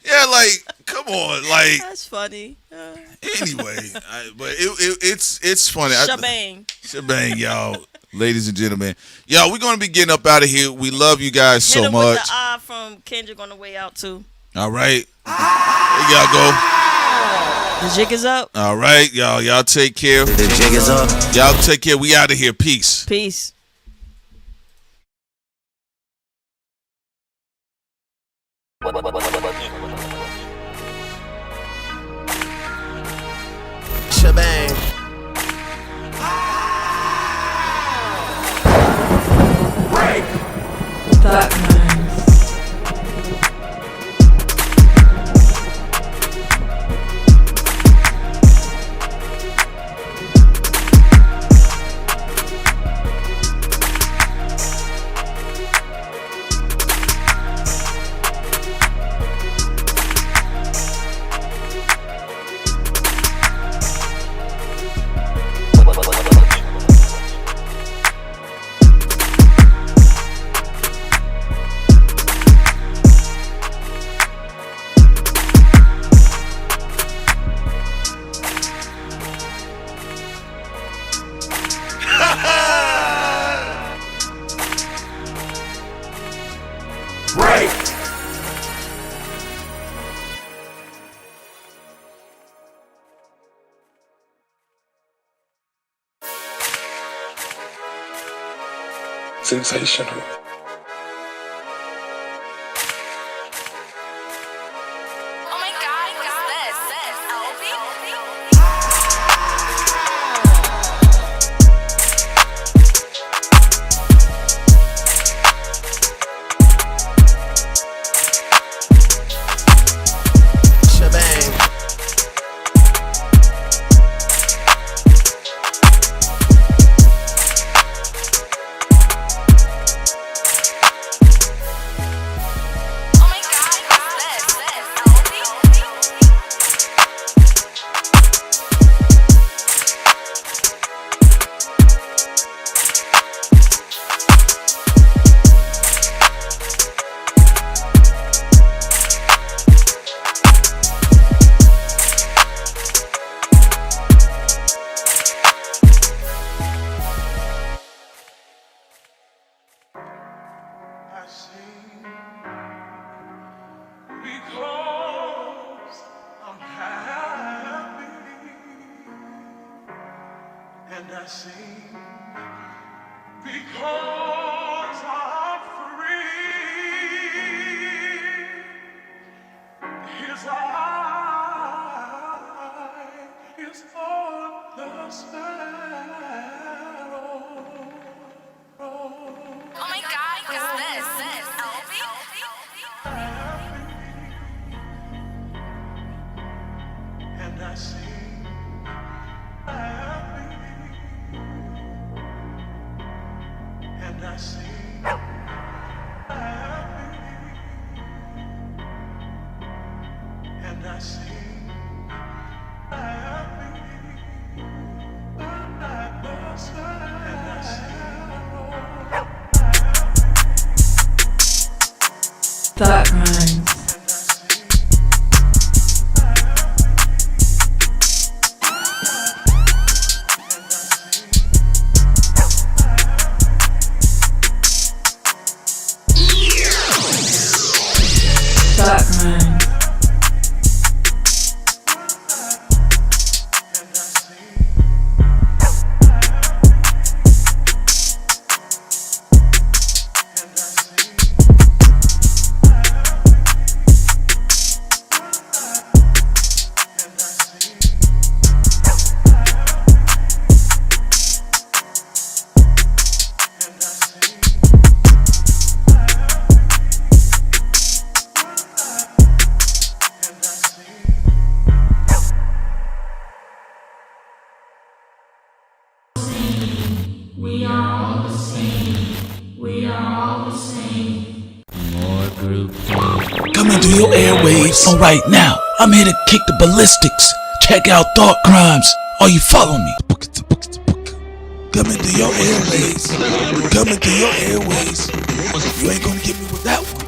Yeah, like, come on, like. That's funny. Anyway, but it's funny. Shebang, y'all, ladies and gentlemen. Y'all, we're gonna be getting up out of here. We love you guys so much. With the eye from Kendrick on the way out too. All right, there y'all go. The jig is up. All right, y'all take care. The jig is up. Y'all take care. We out of here. Peace. Peace. Shebang. Break. Black minds. Sensational. And I sing because I'm free. His eye is on the sparrow. Oh my God, what's this? And I sing happy. And I sing happy. And I sing happy. And I sing Thought Crimes. We are all the same. We are all the same. More group Coming through your airwaves. All right, now I'm here to kick the ballistics. Check out Thought Crimes. Are you following me? Coming through your airways. Coming through your airways. You ain't gonna get me with that one.